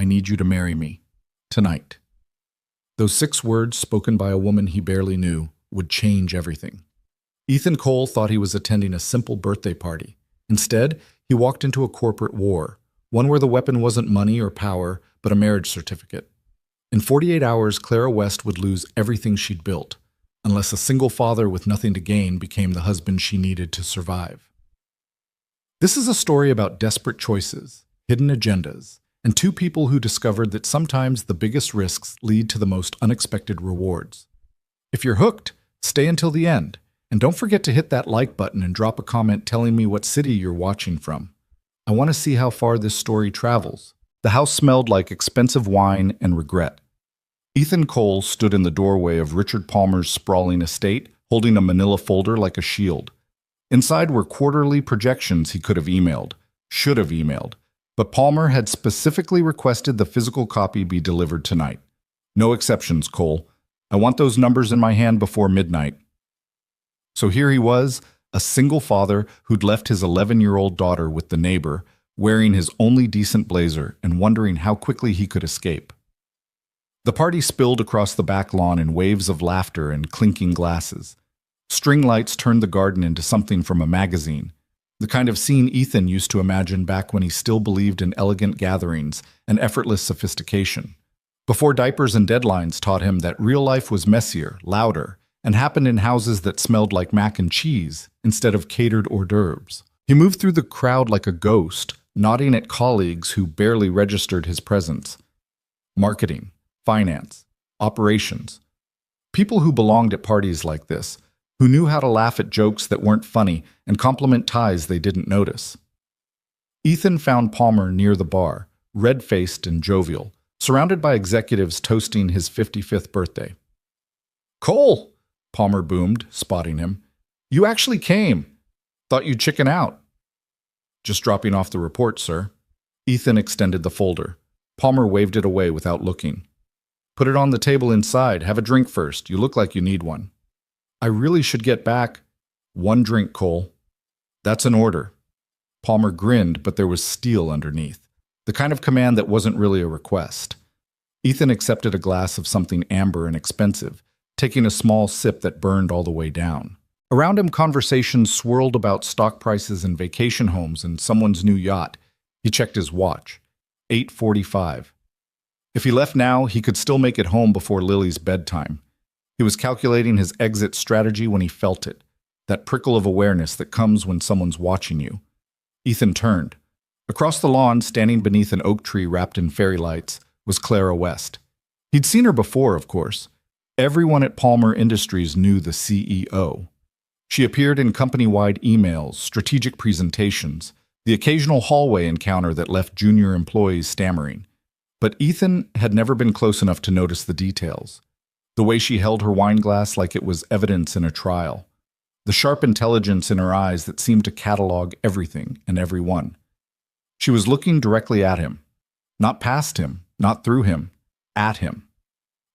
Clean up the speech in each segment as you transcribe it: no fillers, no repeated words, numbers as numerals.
I need you to marry me. Tonight." Those 6 words, spoken by a woman he barely knew, would change everything. Ethan Cole thought he was attending a simple birthday party. Instead, he walked into a corporate war, one where the weapon wasn't money or power, but a marriage certificate. In 48 hours, Clara West would lose everything she'd built, unless a single father with nothing to gain became the husband she needed to survive. This is a story about desperate choices, hidden agendas, and 2 people who discovered that sometimes the biggest risks lead to the most unexpected rewards. If you're hooked, stay until the end, and don't forget to hit that like button and drop a comment telling me what city you're watching from. I want to see how far this story travels. The house smelled like expensive wine and regret. Ethan Cole stood in the doorway of Richard Palmer's sprawling estate, holding a manila folder like a shield. Inside were quarterly projections he could have emailed, should have emailed, but Palmer had specifically requested the physical copy be delivered tonight. "No exceptions, Cole. I want those numbers in my hand before midnight." So here he was, a single father who'd left his 11-year-old daughter with the neighbor, wearing his only decent blazer and wondering how quickly he could escape. The party spilled across the back lawn in waves of laughter and clinking glasses. String lights turned the garden into something from a magazine, the kind of scene Ethan used to imagine back when he still believed in elegant gatherings and effortless sophistication. Before diapers and deadlines taught him that real life was messier, louder, and happened in houses that smelled like mac and cheese instead of catered hors d'oeuvres. He moved through the crowd like a ghost, nodding at colleagues who barely registered his presence. Marketing, finance, operations. People who belonged at parties like this, who knew how to laugh at jokes that weren't funny and compliment ties they didn't notice. Ethan found Palmer near the bar, red-faced and jovial, surrounded by executives toasting his 55th birthday. "Cole!" Palmer boomed, spotting him. "You actually came. Thought you'd chicken out." "Just dropping off the report, sir." Ethan extended the folder. Palmer waved it away without looking. "Put it on the table inside. Have a drink first. You look like you need one." "I really should get back." "1 drink, Cole." "That's an order." Palmer grinned, but there was steel underneath, the kind of command that wasn't really a request. Ethan accepted a glass of something amber and expensive, taking a small sip that burned all the way down. Around him, conversations swirled about stock prices and vacation homes and someone's new yacht. He checked his watch. 8:45. If he left now, he could still make it home before Lily's bedtime. He was calculating his exit strategy when he felt it, that prickle of awareness that comes when someone's watching you. Ethan turned. Across the lawn, standing beneath an oak tree wrapped in fairy lights, was Clara West. He'd seen her before, of course. Everyone at Palmer Industries knew the CEO. She appeared in company-wide emails, strategic presentations, the occasional hallway encounter that left junior employees stammering. But Ethan had never been close enough to notice the details. The way she held her wine glass like it was evidence in a trial. The sharp intelligence in her eyes that seemed to catalog everything and everyone. She was looking directly at him. Not past him, not through him, at him.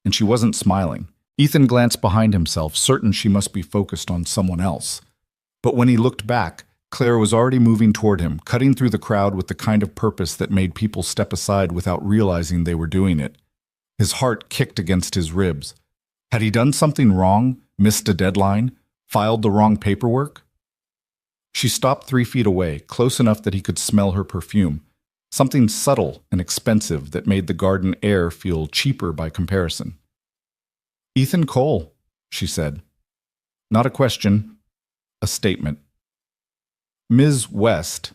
And she wasn't smiling. Ethan glanced behind himself, certain she must be focused on someone else. But when he looked back, Clara was already moving toward him, cutting through the crowd with the kind of purpose that made people step aside without realizing they were doing it. His heart kicked against his ribs. Had he done something wrong, missed a deadline, filed the wrong paperwork? She stopped 3 feet away, close enough that he could smell her perfume, something subtle and expensive that made the garden air feel cheaper by comparison. "Ethan Cole," she said. Not a question, a statement. "Ms. West."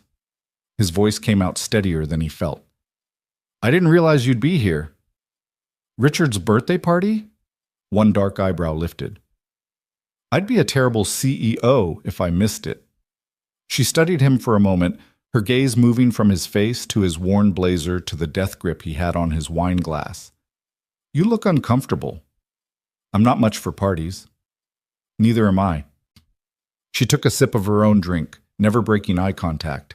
His voice came out steadier than he felt. "I didn't realize you'd be here." "Richard's birthday party?" One dark eyebrow lifted. "I'd be a terrible CEO if I missed it." She studied him for a moment, her gaze moving from his face to his worn blazer to the death grip he had on his wine glass. "You look uncomfortable." "I'm not much for parties." "Neither am I." She took a sip of her own drink, never breaking eye contact.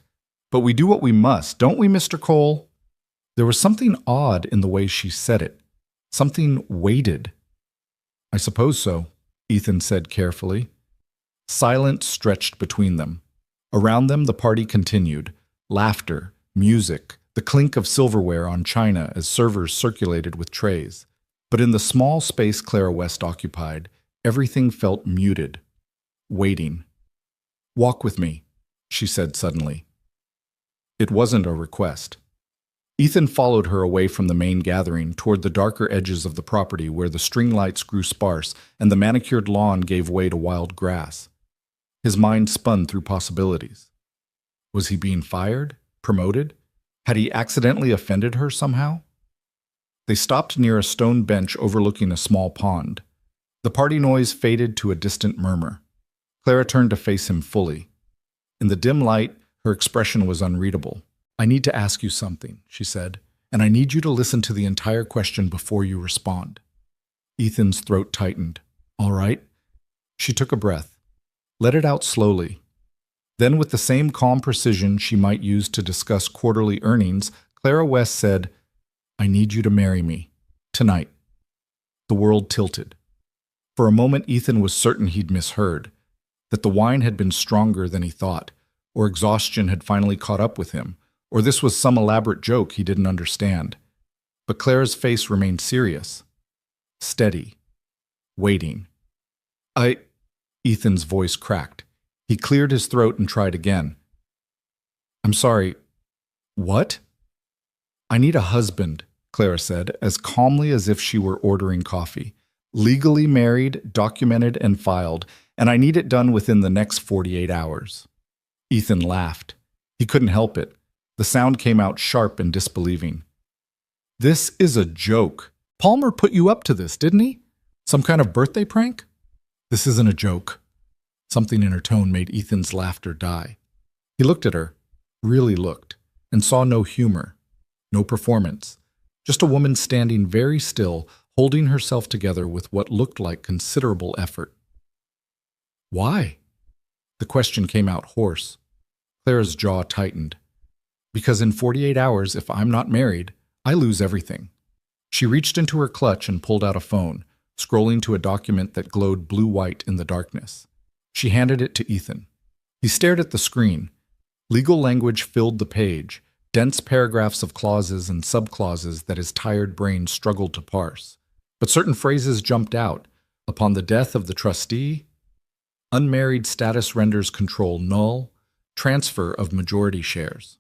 "But we do what we must, don't we, Mr. Cole?" There was something odd in the way she said it. Something weighted. "I suppose so," Ethan said carefully. Silence stretched between them. Around them, the party continued. Laughter, music, the clink of silverware on china as servers circulated with trays. But in the small space Clara West occupied, everything felt muted, waiting. "Walk with me," she said suddenly. It wasn't a request. Ethan followed her away from the main gathering toward the darker edges of the property where the string lights grew sparse and the manicured lawn gave way to wild grass. His mind spun through possibilities. Was he being fired? Promoted? Had he accidentally offended her somehow? They stopped near a stone bench overlooking a small pond. The party noise faded to a distant murmur. Clara turned to face him fully. In the dim light, her expression was unreadable. "I need to ask you something," she said, "and I need you to listen to the entire question before you respond." Ethan's throat tightened. "All right." She took a breath. Let it out slowly. Then, with the same calm precision she might use to discuss quarterly earnings, Clara West said, "I need you to marry me. Tonight." The world tilted. For a moment, Ethan was certain he'd misheard, that the wine had been stronger than he thought, or exhaustion had finally caught up with him, or this was some elaborate joke he didn't understand. But Clara's face remained serious, steady, waiting. Ethan's voice cracked. He cleared his throat and tried again. "I'm sorry. What?" "I need a husband," Clara said, as calmly as if she were ordering coffee. "Legally married, documented, and filed, and I need it done within the next 48 hours. Ethan laughed. He couldn't help it. The sound came out sharp and disbelieving. "This is a joke. Palmer put you up to this, didn't he? Some kind of birthday prank?" "This isn't a joke." Something in her tone made Ethan's laughter die. He looked at her, really looked, and saw no humor, no performance, just a woman standing very still, holding herself together with what looked like considerable effort. "Why?" The question came out hoarse. Clara's jaw tightened. "Because in 48 hours, if I'm not married, I lose everything." She reached into her clutch and pulled out a phone, scrolling to a document that glowed blue-white in the darkness. She handed it to Ethan. He stared at the screen. Legal language filled the page, dense paragraphs of clauses and subclauses that his tired brain struggled to parse. But certain phrases jumped out. Upon the death of the trustee, unmarried status renders control null, transfer of majority shares.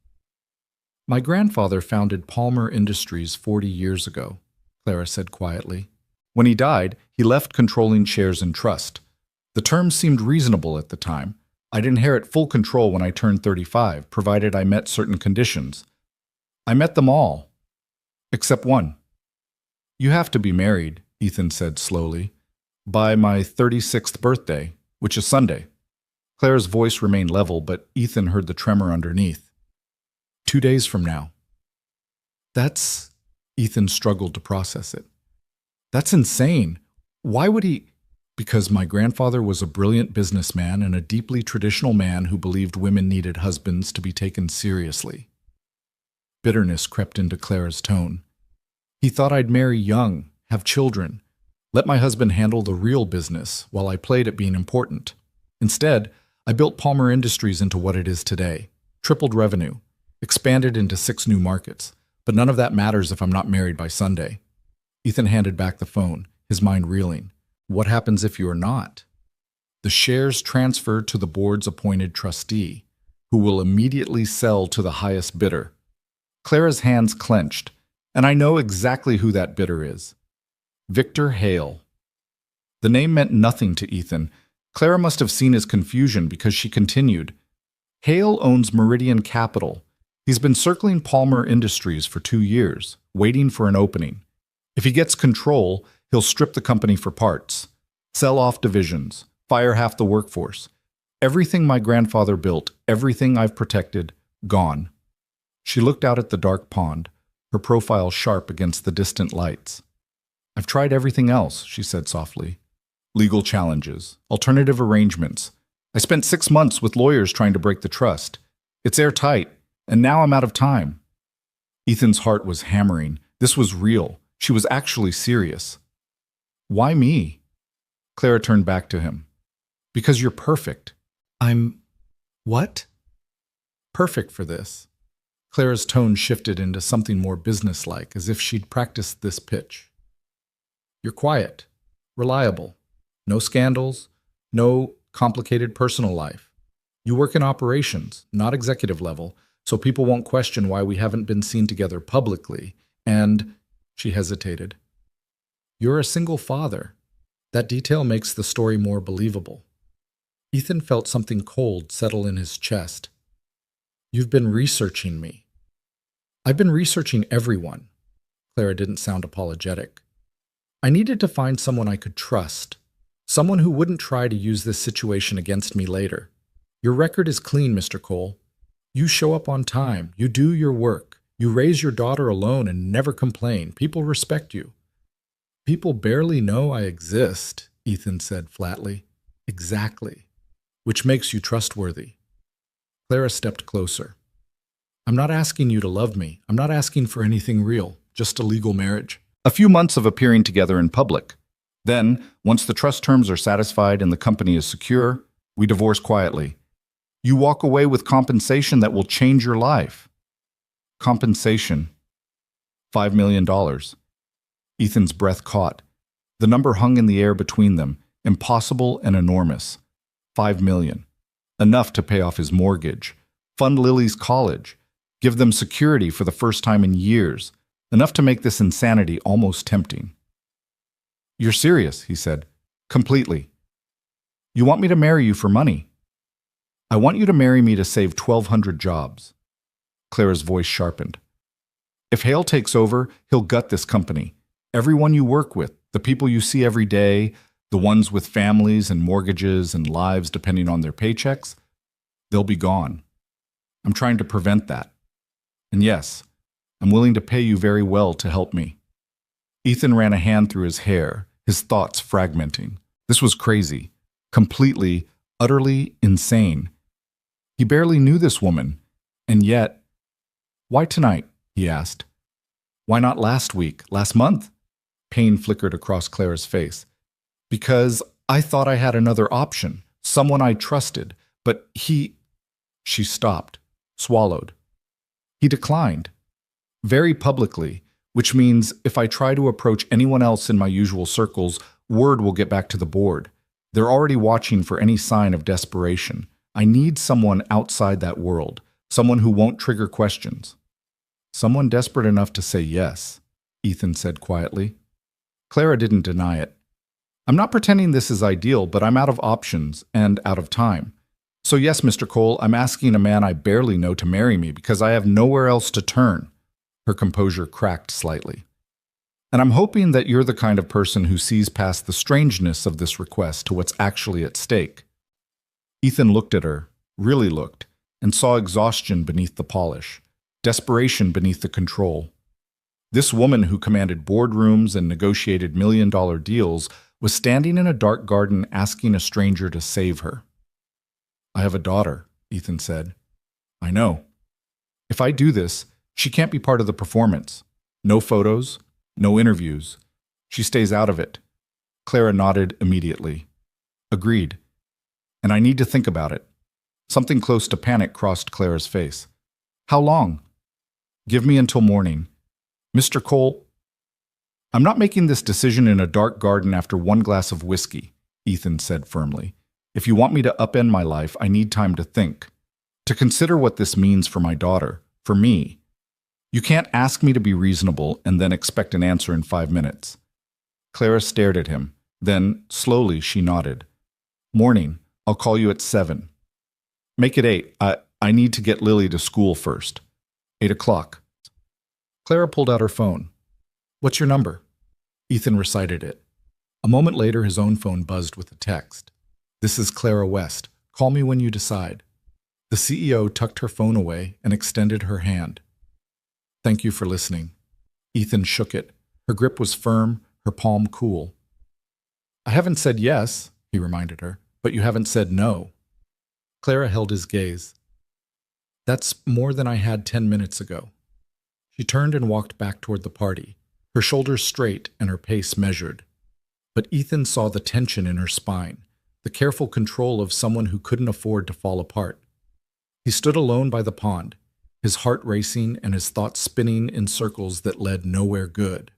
"My grandfather founded Palmer Industries 40 years ago," Clara said quietly. "When he died, he left controlling shares in trust. The terms seemed reasonable at the time. I'd inherit full control when I turned 35, provided I met certain conditions. I met them all, except one." "You have to be married," Ethan said slowly, "by my 36th birthday, which is Sunday." Clara's voice remained level, but Ethan heard the tremor underneath. 2 days from now." "That's..." Ethan struggled to process it. "That's insane. Why would he..." "Because my grandfather was a brilliant businessman and a deeply traditional man who believed women needed husbands to be taken seriously." Bitterness crept into Clara's tone. "He thought I'd marry young, have children, let my husband handle the real business while I played at being important. Instead, I built Palmer Industries into what it is today, tripled revenue, expanded into 6 new markets, but none of that matters if I'm not married by Sunday." Ethan handed back the phone, his mind reeling. What happens if you're not? The shares transfer to the board's appointed trustee, who will immediately sell to the highest bidder. Clara's hands clenched, and I know exactly who that bidder is. Victor Hale. The name meant nothing to Ethan. Clara must have seen his confusion because she continued. "Hale owns Meridian Capital. He's been circling Palmer Industries for 2 years, waiting for an opening. If he gets control, he'll strip the company for parts, sell off divisions, fire half the workforce. Everything my grandfather built, everything I've protected, gone." She looked out at the dark pond, her profile sharp against the distant lights. "I've tried everything else," she said softly. "Legal challenges, alternative arrangements. I spent 6 months with lawyers trying to break the trust. It's airtight, and now I'm out of time." Ethan's heart was hammering. This was real. She was actually serious. "Why me?" Clara turned back to him. "Because you're perfect." "I'm... what?" "Perfect for this." Clara's tone shifted into something more businesslike, as if she'd practiced this pitch. You're quiet, reliable, no scandals, no complicated personal life. You work in operations, not executive level, so people won't question why we haven't been seen together publicly. And, she hesitated, you're a single father. That detail makes the story more believable. Ethan felt something cold settle in his chest. You've been researching me. I've been researching everyone. Clara didn't sound apologetic. I needed to find someone I could trust, someone who wouldn't try to use this situation against me later. Your record is clean, Mr. Cole. You show up on time, you do your work, you raise your daughter alone and never complain. People respect you. People barely know I exist, Ethan said flatly. Exactly. Which makes you trustworthy. Clara stepped closer. I'm not asking you to love me. I'm not asking for anything real, just a legal marriage. A few months of appearing together in public. Then, once the trust terms are satisfied and the company is secure, we divorce quietly. You walk away with compensation that will change your life. Compensation. $5 million. Ethan's breath caught. The number hung in the air between them, impossible and enormous. $5 million. Enough to pay off his mortgage, fund Lily's college, give them security for the first time in years, enough to make this insanity almost tempting. You're serious, he said. Completely. You want me to marry you for money. I want you to marry me to save 1,200 jobs. Clara's voice sharpened. If Hale takes over, he'll gut this company. Everyone you work with, the people you see every day, the ones with families and mortgages and lives depending on their paychecks, they'll be gone. I'm trying to prevent that. And yes, I'm willing to pay you very well to help me. Ethan ran a hand through his hair, his thoughts fragmenting. This was crazy, completely, utterly insane. He barely knew this woman, and yet, why tonight? He asked. Why not last week, last month? Pain flickered across Clara's face. Because I thought I had another option, someone I trusted, but he... She stopped, swallowed. He declined. Very publicly, which means if I try to approach anyone else in my usual circles, word will get back to the board. They're already watching for any sign of desperation. I need someone outside that world, someone who won't trigger questions. Someone desperate enough to say yes, Ethan said quietly. Clara didn't deny it. I'm not pretending this is ideal, but I'm out of options and out of time. So yes, Mr. Cole, I'm asking a man I barely know to marry me because I have nowhere else to turn. Her composure cracked slightly. And I'm hoping that you're the kind of person who sees past the strangeness of this request to what's actually at stake. Ethan looked at her, really looked, and saw exhaustion beneath the polish, desperation beneath the control. This woman who commanded boardrooms and negotiated million-dollar deals was standing in a dark garden asking a stranger to save her. I have a daughter, Ethan said. I know. If I do this, she can't be part of the performance. No photos, no interviews. She stays out of it. Clara nodded immediately. Agreed. And I need to think about it. Something close to panic crossed Clara's face. How long? Give me until morning. Mr. Cole, I'm not making this decision in a dark garden after one glass of whiskey, Ethan said firmly. If you want me to upend my life, I need time to think, to consider what this means for my daughter, for me. You can't ask me to be reasonable and then expect an answer in 5 minutes. Clara stared at him. Then, slowly, she nodded. Morning. I'll call you at 7. Make it 8. I need to get Lily to school first. 8 o'clock. Clara pulled out her phone. What's your number? Ethan recited it. A moment later, his own phone buzzed with a text. This is Clara West. Call me when you decide. The CEO tucked her phone away and extended her hand. Thank you for listening. Ethan shook it. Her grip was firm, her palm cool. I haven't said yes, he reminded her, but you haven't said no. Clara held his gaze. That's more than I had 10 minutes ago. She turned and walked back toward the party, her shoulders straight and her pace measured. But Ethan saw the tension in her spine, the careful control of someone who couldn't afford to fall apart. He stood alone by the pond, his heart racing and his thoughts spinning in circles that led nowhere good.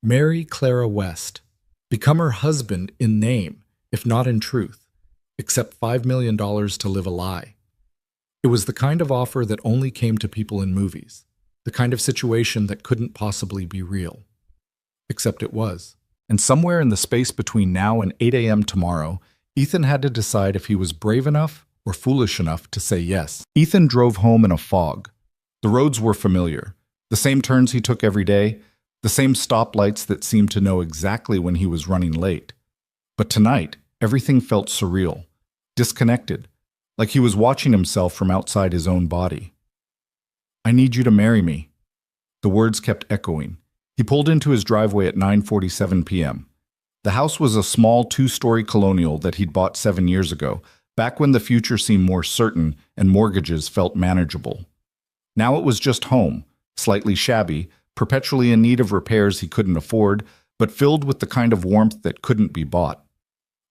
Marry Clara West. Become her husband in name, if not in truth. Accept $5 million to live a lie. It was the kind of offer that only came to people in movies, the kind of situation that couldn't possibly be real. Except it was. And somewhere in the space between now and 8 a.m. tomorrow, Ethan had to decide if he was brave enough or foolish enough to say yes. Ethan drove home in a fog. The roads were familiar, the same turns he took every day, the same stoplights that seemed to know exactly when he was running late. But tonight, everything felt surreal, disconnected, like he was watching himself from outside his own body. "I need you to marry me." The words kept echoing. He pulled into his driveway at 9:47 p.m. The house was a small two-story colonial that he'd bought 7 years ago, back when the future seemed more certain and mortgages felt manageable. Now it was just home, slightly shabby, perpetually in need of repairs he couldn't afford, but filled with the kind of warmth that couldn't be bought.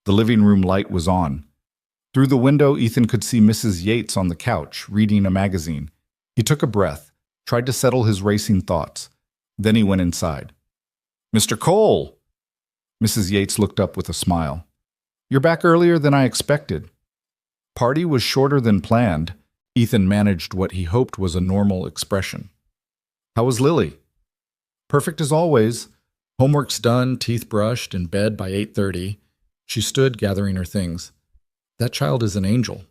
The living room light was on. Through the window, Ethan could see Mrs. Yates on the couch, reading a magazine. He took a breath, tried to settle his racing thoughts. Then he went inside. "Mr. Cole!" Mrs. Yates looked up with a smile. "You're back earlier than I expected." Party was shorter than planned. Ethan managed what he hoped was a normal expression. "How was Lily?" "Perfect as always. Homework's done, teeth brushed, in bed by 8:30. She stood gathering her things. That child is an angel."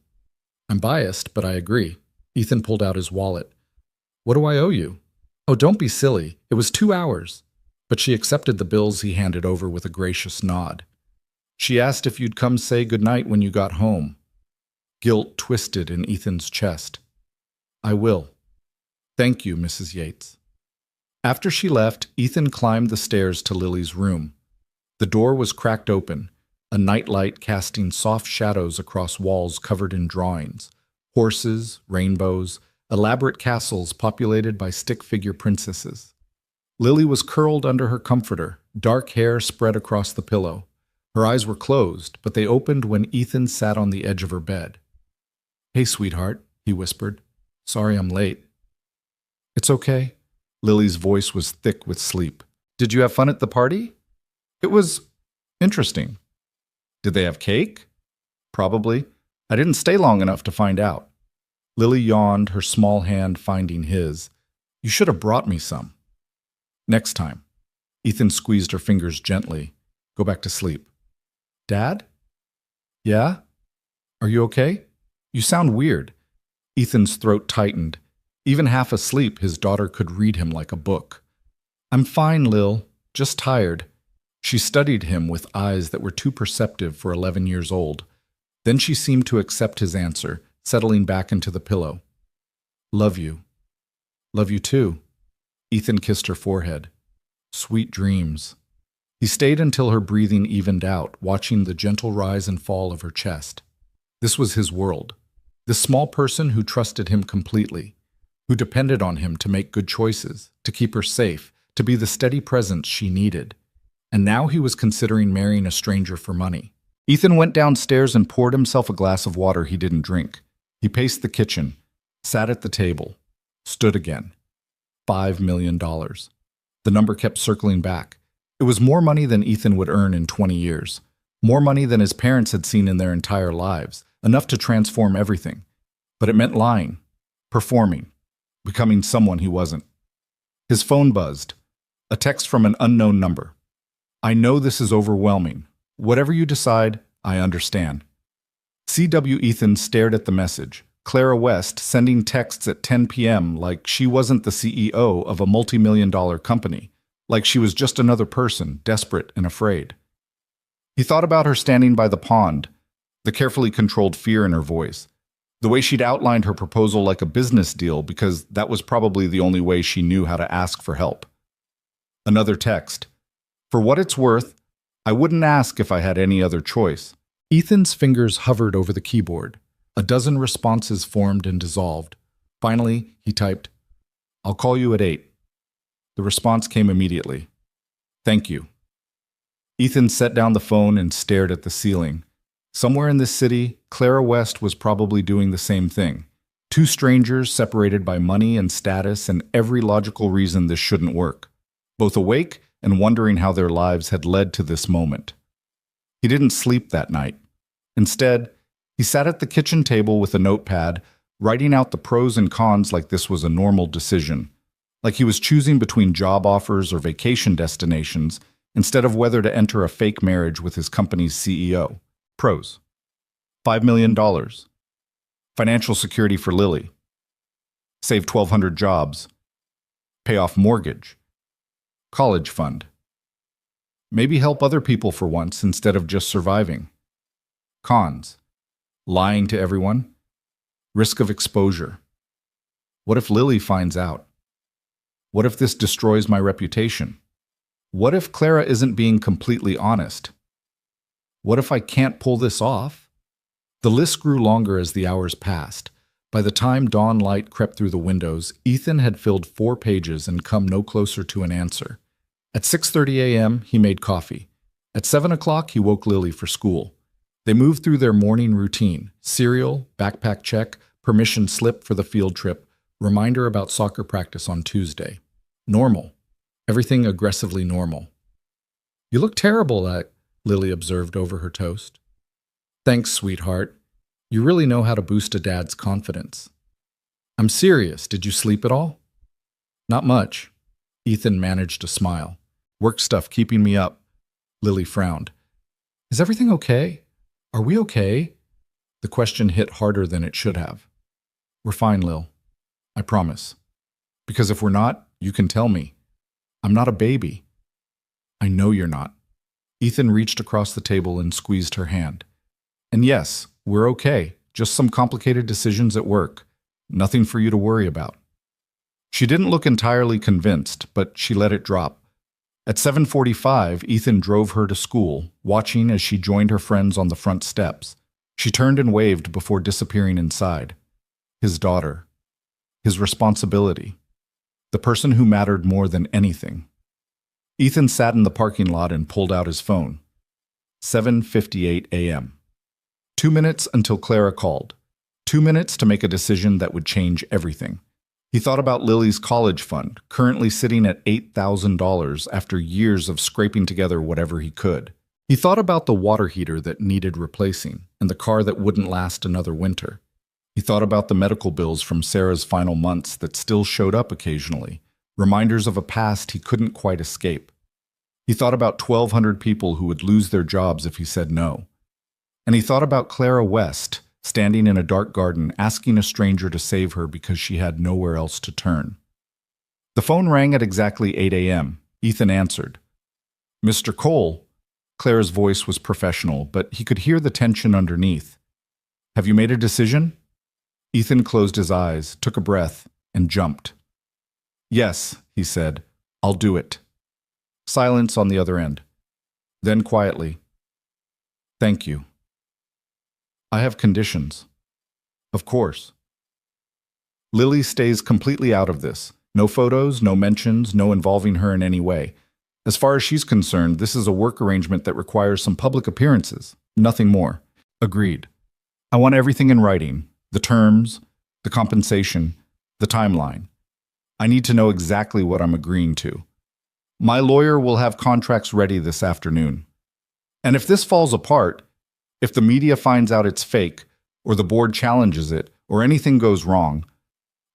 "I'm biased, but I agree." Ethan pulled out his wallet. "What do I owe you?" "Oh, don't be silly. It was 2 hours." But she accepted the bills he handed over with a gracious nod. "She asked if you'd come say goodnight when you got home." Guilt twisted in Ethan's chest. "I will. Thank you, Mrs. Yates." After she left, Ethan climbed the stairs to Lily's room. The door was cracked open, a nightlight casting soft shadows across walls covered in drawings, horses, rainbows, elaborate castles populated by stick-figure princesses. Lily was curled under her comforter, dark hair spread across the pillow. Her eyes were closed, but they opened when Ethan sat on the edge of her bed. "Hey, sweetheart," he whispered. "Sorry I'm late." "It's okay." Lily's voice was thick with sleep. "Did you have fun at the party?" "It was interesting." "Did they have cake?" "Probably. I didn't stay long enough to find out." Lily yawned, her small hand finding his. "You should have brought me some." "Next time." Ethan squeezed her fingers gently. "Go back to sleep." "Dad?" "Yeah? Are you okay? You sound weird." Ethan's throat tightened. Even half asleep, his daughter could read him like a book. "I'm fine, Lil. Just tired." She studied him with eyes that were too perceptive for 11 years old. Then she seemed to accept his answer, settling back into the pillow. "Love you." "Love you too." Ethan kissed her forehead. "Sweet dreams." He stayed until her breathing evened out, watching the gentle rise and fall of her chest. This was his world. This small person who trusted him completely, who depended on him to make good choices, to keep her safe, to be the steady presence she needed. And now he was considering marrying a stranger for money. Ethan went downstairs and poured himself a glass of water he didn't drink. He paced the kitchen, sat at the table, stood again. $5 million. The number kept circling back. It was more money than Ethan would earn in 20 years. More money than his parents had seen in their entire lives. Enough to transform everything. But it meant lying, performing, becoming someone he wasn't. His phone buzzed. A text from an unknown number. "I know this is overwhelming. Whatever you decide, I understand." C.W. Ethan stared at the message. Clara West sending texts at 10 p.m. like she wasn't the CEO of a multi-million-dollar company, like she was just another person, desperate and afraid. He thought about her standing by the pond, the carefully controlled fear in her voice, the way she'd outlined her proposal like a business deal because that was probably the only way she knew how to ask for help. Another text. "For what it's worth, I wouldn't ask if I had any other choice." Ethan's fingers hovered over the keyboard. A dozen responses formed and dissolved. Finally, he typed, "I'll call you at 8. The response came immediately. "Thank you." Ethan set down the phone and stared at the ceiling. Somewhere in this city, Clara West was probably doing the same thing. Two strangers separated by money and status and every logical reason this shouldn't work, both awake and wondering how their lives had led to this moment. He didn't sleep that night. Instead, he sat at the kitchen table with a notepad, writing out the pros and cons like this was a normal decision, like he was choosing between job offers or vacation destinations instead of whether to enter a fake marriage with his company's CEO. Pros: $5 million. Financial security for Lily. Save 1,200 jobs. Pay off mortgage. College fund. Maybe help other people for once instead of just surviving. Cons: lying to everyone. Risk of exposure. What if Lily finds out? What if this destroys my reputation? What if Clara isn't being completely honest? What if I can't pull this off? The list grew longer as the hours passed. By the time dawn light crept through the windows, Ethan had filled 4 pages and come no closer to an answer. At 6:30 a.m., he made coffee. At 7 o'clock, he woke Lily for school. They moved through their morning routine: cereal, backpack check, permission slip for the field trip, reminder about soccer practice on Tuesday. Normal. Everything aggressively normal. "You look terrible," Lily observed over her toast. "Thanks, sweetheart. You really know how to boost a dad's confidence." "I'm serious. Did you sleep at all?" "Not much." Ethan managed a smile. "Work stuff keeping me up." Lily frowned. "Is everything okay? Are we okay?" The question hit harder than it should have. "We're fine, Lil. I promise. Because if we're not, you can tell me. I'm not a baby." "I know you're not." Ethan reached across the table and squeezed her hand. "And yes, we're okay. Just some complicated decisions at work. Nothing for you to worry about." She didn't look entirely convinced, but she let it drop. At 7:45, Ethan drove her to school, watching as she joined her friends on the front steps. She turned and waved before disappearing inside. His daughter. His responsibility. The person who mattered more than anything. Ethan sat in the parking lot and pulled out his phone. 7:58 a.m. 2 minutes until Clara called. 2 minutes to make a decision that would change everything. He thought about Lily's college fund, currently sitting at $8,000 after years of scraping together whatever he could. He thought about the water heater that needed replacing and the car that wouldn't last another winter. He thought about the medical bills from Sarah's final months that still showed up occasionally, reminders of a past he couldn't quite escape. He thought about 1,200 people who would lose their jobs if he said no. And he thought about Clara West, standing in a dark garden, asking a stranger to save her because she had nowhere else to turn. The phone rang at exactly 8 a.m. Ethan answered. "Mr. Cole." Clara's voice was professional, but he could hear the tension underneath. "Have you made a decision?" Ethan closed his eyes, took a breath, and jumped. "Yes," he said. "I'll do it." Silence on the other end. Then quietly, "Thank you. I have conditions." "Of course." Lily stays completely out of this. No photos, no mentions, no involving her in any way. As far as she's concerned, this is a work arrangement that requires some public appearances. Nothing more. Agreed. I want everything in writing. The terms, the compensation, the timeline. I need to know exactly what I'm agreeing to. My lawyer will have contracts ready this afternoon. And if this falls apart, if the media finds out it's fake, or the board challenges it, or anything goes wrong,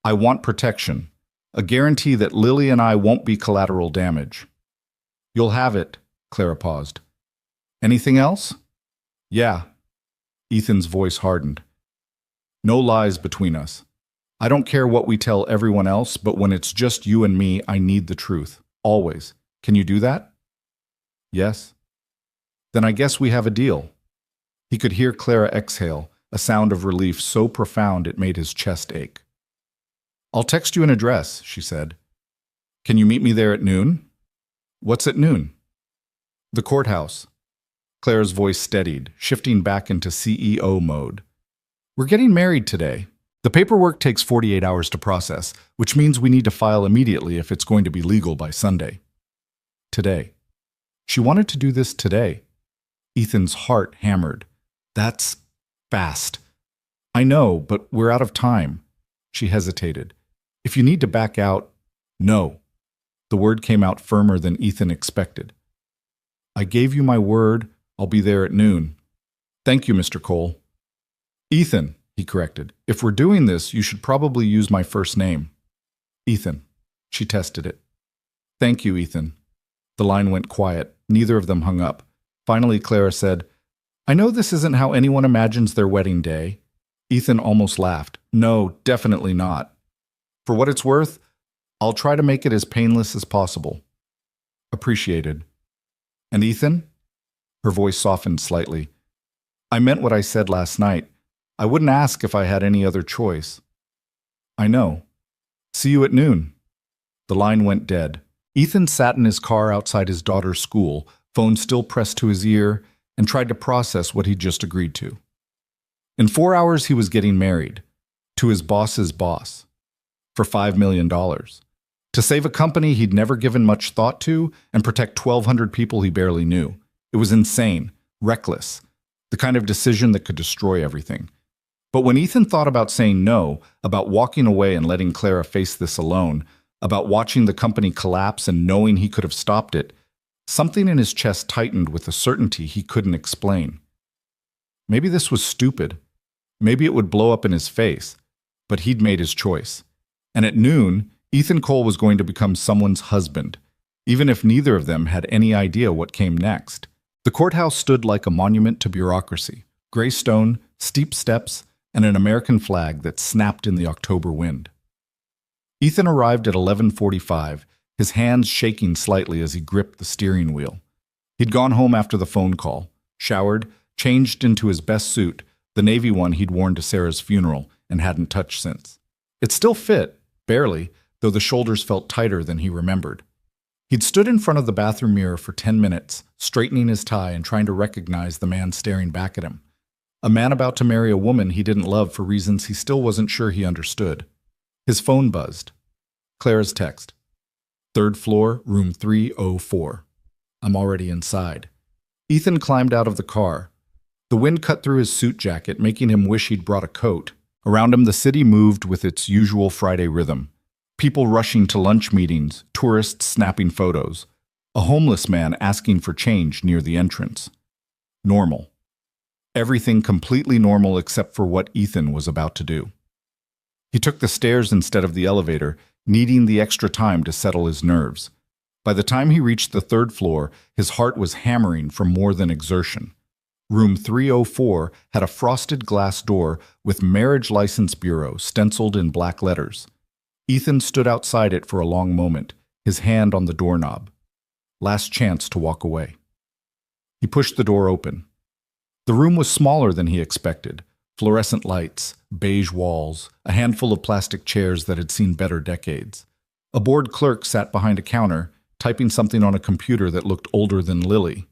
I want protection, a guarantee that Lily and I won't be collateral damage. You'll have it, Clara paused. Anything else? Yeah. Ethan's voice hardened. No lies between us. I don't care what we tell everyone else, but when it's just you and me, I need the truth. Always. Can you do that? Yes. Then I guess we have a deal. He could hear Clara exhale, a sound of relief so profound it made his chest ache. I'll text you an address, she said. Can you meet me there at noon? What's at noon? The courthouse. Clara's voice steadied, shifting back into CEO mode. We're getting married today. The paperwork takes 48 hours to process, which means we need to file immediately if it's going to be legal by Sunday. Today. She wanted to do this today. Ethan's heart hammered. That's fast. I know, but we're out of time. She hesitated. If you need to back out, no. The word came out firmer than Ethan expected. I gave you my word. I'll be there at noon. Thank you, Mr. Cole. Ethan, he corrected. If we're doing this, you should probably use my first name. Ethan. She tested it. Thank you, Ethan. The line went quiet. Neither of them hung up. Finally, Clara said, I know this isn't how anyone imagines their wedding day. Ethan almost laughed. No, definitely not. For what it's worth, I'll try to make it as painless as possible. Appreciated. And Ethan? Her voice softened slightly. I meant what I said last night. I wouldn't ask if I had any other choice. I know. See you at noon. The line went dead. Ethan sat in his car outside his daughter's school, phone still pressed to his ear, and tried to process what he'd just agreed to. In 4 hours, he was getting married. To his boss's boss. For $5 million. To save a company he'd never given much thought to and protect 1,200 people he barely knew. It was insane, reckless, the kind of decision that could destroy everything. But when Ethan thought about saying no, about walking away and letting Clara face this alone, about watching the company collapse and knowing he could have stopped it, something in his chest tightened with a certainty he couldn't explain. Maybe this was stupid. Maybe it would blow up in his face. But he'd made his choice. And at noon, Ethan Cole was going to become someone's husband, even if neither of them had any idea what came next. The courthouse stood like a monument to bureaucracy. Gray stone, steep steps, and an American flag that snapped in the October wind. Ethan arrived at 11:45, his hands shaking slightly as he gripped the steering wheel. He'd gone home after the phone call, showered, changed into his best suit, the navy one he'd worn to Sarah's funeral and hadn't touched since. It still fit, barely, though the shoulders felt tighter than he remembered. He'd stood in front of the bathroom mirror for 10 minutes, straightening his tie and trying to recognize the man staring back at him. A man about to marry a woman he didn't love for reasons he still wasn't sure he understood. His phone buzzed. Clara's text. 3rd floor, room 304. I'm already inside. Ethan climbed out of the car. The wind cut through his suit jacket, making him wish he'd brought a coat. Around him, the city moved with its usual Friday rhythm. People rushing to lunch meetings, tourists snapping photos. A homeless man asking for change near the entrance. Normal. Everything completely normal except for what Ethan was about to do. He took the stairs instead of the elevator, needing the extra time to settle his nerves. By the time he reached the 3rd floor, his heart was hammering from more than exertion. Room 304 had a frosted glass door with Marriage License Bureau stenciled in black letters. Ethan stood outside it for a long moment, his hand on the doorknob. Last chance to walk away. He pushed the door open. The room was smaller than he expected. Fluorescent lights, beige walls, a handful of plastic chairs that had seen better decades. A bored clerk sat behind a counter, typing something on a computer that looked older than Lily.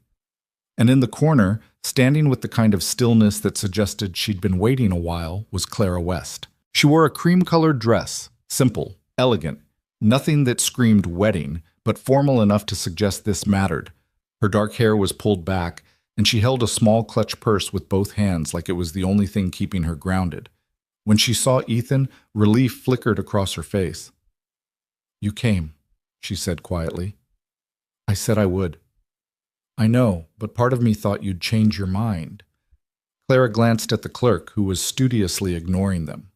And in the corner, standing with the kind of stillness that suggested she'd been waiting a while, was Clara West. She wore a cream-colored dress, simple, elegant, nothing that screamed wedding, but formal enough to suggest this mattered. Her dark hair was pulled back, and she held a small clutch purse with both hands like it was the only thing keeping her grounded. When she saw Ethan, relief flickered across her face. You came, she said quietly. I said I would. I know, but part of me thought you'd change your mind. Clara glanced at the clerk, who was studiously ignoring them.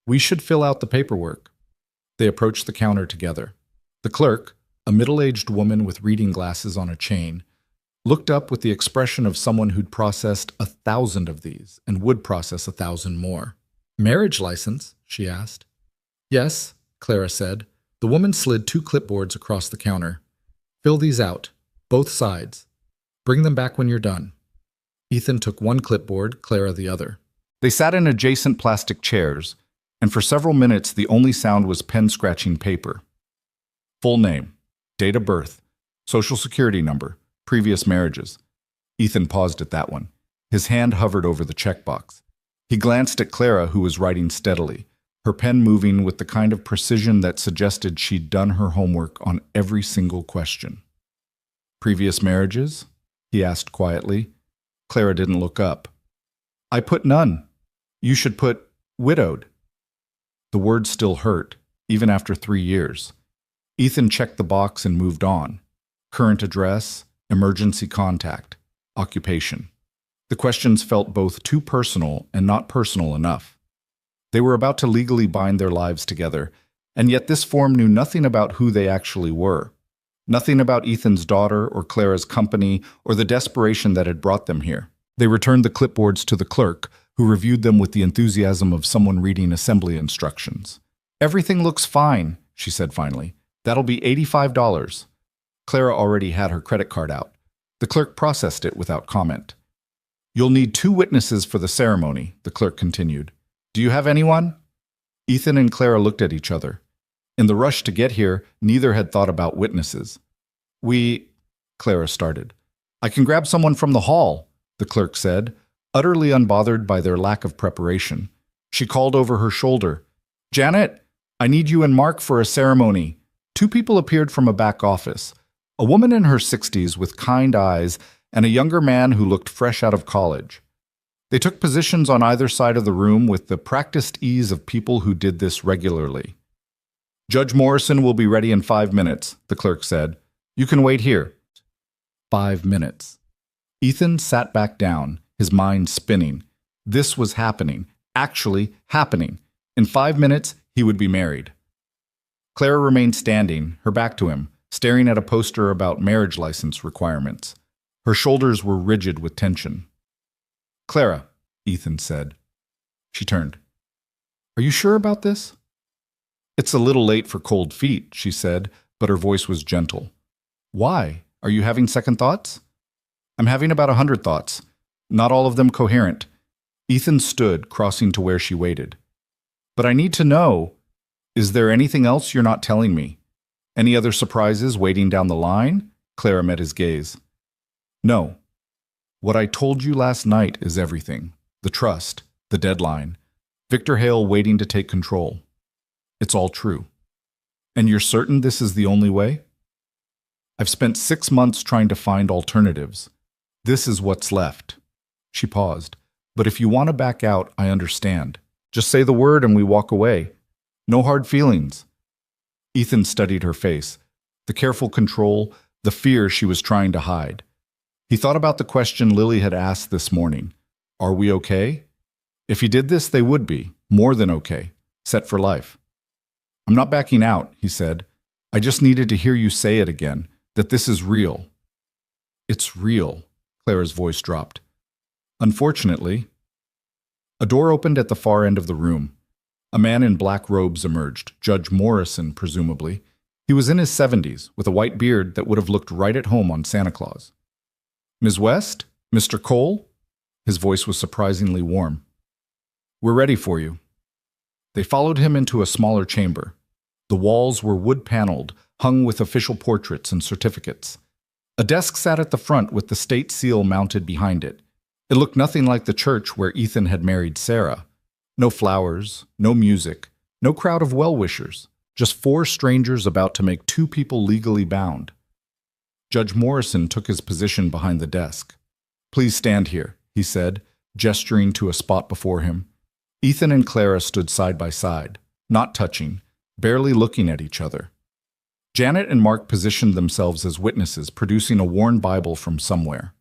We should fill out the paperwork. They approached the counter together. The clerk, a middle-aged woman with reading glasses on a chain, looked up with the expression of someone who'd processed 1,000 of these and would process 1,000 more. Marriage license? She asked. Yes, Clara said. The woman slid 2 clipboards across the counter. Fill these out, both sides. Bring them back when you're done. Ethan took one clipboard, Clara the other. They sat in adjacent plastic chairs, and for several minutes the only sound was pen-scratching paper. Full name, date of birth, social security number, previous marriages. Ethan paused at that one. His hand hovered over the checkbox. He glanced at Clara, who was writing steadily, her pen moving with the kind of precision that suggested she'd done her homework on every single question. Previous marriages? He asked quietly. Clara didn't look up. I put none. You should put widowed. The word still hurt, even after 3 years. Ethan checked the box and moved on. Current address, emergency contact, occupation. The questions felt both too personal and not personal enough. They were about to legally bind their lives together, and yet this form knew nothing about who they actually were. Nothing about Ethan's daughter or Clara's company or the desperation that had brought them here. They returned the clipboards to the clerk, who reviewed them with the enthusiasm of someone reading assembly instructions. "Everything looks fine," she said finally. "That'll be $85. Clara already had her credit card out. The clerk processed it without comment. "You'll need 2 witnesses for the ceremony," the clerk continued. "Do you have anyone?" Ethan and Clara looked at each other. In the rush to get here, neither had thought about witnesses. Clara started. "I can grab someone from the hall," the clerk said, utterly unbothered by their lack of preparation. She called over her shoulder, "Janet, I need you and Mark for a ceremony." 2 people appeared from a back office, a woman in her 60s with kind eyes and a younger man who looked fresh out of college. They took positions on either side of the room with the practiced ease of people who did this regularly. "Judge Morrison will be ready in 5 minutes, the clerk said. "You can wait here." 5 minutes. Ethan sat back down, his mind spinning. This was happening, actually happening. In 5 minutes, he would be married. Clara remained standing, her back to him, staring at a poster about marriage license requirements. Her shoulders were rigid with tension. "Clara," Ethan said. She turned. "Are you sure about this?" "It's a little late for cold feet," she said, but her voice was gentle. "Why? Are you having second thoughts?" "I'm having about 100 thoughts. Not all of them coherent." Ethan stood, crossing to where she waited. "But I need to know. Is there anything else you're not telling me? Any other surprises waiting down the line?" Clara met his gaze. "No. What I told you last night is everything. The trust, the deadline, Victor Hale waiting to take control. It's all true. And you're certain this is the only way?" "I've spent 6 months trying to find alternatives. This is what's left." She paused. "But if you want to back out, I understand. Just say the word and we walk away. No hard feelings." Ethan studied her face, the careful control, the fear she was trying to hide. He thought about the question Lily had asked this morning. Are we okay? If he did this, they would be, more than okay, set for life. "I'm not backing out," he said. "I just needed to hear you say it again, that this is real." "It's real," Clara's voice dropped. "Unfortunately." A door opened at the far end of the room. A man in black robes emerged, Judge Morrison, presumably. He was in his 70s, with a white beard that would have looked right at home on Santa Claus. "Ms. West? Mr. Cole?" His voice was surprisingly warm. "We're ready for you." They followed him into a smaller chamber. The walls were wood-paneled, hung with official portraits and certificates. A desk sat at the front with the state seal mounted behind it. It looked nothing like the church where Ethan had married Sarah. No flowers, no music, no crowd of well-wishers, just 4 strangers about to make 2 people legally bound. Judge Morrison took his position behind the desk. "Please stand here," he said, gesturing to a spot before him. Ethan and Clara stood side by side, not touching, barely looking at each other. Janet and Mark positioned themselves as witnesses, producing a worn Bible from somewhere.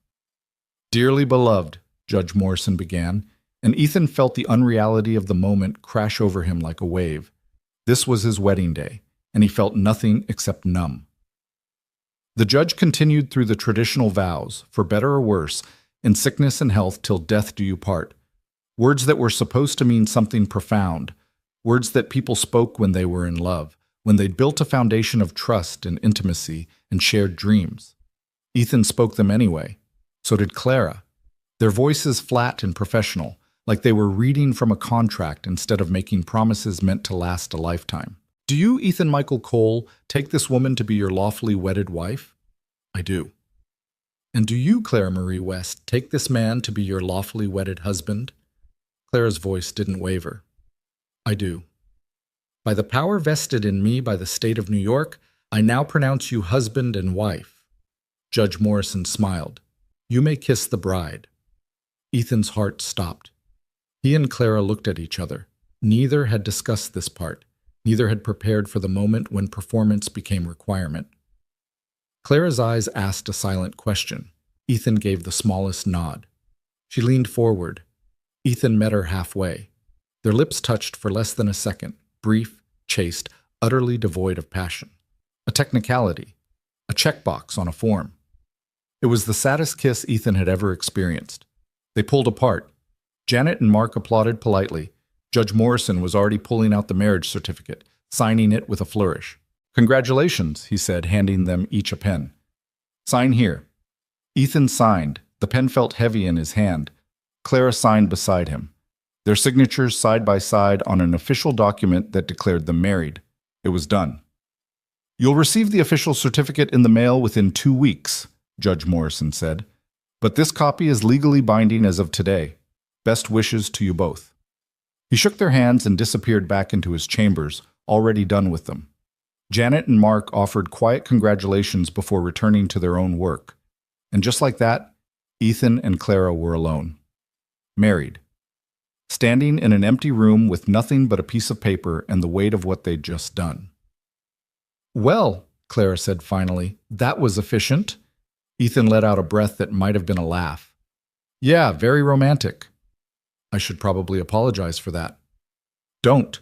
"Dearly beloved," Judge Morrison began, and Ethan felt the unreality of the moment crash over him like a wave. This was his wedding day, and he felt nothing except numb. The judge continued through the traditional vows, for better or worse, in sickness and health till death do you part. Words that were supposed to mean something profound, words that people spoke when they were in love, when they'd built a foundation of trust and intimacy and shared dreams. Ethan spoke them anyway. So did Clara. Their voices flat and professional, like they were reading from a contract instead of making promises meant to last a lifetime. "Do you, Ethan Michael Cole, take this woman to be your lawfully wedded wife?" "I do." "And do you, Clara Marie West, take this man to be your lawfully wedded husband?" Clara's voice didn't waver. "I do. By the power vested in me by the state of New York, I now pronounce you husband and wife." Judge Morrison smiled. "You may kiss the bride." Ethan's heart stopped. He and Clara looked at each other. Neither had discussed this part. Neither had prepared for the moment when performance became requirement. Clara's eyes asked a silent question. Ethan gave the smallest nod. She leaned forward. Ethan met her halfway. Their lips touched for less than a second, brief, chaste, utterly devoid of passion. A technicality, a checkbox on a form. It was the saddest kiss Ethan had ever experienced. They pulled apart. Janet and Mark applauded politely. Judge Morrison was already pulling out the marriage certificate, signing it with a flourish. "Congratulations," he said, handing them each a pen. "Sign here." Ethan signed. The pen felt heavy in his hand. Clara signed beside him. Their signatures side by side on an official document that declared them married. It was done. "You'll receive the official certificate in the mail within 2 weeks," Judge Morrison said. "But this copy is legally binding as of today. Best wishes to you both." He shook their hands and disappeared back into his chambers, already done with them. Janet and Mark offered quiet congratulations before returning to their own work. And just like that, Ethan and Clara were alone. Married. Standing in an empty room with nothing but a piece of paper and the weight of what they'd just done. "Well," Clara said finally, "that was efficient." Ethan let out a breath that might have been a laugh. "Yeah, very romantic." "I should probably apologize for that." "Don't."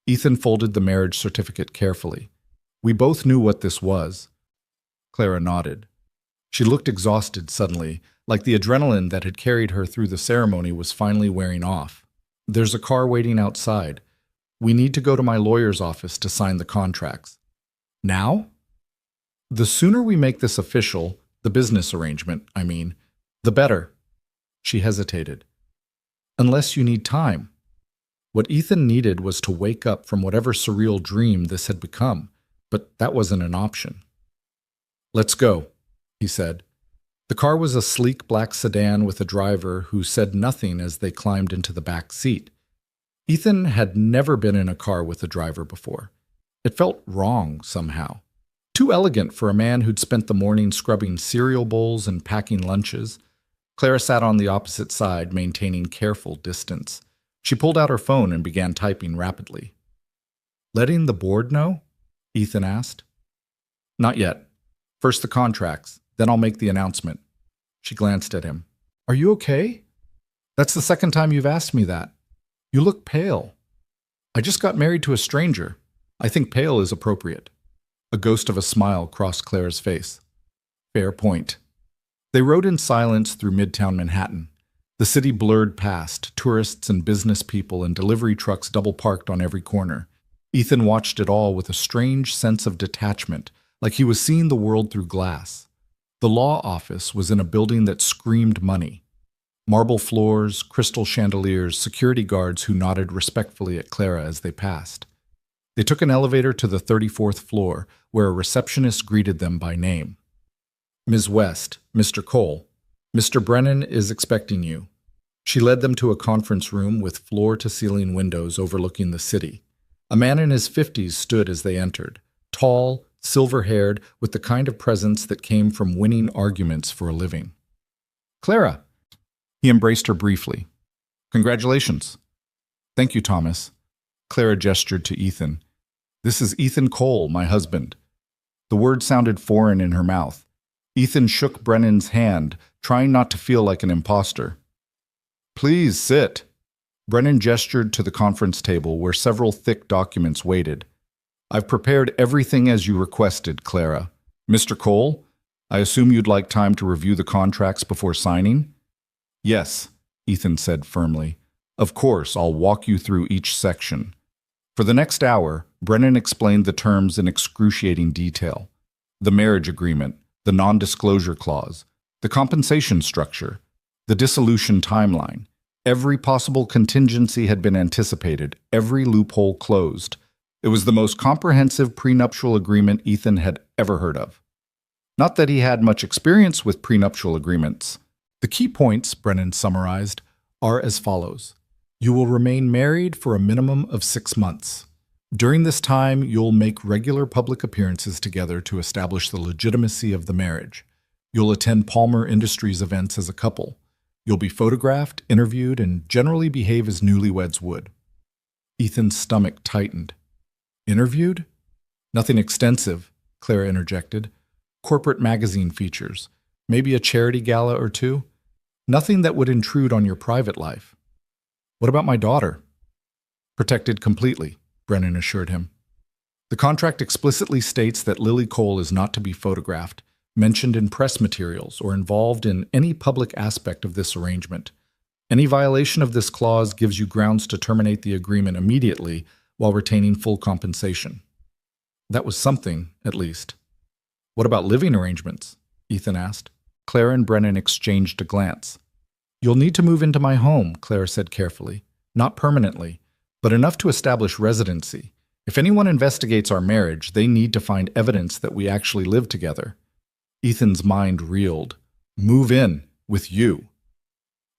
Ethan folded the marriage certificate carefully. "We both knew what this was." Clara nodded. She looked exhausted suddenly, like the adrenaline that had carried her through the ceremony was finally wearing off. "There's a car waiting outside. We need to go to my lawyer's office to sign the contracts." "Now?" "The sooner we make this official, the business arrangement, I mean, the better." She hesitated. "Unless you need time." What Ethan needed was to wake up from whatever surreal dream this had become, but that wasn't an option. "Let's go," he said. The car was a sleek black sedan with a driver who said nothing as they climbed into the back seat. Ethan had never been in a car with a driver before. It felt wrong somehow. Too elegant for a man who'd spent the morning scrubbing cereal bowls and packing lunches. Clara sat on the opposite side, maintaining careful distance. She pulled out her phone and began typing rapidly. "Letting the board know?" Ethan asked. "Not yet. First the contracts, then I'll make the announcement." She glanced at him. "Are you okay? That's the second time you've asked me that. You look pale." "I just got married to a stranger. I think pale is appropriate." A ghost of a smile crossed Clara's face. "Fair point." They rode in silence through Midtown Manhattan. The city blurred past, tourists and business people and delivery trucks double-parked on every corner. Ethan watched it all with a strange sense of detachment, like he was seeing the world through glass. The law office was in a building that screamed money. Marble floors, crystal chandeliers, security guards who nodded respectfully at Clara as they passed. They took an elevator to the 34th floor, where a receptionist greeted them by name. "Ms. West, Mr. Cole, Mr. Brennan is expecting you." She led them to a conference room with floor-to-ceiling windows overlooking the city. A man in his 50s stood as they entered, tall, silver-haired, with the kind of presence that came from winning arguments for a living. "Clara!" He embraced her briefly. "Congratulations." "Thank you, Thomas." Clara gestured to Ethan. "This is Ethan Cole, my husband." The word sounded foreign in her mouth. Ethan shook Brennan's hand, trying not to feel like an imposter. "Please sit." Brennan gestured to the conference table where several thick documents waited. "I've prepared everything as you requested, Clara. Mr. Cole, I assume you'd like time to review the contracts before signing?" "Yes," Ethan said firmly. "Of course, I'll walk you through each section." For the next hour, Brennan explained the terms in excruciating detail. The marriage agreement, the non-disclosure clause, the compensation structure, the dissolution timeline. Every possible contingency had been anticipated, every loophole closed. It was the most comprehensive prenuptial agreement Ethan had ever heard of. Not that he had much experience with prenuptial agreements. The key points, Brennan summarized, are as follows. You will remain married for a minimum of 6 months. During this time, you'll make regular public appearances together to establish the legitimacy of the marriage. You'll attend Palmer Industries events as a couple. You'll be photographed, interviewed, and generally behave as newlyweds would. Ethan's stomach tightened. Interviewed? Nothing extensive, Clara interjected. Corporate magazine features. Maybe a charity gala or two. Nothing that would intrude on your private life. What about my daughter? Protected completely, Brennan assured him. The contract explicitly states that Lily Cole is not to be photographed, mentioned in press materials, or involved in any public aspect of this arrangement. Any violation of this clause gives you grounds to terminate the agreement immediately while retaining full compensation. That was something, at least. What about living arrangements? Ethan asked. Clara and Brennan exchanged a glance. You'll need to move into my home, Clara said carefully. Not permanently, but enough to establish residency. If anyone investigates our marriage, they need to find evidence that we actually live together. Ethan's mind reeled. Move in, with you.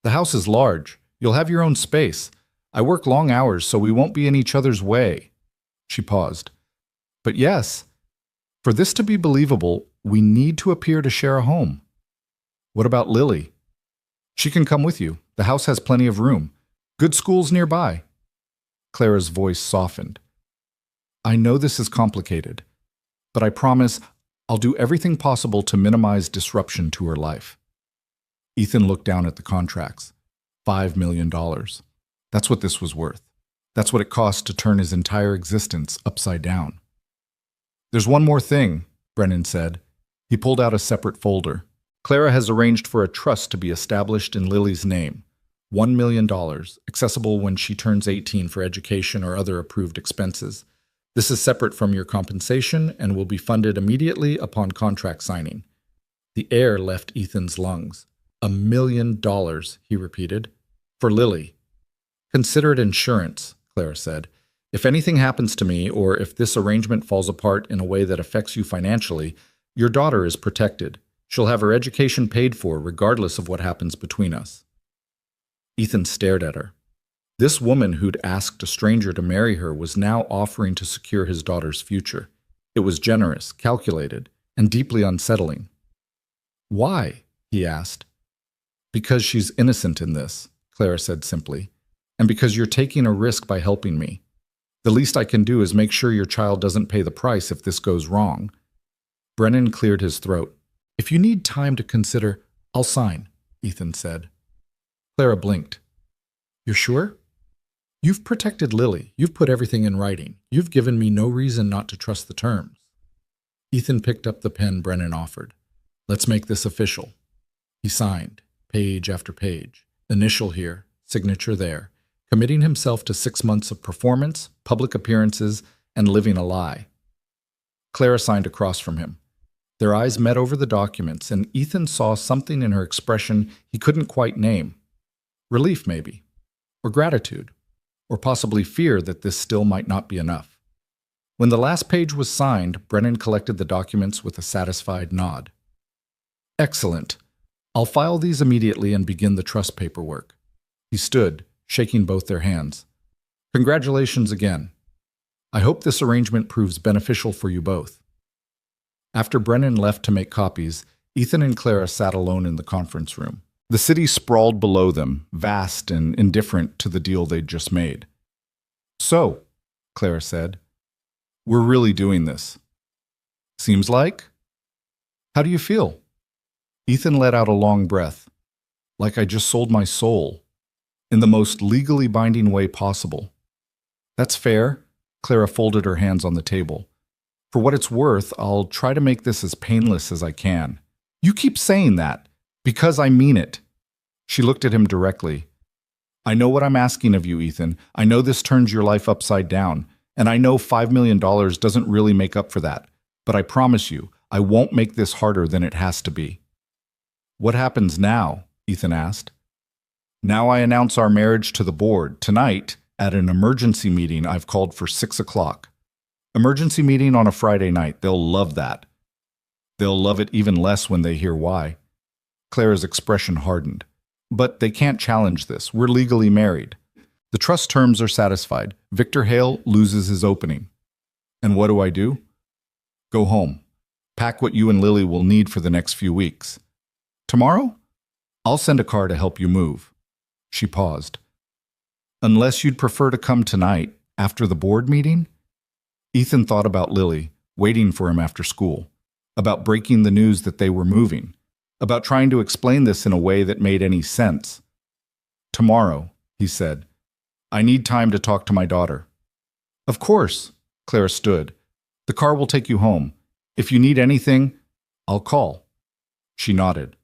The house is large. You'll have your own space. I work long hours, so we won't be in each other's way. She paused. But yes, for this to be believable, we need to appear to share a home. What about Lily? She can come with you. The house has plenty of room. Good schools nearby. Clara's voice softened. I know this is complicated, but I promise I'll do everything possible to minimize disruption to her life. Ethan looked down at the contracts. $5 million. That's what this was worth. That's what it cost to turn his entire existence upside down. There's one more thing, Brennan said. He pulled out a separate folder. Clara has arranged for a trust to be established in Lily's name. $1 million, accessible when she turns 18 for education or other approved expenses. This is separate from your compensation and will be funded immediately upon contract signing. The air left Ethan's lungs. $1 million, he repeated. For Lily. Consider it insurance, Clara said. If anything happens to me, or if this arrangement falls apart in a way that affects you financially, your daughter is protected. She'll have her education paid for regardless of what happens between us. Ethan stared at her. This woman who'd asked a stranger to marry her was now offering to secure his daughter's future. It was generous, calculated, and deeply unsettling. Why? He asked. Because she's innocent in this, Clara said simply, and because you're taking a risk by helping me. The least I can do is make sure your child doesn't pay the price if this goes wrong. Brennan cleared his throat. If you need time to consider, I'll sign, Ethan said. Clara blinked. You're sure? You've protected Lily. You've put everything in writing. You've given me no reason not to trust the terms. Ethan picked up the pen Brennan offered. Let's make this official. He signed, page after page, initial here, signature there, committing himself to 6 months of performance, public appearances, and living a lie. Clara signed across from him. Their eyes met over the documents, and Ethan saw something in her expression he couldn't quite name. Relief, maybe, or gratitude, or possibly fear that this still might not be enough. When the last page was signed, Brennan collected the documents with a satisfied nod. Excellent. I'll file these immediately and begin the trust paperwork. He stood, shaking both their hands. Congratulations again. I hope this arrangement proves beneficial for you both. After Brennan left to make copies, Ethan and Clara sat alone in the conference room. The city sprawled below them, vast and indifferent to the deal they'd just made. So, Clara said, we're really doing this. Seems like? How do you feel? Ethan let out a long breath. Like I just sold my soul. In the most legally binding way possible. That's fair. Clara folded her hands on the table. For what it's worth, I'll try to make this as painless as I can. You keep saying that, because I mean it. She looked at him directly. I know what I'm asking of you, Ethan. I know this turns your life upside down, and I know $5 million doesn't really make up for that. But I promise you, I won't make this harder than it has to be. What happens now? Ethan asked. Now I announce our marriage to the board, tonight, at an emergency meeting I've called for 6 o'clock. Emergency meeting on a Friday night. They'll love that. They'll love it even less when they hear why. Clara's expression hardened. But they can't challenge this. We're legally married. The trust terms are satisfied. Victor Hale loses his opening. And what do? Go home. Pack what you and Lily will need for the next few weeks. Tomorrow? I'll send a car to help you move. She paused. Unless you'd prefer to come tonight, After the board meeting? Ethan thought about Lily, waiting for him after school, about breaking the news that they were moving, about trying to explain this in a way that made any sense. Tomorrow, he said. I need time to talk to my daughter. Of course, Clara stood. The car will take you home. If you need anything, I'll call. She nodded.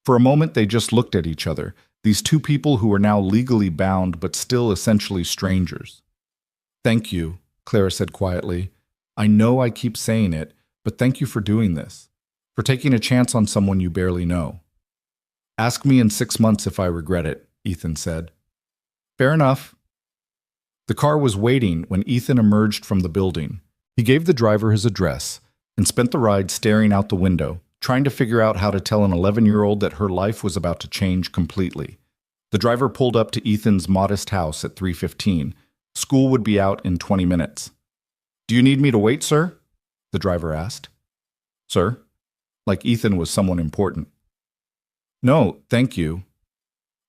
For a moment, they just looked at each other, these two people who were now legally bound but still essentially strangers. Thank you, Clara said quietly. I know I keep saying it, but thank you for doing this, for taking a chance on someone you barely know. Ask me in 6 months if I regret it, Ethan said. Fair enough. The car was waiting when Ethan emerged from the building. He gave the driver his address and spent the ride staring out the window, trying to figure out how to tell an 11-year-old that her life was about to change completely. The driver pulled up to Ethan's modest house at 3:15. School would be out in 20 minutes. Do you need me to wait, sir? The driver asked. Sir? Like Ethan was someone important. No, thank you.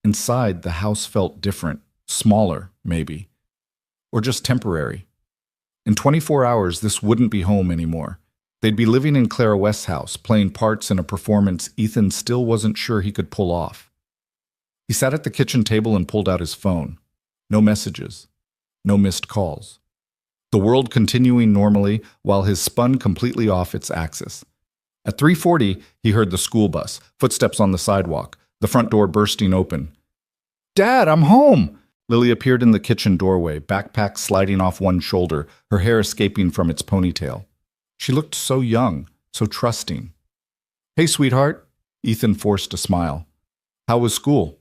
Inside, the house felt different, smaller, maybe. Or just temporary. In 24 hours, this wouldn't be home anymore. They'd be living in Clara West's house, playing parts in a performance Ethan still wasn't sure he could pull off. He sat at the kitchen table and pulled out his phone. No messages. No missed calls. The world continuing normally while his spun completely off its axis. At 3:40, he heard the school bus, footsteps on the sidewalk, the front door bursting open. Dad, I'm home! Lily appeared in the kitchen doorway, backpack sliding off one shoulder, her hair escaping from its ponytail. She looked so young, so trusting. Hey, sweetheart. Ethan forced a smile. How was school?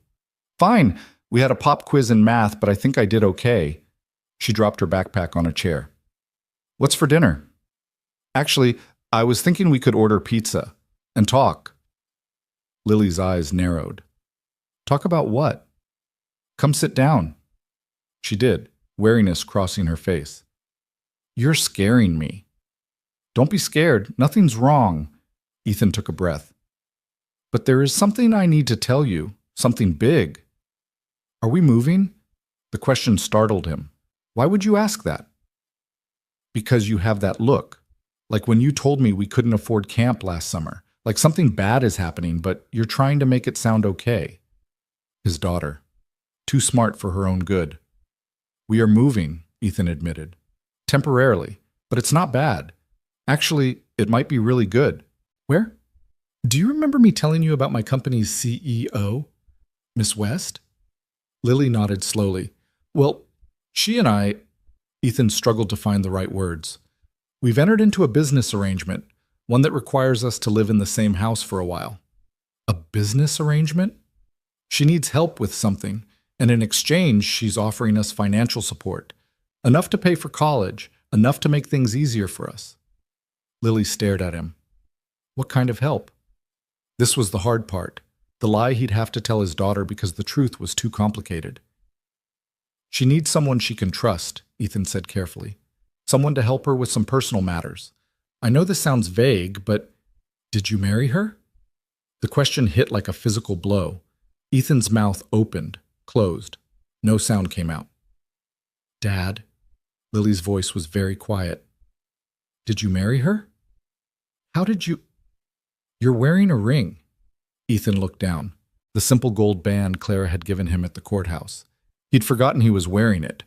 Fine. We had a pop quiz in math, but I think I did okay. She dropped her backpack on a chair. What's for dinner? Actually, I was thinking we could order pizza and talk. Lily's eyes narrowed. Talk about what? Come sit down. She did, wariness crossing her face. You're scaring me. Don't be scared. Nothing's wrong. Ethan took a breath. But there is something I need to tell you, something big. Are we moving? The question startled him. Why would you ask that? Because you have that look. Like when you told me we couldn't afford camp last summer. Like something bad is happening, but you're trying to make it sound okay. His daughter. Too smart for her own good. We are moving, Ethan admitted. Temporarily, but it's not bad. Actually, it might be really good. Where? Do you remember me telling you about my company's CEO, Miss West? Lily nodded slowly. Well, she and I, Ethan struggled to find the right words. We've entered into a business arrangement, one that requires us to live in the same house for a while. A business arrangement? She needs help with something, and in exchange, she's offering us financial support. Enough to pay for college, enough to make things easier for us. Lily stared at him. What kind of help? This was the hard part, the lie he'd have to tell his daughter because the truth was too complicated. She needs someone she can trust, Ethan said carefully. Someone to help her with some personal matters. I know this sounds vague, but did you marry her? The question hit like a physical blow. Ethan's mouth opened, closed. No sound came out. Dad, Lily's voice was very quiet. Did you marry her? How did you... You're wearing a ring. Ethan looked down, the simple gold band Clara had given him at the courthouse. He'd forgotten he was wearing it.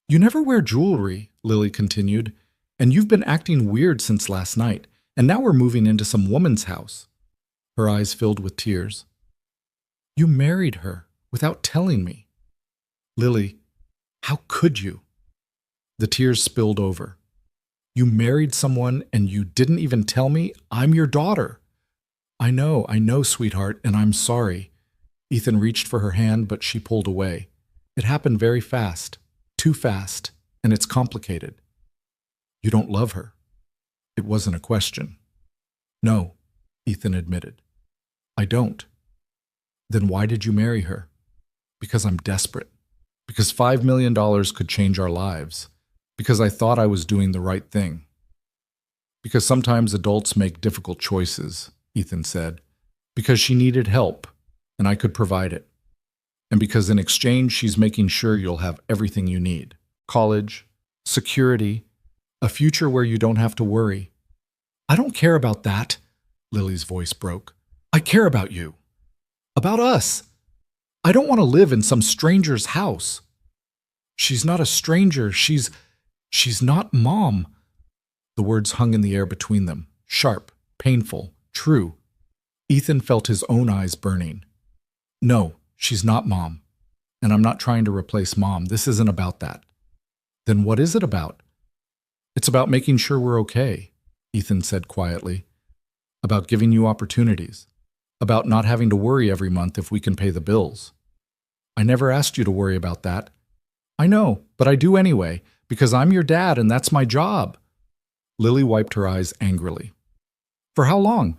You never wear jewelry, Lily continued, and you've been acting weird since last night, and now we're moving into some woman's house. Her eyes filled with tears. You married her without telling me. Lily, how could you? The tears spilled over. You married someone and you didn't even tell me? I'm your daughter. I know, sweetheart, and I'm sorry. Ethan reached for her hand, but she pulled away. It happened very fast, too fast, and it's complicated. You don't love her. It wasn't a question. No, Ethan admitted. I don't. Then why did you marry her? Because I'm desperate. Because $5 million could change our lives. Because I thought I was doing the right thing. Because sometimes adults make difficult choices, Ethan said. Because she needed help, and I could provide it. And because in exchange she's making sure you'll have everything you need. college, security, a future where you don't have to worry. I don't care about that, Lily's voice broke. I care about you. About us. I don't want to live in some stranger's house. She's not a stranger. She's not Mom. The words hung in the air between them, sharp, painful, true. Ethan felt his own eyes burning. No, she's not Mom. And I'm not trying to replace Mom. This isn't about that. Then what is it about? It's about making sure we're okay, Ethan said quietly. About giving you opportunities. About not having to worry every month if we can pay the bills. I never asked you to worry about that. I know, but I do anyway, because I'm your dad and that's my job. Lily wiped her eyes angrily. For how long?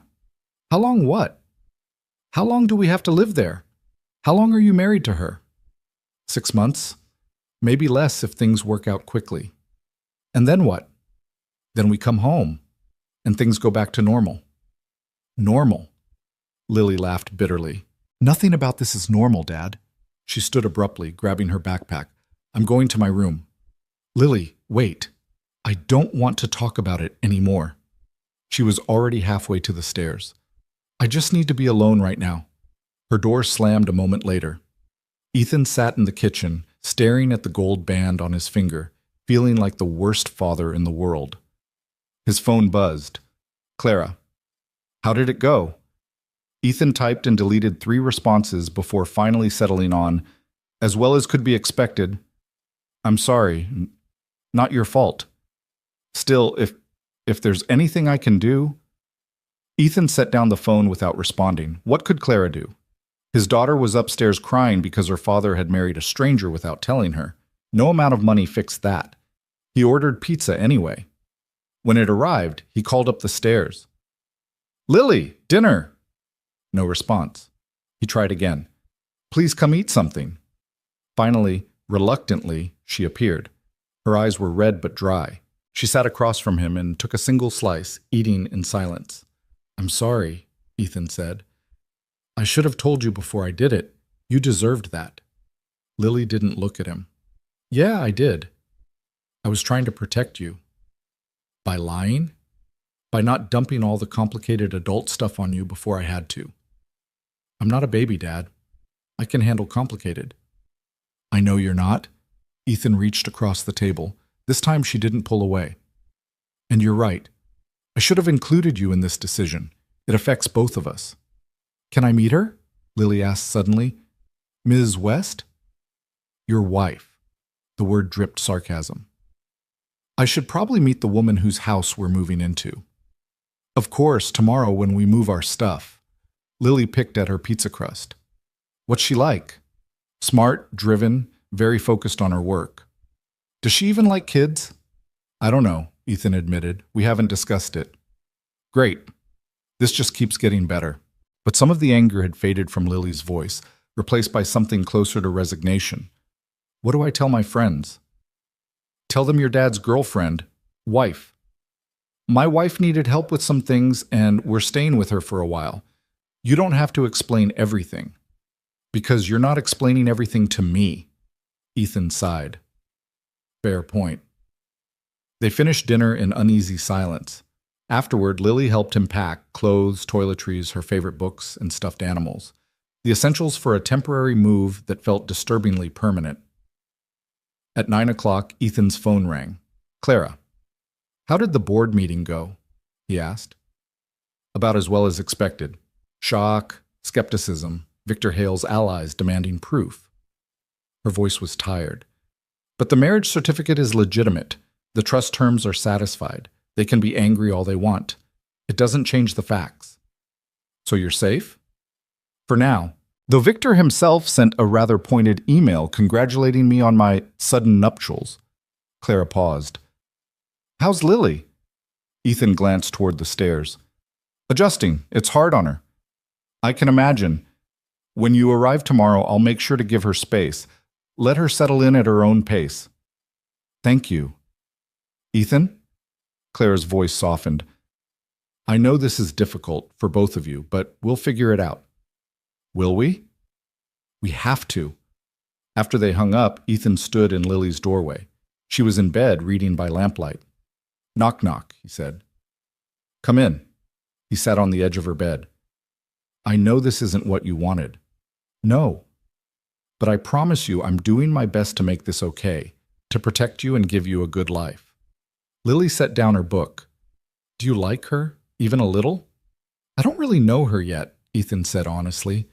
How long what? How long do we have to live there? How long are you married to her? 6 months? Maybe less if things work out quickly. And then what? Then we come home, and things go back to normal. Normal? Lily laughed bitterly. Nothing about this is normal, Dad. She stood abruptly, grabbing her backpack. I'm going to my room. Lily, wait. I don't want to talk about it anymore. She was already halfway to the stairs. I just need to be alone right now. Her door slammed a moment later. Ethan sat in the kitchen, staring at the gold band on his finger, feeling like the worst father in the world. His phone buzzed. Clara. How did it go? Ethan typed and deleted 3 responses before finally settling on, as well as could be expected, I'm sorry, not your fault. Still, if there's anything I can do... Ethan set down the phone without responding. What could Clara do? His daughter was upstairs crying because her father had married a stranger without telling her. No amount of money fixed that. He ordered pizza anyway. When it arrived, he called up the stairs. Lily, dinner! No response. He tried again. Please come eat something. Finally, reluctantly, she appeared. Her eyes were red but dry. She sat across from him and took a single slice, eating in silence. I'm sorry, Ethan said. I should have told you before I did it. You deserved that. Lily didn't look at him. Yeah, I did. I was trying to protect you. By lying? By not dumping all the complicated adult stuff on you before I had to. I'm not a baby, Dad. I can handle complicated. I know you're not. Ethan reached across the table. This time she didn't pull away. And you're right. I should have included you in this decision. It affects both of us. Can I meet her? Lily asked suddenly. Ms. West? Your wife. The word dripped sarcasm. I should probably meet the woman whose house we're moving into. Of course, tomorrow when we move our stuff. Lily picked at her pizza crust. What's she like? Smart, driven, very focused on her work. Does she even like kids? I don't know, Ethan admitted. We haven't discussed it. Great. This just keeps getting better. But some of the anger had faded from Lily's voice, replaced by something closer to resignation. What do I tell my friends? Tell them your dad's girlfriend, wife. My wife needed help with some things, and we're staying with her for a while. You don't have to explain everything. Because you're not explaining everything to me. Ethan sighed. Fair point. They finished dinner in uneasy silence. Afterward, Lily helped him pack clothes, toiletries, her favorite books, and stuffed animals. The essentials for a temporary move that felt disturbingly permanent. At 9 o'clock, Ethan's phone rang. Clara. How did the board meeting go? He asked. About as well as expected. Shock, skepticism, Victor Hale's allies demanding proof. Her voice was tired. But the marriage certificate is legitimate. The trust terms are satisfied. They can be angry all they want. It doesn't change the facts. So you're safe? For now. Though Victor himself sent a rather pointed email congratulating me on my sudden nuptials. Clara paused. How's Lily? Ethan glanced toward the stairs. Adjusting. It's hard on her. I can imagine. When you arrive tomorrow, I'll make sure to give her space. Let her settle in at her own pace. Thank you. Ethan? Clara's voice softened. I know this is difficult for both of you, but we'll figure it out. Will we? We have to. After they hung up, Ethan stood in Lily's doorway. She was in bed reading by lamplight. "Knock, knock," he said. "Come in." He sat on the edge of her bed. "I know this isn't what you wanted." "No. But I promise you I'm doing my best to make this okay, to protect you and give you a good life." Lily set down her book. "Do you like her, even a little?" "I don't really know her yet," Ethan said honestly.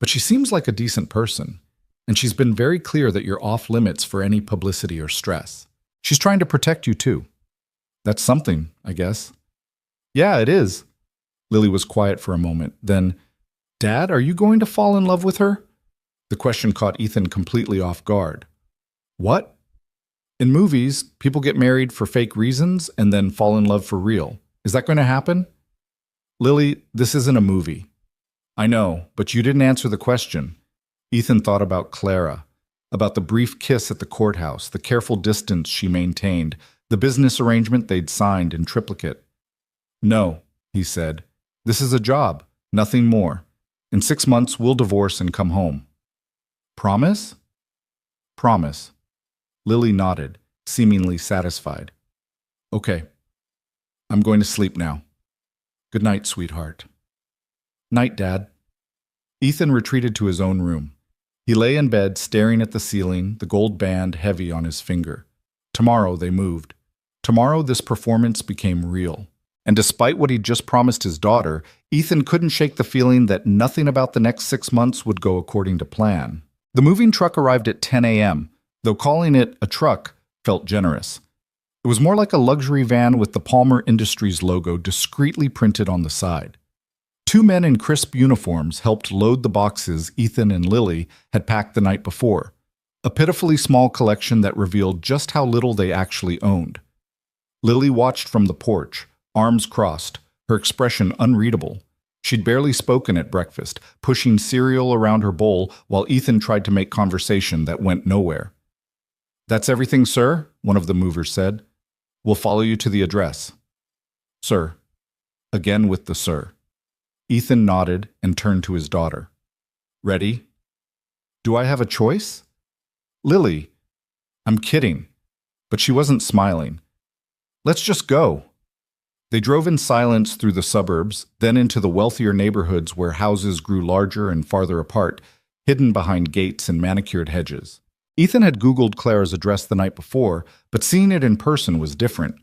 "But she seems like a decent person, and she's been very clear that you're off limits for any publicity or stress. She's trying to protect you too." "That's something, I guess." "Yeah, it is." Lily was quiet for a moment. Then, "Dad, are you going to fall in love with her?" The question caught Ethan completely off guard. "What?" "In movies, people get married for fake reasons and then fall in love for real. Is that going to happen?" "Lily, this isn't a movie." "I know, but you didn't answer the question." Ethan thought about Clara, about the brief kiss at the courthouse, the careful distance she maintained, the business arrangement they'd signed in triplicate. "No," he said. "This is a job, nothing more. In 6 months, we'll divorce and come home." "Promise?" "Promise." Lily nodded, seemingly satisfied. "Okay. I'm going to sleep now. Good night, sweetheart." "Night, Dad." Ethan retreated to his own room. He lay in bed, staring at the ceiling, the gold band heavy on his finger. Tomorrow they moved. Tomorrow this performance became real. And despite what he'd just promised his daughter, Ethan couldn't shake the feeling that nothing about the next 6 months would go according to plan. The moving truck arrived at 10 a.m., though calling it a truck felt generous. It was more like a luxury van with the Palmer Industries logo discreetly printed on the side. 2 men in crisp uniforms helped load the boxes Ethan and Lily had packed the night before, a pitifully small collection that revealed just how little they actually owned. Lily watched from the porch, arms crossed, her expression unreadable. She'd barely spoken at breakfast, pushing cereal around her bowl while Ethan tried to make conversation that went nowhere. "That's everything, sir," one of the movers said. "We'll follow you to the address." "Sir." Again with the sir. Ethan nodded and turned to his daughter. "Ready?" "Do I have a choice?" "Lily." "I'm kidding." But she wasn't smiling. "Let's just go." They drove in silence through the suburbs, then into the wealthier neighborhoods where houses grew larger and farther apart, hidden behind gates and manicured hedges. Ethan had Googled Clara's address the night before, but seeing it in person was different.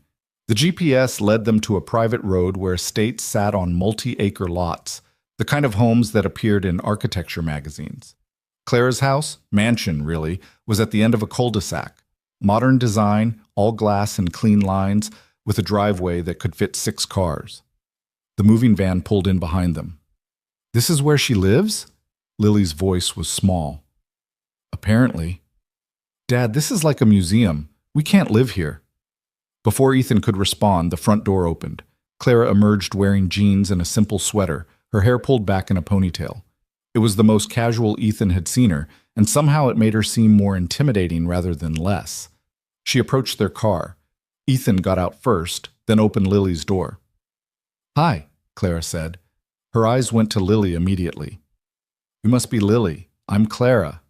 The GPS led them to a private road where estates sat on multi-acre lots, the kind of homes that appeared in architecture magazines. Clara's house, mansion really, was at the end of a cul-de-sac. Modern design, all glass and clean lines, with a driveway that could fit 6 cars. The moving van pulled in behind them. "This is where she lives?" Lily's voice was small. "Apparently." "Dad, this is like a museum. We can't live here." Before Ethan could respond, the front door opened. Clara emerged wearing jeans and a simple sweater, her hair pulled back in a ponytail. It was the most casual Ethan had seen her, and somehow it made her seem more intimidating rather than less. She approached their car. Ethan got out first, then opened Lily's door. "Hi," Clara said. Her eyes went to Lily immediately. "You must be Lily. I'm Clara."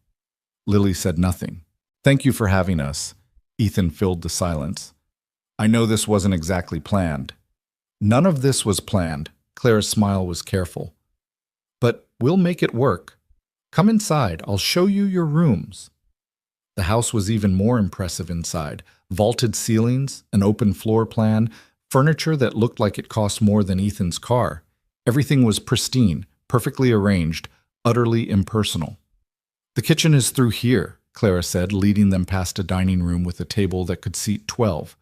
Lily said nothing. "Thank you for having us." Ethan filled the silence. "I know this wasn't exactly planned." "None of this was planned." Clara's smile was careful. "But we'll make it work. Come inside. I'll show you your rooms." The house was even more impressive inside. Vaulted ceilings, an open floor plan, furniture that looked like it cost more than Ethan's car. Everything was pristine, perfectly arranged, utterly impersonal. "The kitchen is through here," Clara said, leading them past a dining room with a table that could seat 12.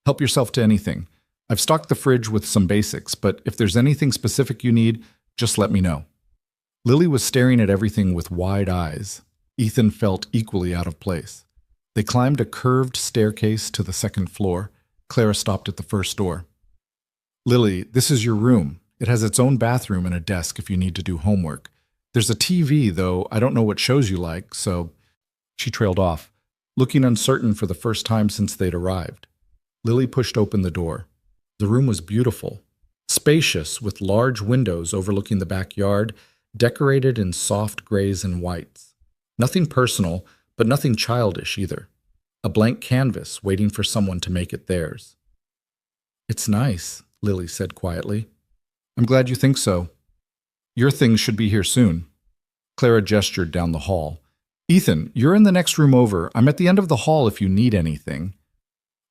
"Help yourself to anything. I've stocked the fridge with some basics, but if there's anything specific you need, just let me know." Lily was staring at everything with wide eyes. Ethan felt equally out of place. They climbed a curved staircase to the second floor. Clara stopped at the first door. "Lily, this is your room. It has its own bathroom and a desk if you need to do homework. There's a TV, though I don't know what shows you like, so—" She trailed off, looking uncertain for the first time since they'd arrived. Lily pushed open the door. The room was beautiful, spacious with large windows overlooking the backyard, decorated in soft grays and whites. Nothing personal, but nothing childish either. a blank canvas waiting for someone to make it theirs. It's nice, Lily said quietly. I'm glad you think so. Your things should be here soon. Clara gestured down the hall. Ethan, you're in the next room over. I'm at the end of the hall if you need anything.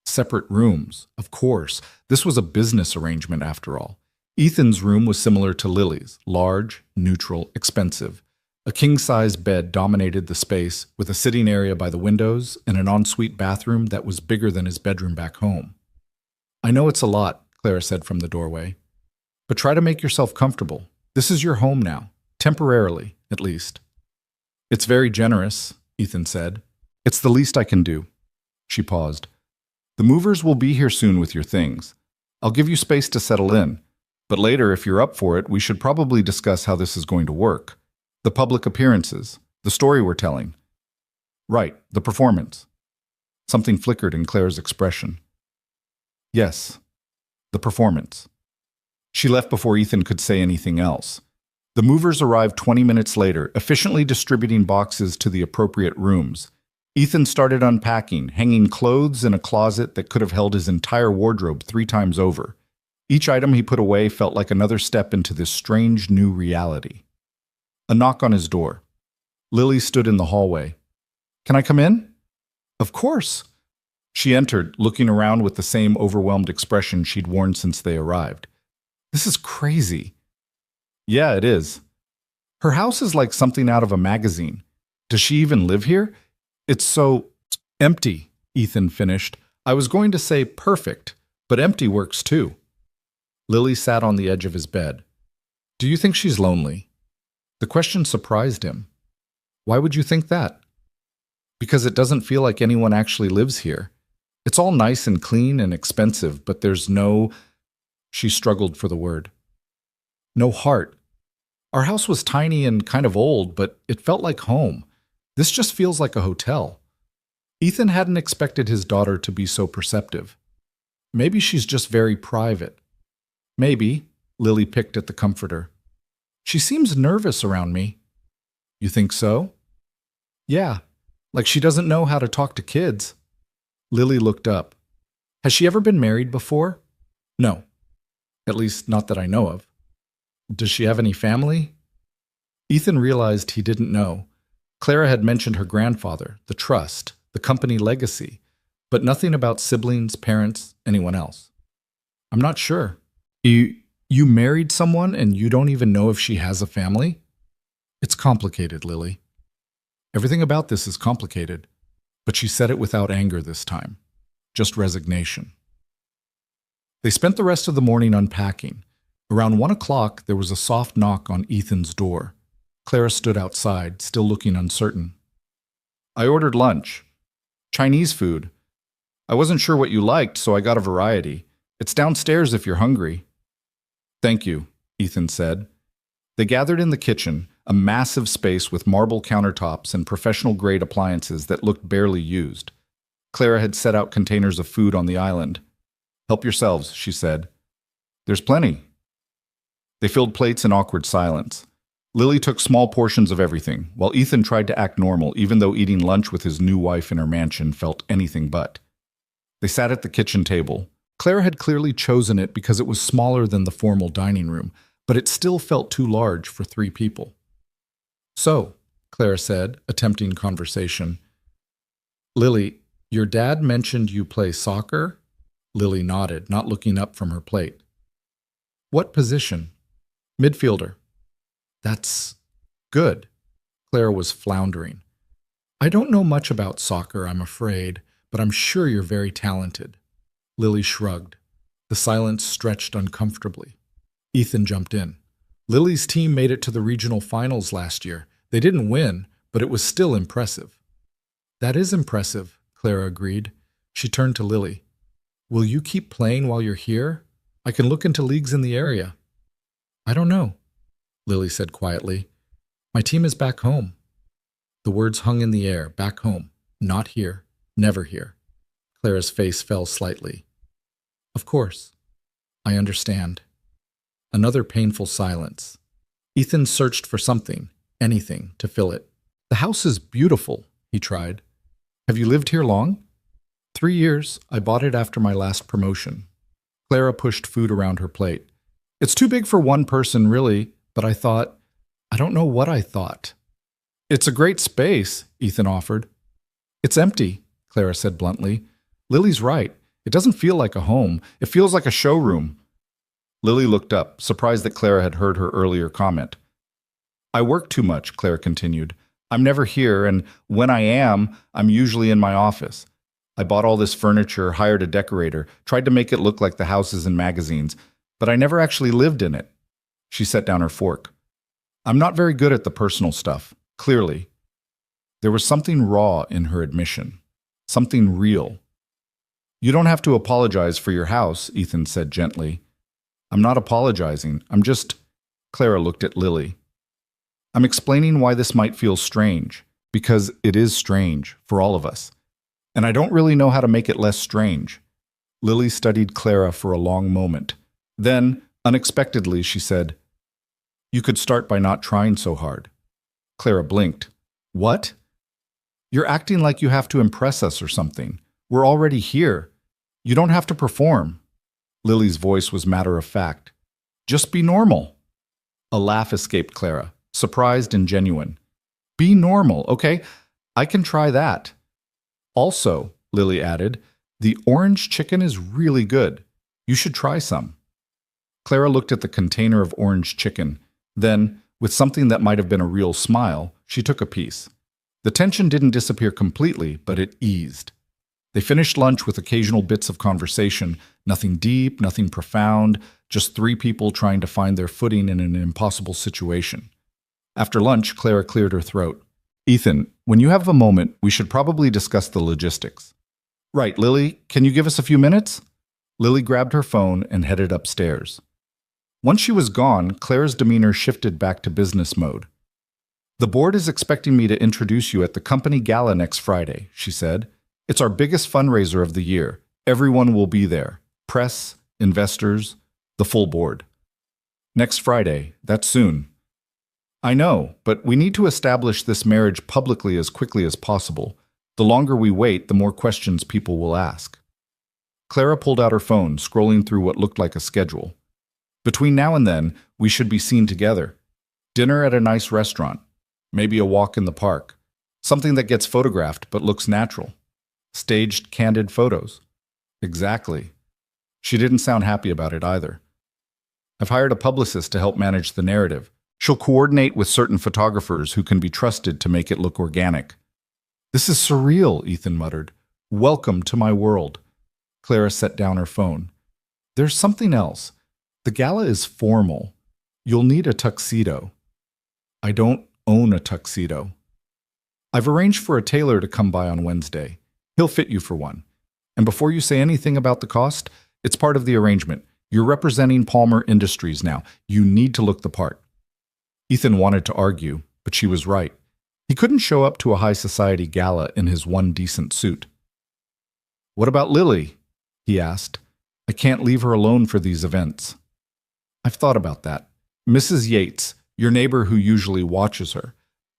Separate rooms, of course. This was a business arrangement after all. Ethan's room was similar to Lily's, large, neutral, expensive. A king-size bed dominated the space, with a sitting area by the windows and an ensuite bathroom that was bigger than his bedroom back home. I know it's a lot, Clara said from the doorway, but try to make yourself comfortable. This is your home now, temporarily, at least. It's very generous, Ethan said. It's the least I can do. She paused. The movers will be here soon with your things. I'll give you space to settle in, but later, if you're up for it, we should probably discuss how this is going to work. The public appearances, the story we're telling. Right, the performance. Something flickered in Claire's expression. Yes, the performance. She left before Ethan could say anything else. The movers arrived 20 minutes later, efficiently distributing boxes to the appropriate rooms. Ethan started unpacking, hanging clothes in a closet that could have held his entire wardrobe 3 times over. Each item he put away felt like another step into this strange new reality. A knock on his door. Lily stood in the hallway. Can I come in? Of course. She entered, looking around with the same overwhelmed expression she'd worn since they arrived. This is crazy. Yeah, it is. Her house is like something out of a magazine. Does she even live here? It's so empty, Ethan finished. I was going to say perfect, but empty works too. Lily sat on the edge of his bed. Do you think she's lonely? The question surprised him. Why would you think that? Because it doesn't feel like anyone actually lives here. It's all nice and clean and expensive, but there's no... She struggled for the word. No heart. Our house was tiny and kind of old, but it felt like home. This just feels like a hotel. Ethan hadn't expected his daughter to be so perceptive. Maybe she's just very private. Maybe, Lily picked at the comforter. She seems nervous around me. You think so? Yeah, like she doesn't know how to talk to kids. Lily looked up. Has she ever been married before? No. At least not that I know of. Does she have any family? Ethan realized he didn't know. Clara had mentioned her grandfather, the trust, the company legacy, but nothing about siblings, parents, anyone else. I'm not sure. You married someone and you don't even know if she has a family? It's complicated, Lily. Everything about this is complicated, but she said it without anger this time, just resignation. They spent the rest of the morning unpacking. Around 1 o'clock, there was a soft knock on Ethan's door. Clara stood outside, still looking uncertain. I ordered lunch. Chinese food. I wasn't sure what you liked, so I got a variety. It's downstairs if you're hungry. Thank you, Ethan said. They gathered in the kitchen, a massive space with marble countertops and professional-grade appliances that looked barely used. Clara had set out containers of food on the island. Help yourselves, she said. There's plenty. They filled plates in awkward silence. Lily took small portions of everything, while Ethan tried to act normal, even though eating lunch with his new wife in her mansion felt anything but. They sat at the kitchen table. Clara had clearly chosen it because it was smaller than the formal dining room, but it still felt too large for 3 people. So, Clara said, attempting conversation. Lily, your dad mentioned you play soccer? Lily nodded, not looking up from her plate. What position? Midfielder. That's good. Clara was floundering. I don't know much about soccer, I'm afraid, but I'm sure you're very talented. Lily shrugged. The silence stretched uncomfortably. Ethan jumped in. Lily's team made it to the regional finals last year. They didn't win, but it was still impressive. That is impressive, Clara agreed. She turned to Lily. Will you keep playing while you're here? I can look into leagues in the area. I don't know, Lily said quietly. My team is back home. The words hung in the air, back home, not here, never here. Clara's face fell slightly. Of course. I understand. Another painful silence. Ethan searched for something, anything, to fill it. The house is beautiful, he tried. Have you lived here long? 3 years. I bought it after my last promotion. Clara pushed food around her plate. It's too big for one person, really, but I don't know what I thought. It's a great space, Ethan offered. It's empty, Clara said bluntly. Lily's right. It doesn't feel like a home. It feels like a showroom. Lily looked up, surprised that Clara had heard her earlier comment. I work too much, Clara continued. I'm never here, and when I am, I'm usually in my office. I bought all this furniture, hired a decorator, tried to make it look like the houses in magazines, but I never actually lived in it. She set down her fork. I'm not very good at the personal stuff, clearly. There was something raw in her admission, something real. You don't have to apologize for your house, Ethan said gently. I'm not apologizing. Clara looked at Lily. I'm explaining why this might feel strange, because it is strange for all of us. And I don't really know how to make it less strange. Lily studied Clara for a long moment. Then, unexpectedly, she said, You could start by not trying so hard. Clara blinked. What? You're acting like you have to impress us or something. We're already here. You don't have to perform. Lily's voice was matter-of-fact. Just be normal. A laugh escaped Clara, surprised and genuine. Be normal, okay? I can try that. Also, Lily added, the orange chicken is really good. You should try some. Clara looked at the container of orange chicken. Then, with something that might have been a real smile, she took a piece. The tension didn't disappear completely, but it eased. They finished lunch with occasional bits of conversation, nothing deep, nothing profound, just three people trying to find their footing in an impossible situation. After lunch, Clara cleared her throat. Ethan, when you have a moment, we should probably discuss the logistics. Right, Lily, can you give us a few minutes? Lily grabbed her phone and headed upstairs. Once she was gone, Clara's demeanor shifted back to business mode. The board is expecting me to introduce you at the company gala next Friday, she said. It's our biggest fundraiser of the year. Everyone will be there. Press, investors, the full board. Next Friday, that's soon. I know, but we need to establish this marriage publicly as quickly as possible. The longer we wait, the more questions people will ask. Clara pulled out her phone, scrolling through what looked like a schedule. Between now and then, we should be seen together. Dinner at a nice restaurant. Maybe a walk in the park. Something that gets photographed but looks natural. Staged, candid photos. Exactly. She didn't sound happy about it either. I've hired a publicist to help manage the narrative. She'll coordinate with certain photographers who can be trusted to make it look organic. This is surreal, Ethan muttered. Welcome to my world. Clara set down her phone. There's something else. The gala is formal. You'll need a tuxedo. I don't own a tuxedo. I've arranged for a tailor to come by on Wednesday. He'll fit you for one. And before you say anything about the cost, it's part of the arrangement. You're representing Palmer Industries now. You need to look the part. Ethan wanted to argue, but she was right. He couldn't show up to a high society gala in his one decent suit. What about Lily? He asked. I can't leave her alone for these events. I've thought about that. Mrs. Yates, your neighbor who usually watches her.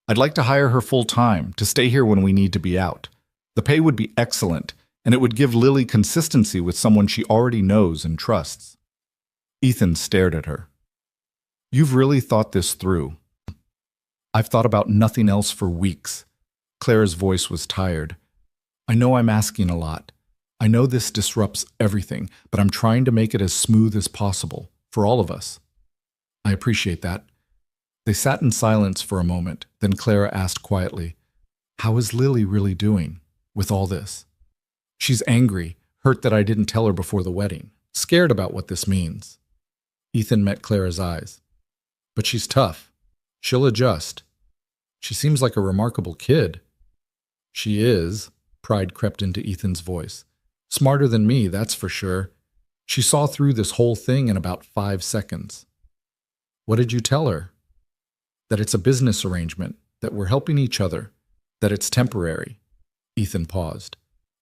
I'd like to hire her full-time, to stay here when we need to be out. The pay would be excellent, and it would give Lily consistency with someone she already knows and trusts. Ethan stared at her. You've really thought this through. I've thought about nothing else for weeks. Clara's voice was tired. I know I'm asking a lot. I know this disrupts everything, but I'm trying to make it as smooth as possible, for all of us. I appreciate that. They sat in silence for a moment, then Clara asked quietly, How is Lily really doing with all this? She's angry, hurt that I didn't tell her before the wedding, scared about what this means. Ethan met Clara's eyes. But she's tough. She'll adjust. She seems like a remarkable kid. She is, pride crept into Ethan's voice. Smarter than me, that's for sure. She saw through this whole thing in about 5 seconds. What did you tell her? That it's a business arrangement, that we're helping each other, that it's temporary. Ethan paused.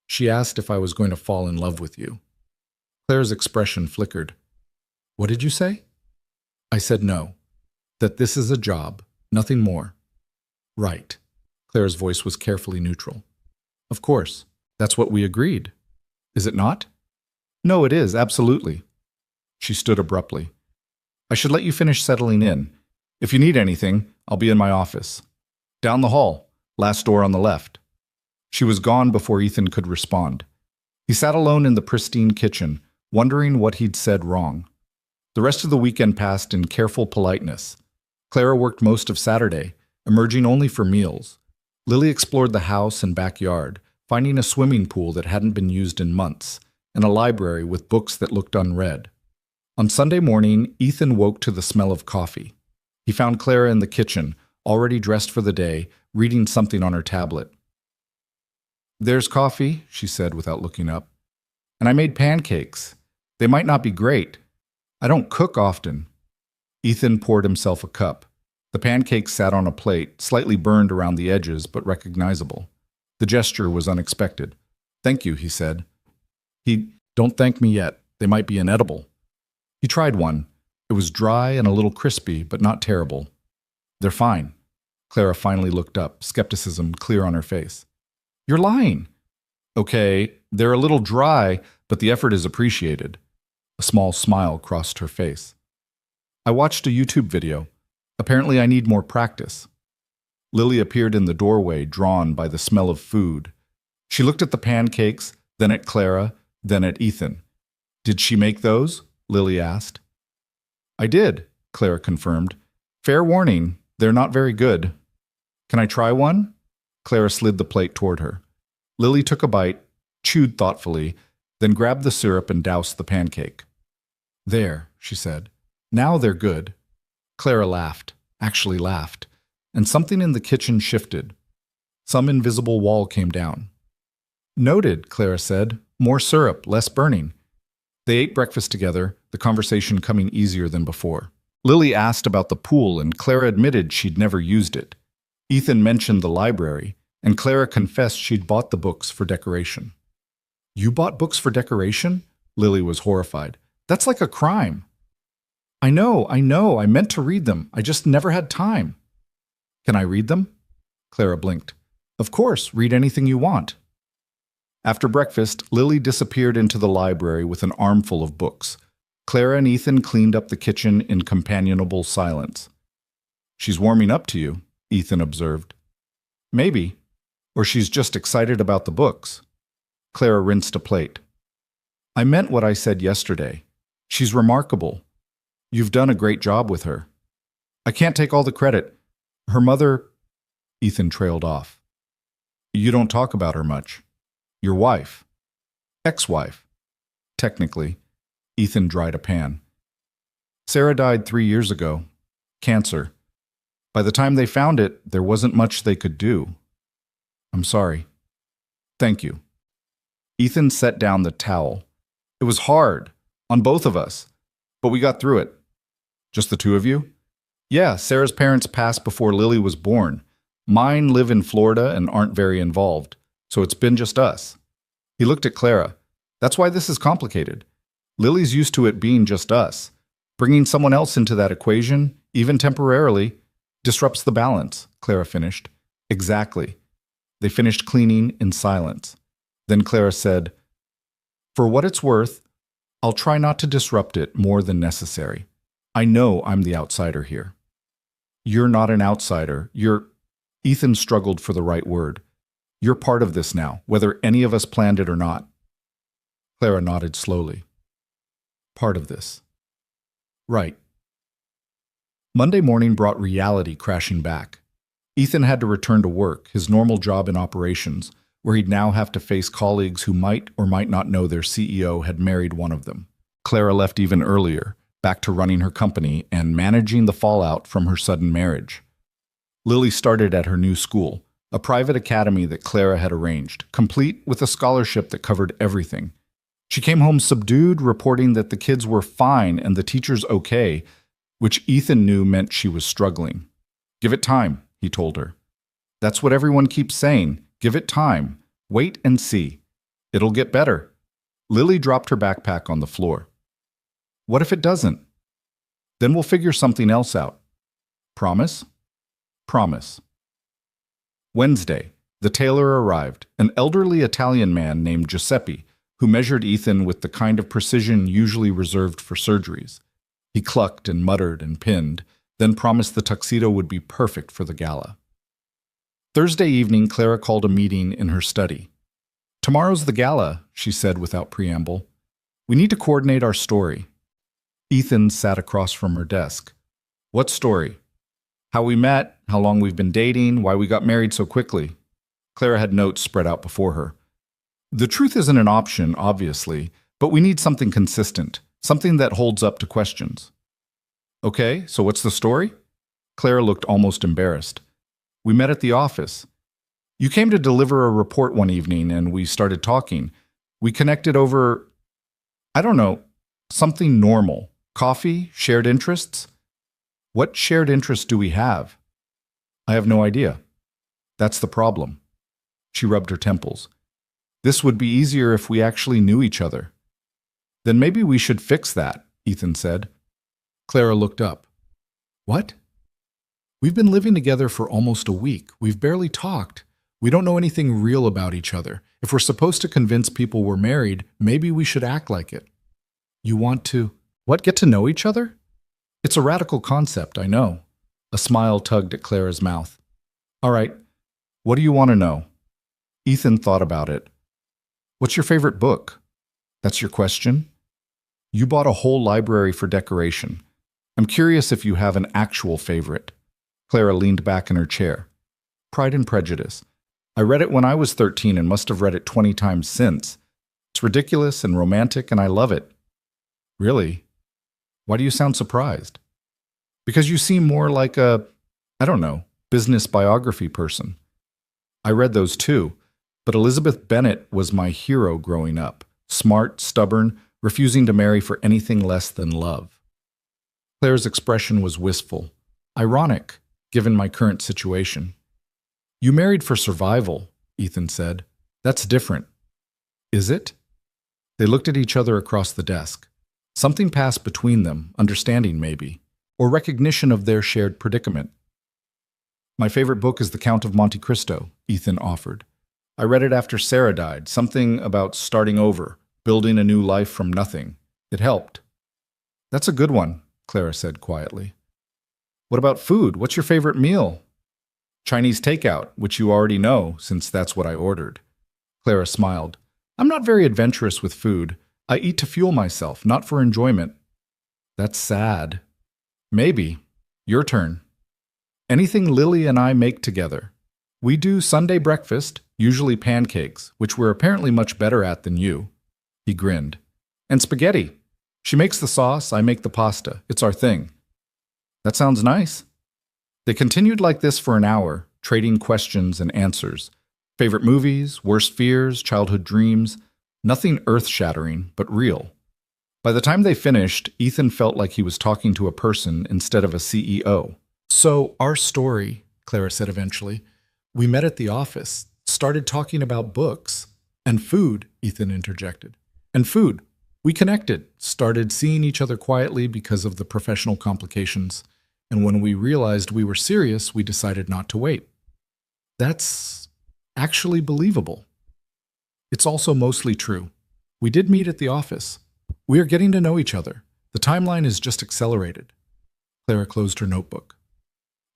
She asked if I was going to fall in love with you. Clara's expression flickered. What did you say? I said no. That this is a job, nothing more. Right. Clara's voice was carefully neutral. Of course, that's what we agreed. Is it not? No, it is, absolutely. She stood abruptly. I should let you finish settling in. If you need anything, I'll be in my office. Down the hall, last door on the left. She was gone before Ethan could respond. He sat alone in the pristine kitchen, wondering what he'd said wrong. The rest of the weekend passed in careful politeness. Clara worked most of Saturday, emerging only for meals. Lily explored the house and backyard, finding a swimming pool that hadn't been used in months, and a library with books that looked unread. On Sunday morning, Ethan woke to the smell of coffee. He found Clara in the kitchen, already dressed for the day, reading something on her tablet. There's coffee, she said without looking up. And I made pancakes. They might not be great. I don't cook often. Ethan poured himself a cup. The pancakes sat on a plate, slightly burned around the edges, but recognizable. The gesture was unexpected. Thank you, he said. Don't thank me yet. They might be inedible. He tried one. It was dry and a little crispy, but not terrible. They're fine. Clara finally looked up, skepticism clear on her face. You're lying. Okay, they're a little dry, but the effort is appreciated. A small smile crossed her face. I watched a YouTube video. Apparently I need more practice. Lily appeared in the doorway, drawn by the smell of food. She looked at the pancakes, then at Clara, then at Ethan. Did she make those? Lily asked. I did, Clara confirmed. Fair warning, they're not very good. Can I try one? Clara slid the plate toward her. Lily took a bite, chewed thoughtfully, then grabbed the syrup and doused the pancake. There, she said. Now they're good. Clara laughed, actually laughed, and something in the kitchen shifted. Some invisible wall came down. Noted, Clara said. More syrup, less burning. They ate breakfast together, the conversation coming easier than before. Lily asked about the pool, and Clara admitted she'd never used it. Ethan mentioned the library, and Clara confessed she'd bought the books for decoration. You bought books for decoration? Lily was horrified. That's like a crime. I know, I meant to read them. I just never had time. Can I read them? Clara blinked. Of course, read anything you want. After breakfast, Lily disappeared into the library with an armful of books. Clara and Ethan cleaned up the kitchen in companionable silence. She's warming up to you, Ethan observed. Maybe. Or she's just excited about the books. Clara rinsed a plate. I meant what I said yesterday. She's remarkable. You've done a great job with her. I can't take all the credit. Her mother... Ethan trailed off. You don't talk about her much. Your wife. Ex-wife. Technically. Ethan dried a pan. Sarah died 3 years ago. Cancer. By the time they found it, there wasn't much they could do. I'm sorry. Thank you. Ethan set down the towel. It was hard, on both of us, but we got through it. Just the two of you? Yeah, Sarah's parents passed before Lily was born. Mine live in Florida and aren't very involved, so it's been just us. He looked at Clara. That's why this is complicated. Lily's used to it being just us. Bringing someone else into that equation, even temporarily, disrupts the balance, Clara finished. Exactly. They finished cleaning in silence. Then Clara said, For what it's worth, I'll try not to disrupt it more than necessary. I know I'm the outsider here. You're not an outsider. Ethan struggled for the right word. You're part of this now, whether any of us planned it or not. Clara nodded slowly. Part of this. Right. Monday morning brought reality crashing back. Ethan had to return to work, his normal job in operations, where he'd now have to face colleagues who might or might not know their CEO had married one of them. Clara left even earlier, back to running her company and managing the fallout from her sudden marriage. Lily started at her new school, a private academy that Clara had arranged, complete with a scholarship that covered everything. She came home subdued, reporting that the kids were fine and the teachers okay, which Ethan knew meant she was struggling. Give it time, he told her. That's what everyone keeps saying. Give it time. Wait and see. It'll get better. Lily dropped her backpack on the floor. What if it doesn't? Then we'll figure something else out. Promise? Promise. Wednesday, the tailor arrived, an elderly Italian man named Giuseppe, who measured Ethan with the kind of precision usually reserved for surgeries. He clucked and muttered and pinned, then promised the tuxedo would be perfect for the gala. Thursday evening, Clara called a meeting in her study. "Tomorrow's the gala," she said without preamble. "We need to coordinate our story." Ethan sat across from her desk. "What story?" "How we met, how long we've been dating, why we got married so quickly." Clara had notes spread out before her. "The truth isn't an option, obviously, but we need something consistent, something that holds up to questions." "Okay, so what's the story?" Clara looked almost embarrassed. "We met at the office. You came to deliver a report one evening and we started talking. We connected over, I don't know, something normal. Coffee, shared interests." "What shared interests do we have?" "I have no idea. That's the problem." She rubbed her temples. "This would be easier if we actually knew each other." "Then maybe we should fix that," Ethan said. Clara looked up. "What?" "We've been living together for almost a week. We've barely talked. We don't know anything real about each other. If we're supposed to convince people we're married, maybe we should act like it." "You want to, what, get to know each other?" "It's a radical concept, I know." A smile tugged at Clara's mouth. "All right, what do you want to know?" Ethan thought about it. "What's your favorite book?" "That's your question?" "You bought a whole library for decoration. I'm curious if you have an actual favorite." Clara leaned back in her chair. "Pride and Prejudice. I read it when I was 13 and must have read it 20 times since. It's ridiculous and romantic and I love it." "Really? Why do you sound surprised?" "Because you seem more like a, I don't know, business biography person." "I read those too, but Elizabeth Bennet was my hero growing up. Smart, stubborn, refusing to marry for anything less than love." Claire's expression was wistful. "Ironic, given my current situation." "You married for survival," Ethan said. "That's different." "Is it?" They looked at each other across the desk. Something passed between them, understanding maybe, or recognition of their shared predicament. "My favorite book is The Count of Monte Cristo," Ethan offered. "I read it after Sarah died, something about starting over, building a new life from nothing. It helped." "That's a good one," Clara said quietly. "What about food? What's your favorite meal?" "Chinese takeout, which you already know, since that's what I ordered." Clara smiled. "I'm not very adventurous with food. I eat to fuel myself, not for enjoyment." "That's sad." "Maybe. Your turn." "Anything Lily and I make together. We do Sunday breakfast, usually pancakes, which we're apparently much better at than you." He grinned. "And spaghetti. She makes the sauce, I make the pasta. It's our thing." "That sounds nice." They continued like this for an hour, trading questions and answers. Favorite movies, worst fears, childhood dreams. Nothing earth-shattering, but real. By the time they finished, Ethan felt like he was talking to a person instead of a CEO. "So, our story," Clara said eventually. "We met at the office, started talking about books. And food," Ethan interjected. "And food. We connected, started seeing each other quietly because of the professional complications. And when we realized we were serious, we decided not to wait." That's actually believable. It's also mostly true. We did meet at the office. We are getting to know each other. The timeline is just accelerated. Clara closed her notebook.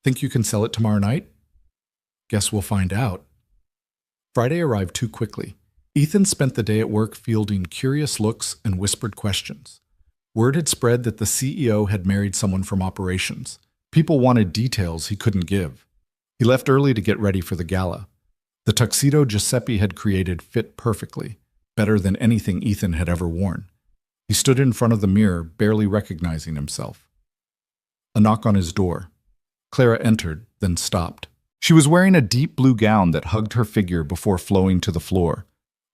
"Think you can sell it tomorrow night?" "Guess we'll find out." Friday arrived too quickly. Ethan spent the day at work fielding curious looks and whispered questions. Word had spread that the CEO had married someone from operations. People wanted details he couldn't give. He left early to get ready for the gala. The tuxedo Giuseppe had created fit perfectly, better than anything Ethan had ever worn. He stood in front of the mirror, barely recognizing himself. A knock on his door. Clara entered, then stopped. She was wearing a deep blue gown that hugged her figure before flowing to the floor.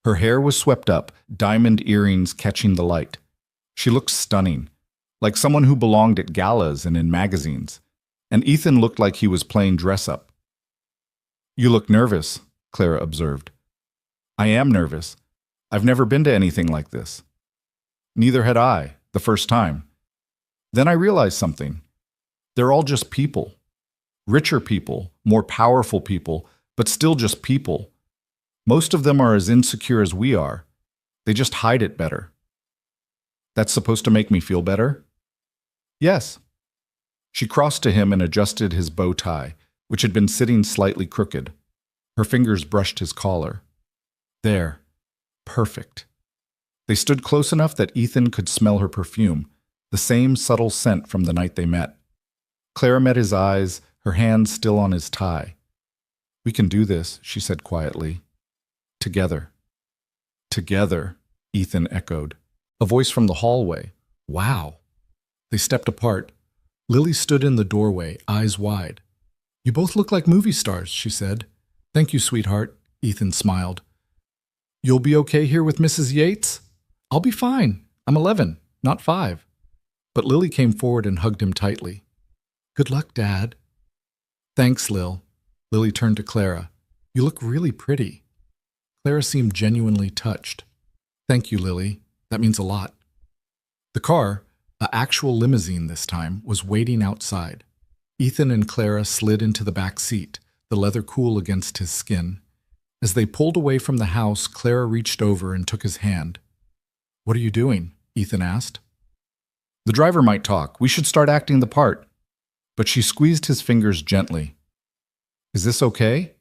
Her hair was swept up, diamond earrings catching the light. She looked stunning, like someone who belonged at galas and in magazines. And Ethan looked like he was playing dress-up. "You look nervous," Clara observed. "I am nervous. I've never been to anything like this." "Neither had I, the first time." Then I realized something. They're all just people. Richer people, more powerful people, but still just people. Most of them are as insecure as we are. They just hide it better. That's supposed to make me feel better? Yes. She crossed to him and adjusted his bow tie, which had been sitting slightly crooked. Her fingers brushed his collar. There. Perfect. They stood close enough that Ethan could smell her perfume, the same subtle scent from the night they met. Clara met his eyes, her hands still on his tie. We can do this, she said quietly. Together. Together, Ethan echoed. A voice from the hallway. Wow. They stepped apart. Lily stood in the doorway, eyes wide. You both look like movie stars, she said. Thank you, sweetheart, Ethan smiled. You'll be okay here with Mrs. Yates? I'll be fine. I'm 11, not 5. But Lily came forward and hugged him tightly. Good luck, Dad. Thanks, Lil. Lily turned to Clara. You look really pretty. Clara seemed genuinely touched. Thank you, Lily. That means a lot. The car, an actual limousine this time, was waiting outside. Ethan and Clara slid into the back seat, the leather cool against his skin. As they pulled away from the house, Clara reached over and took his hand. What are you doing? Ethan asked. The driver might talk. We should start acting the part. But she squeezed his fingers gently. Is this okay?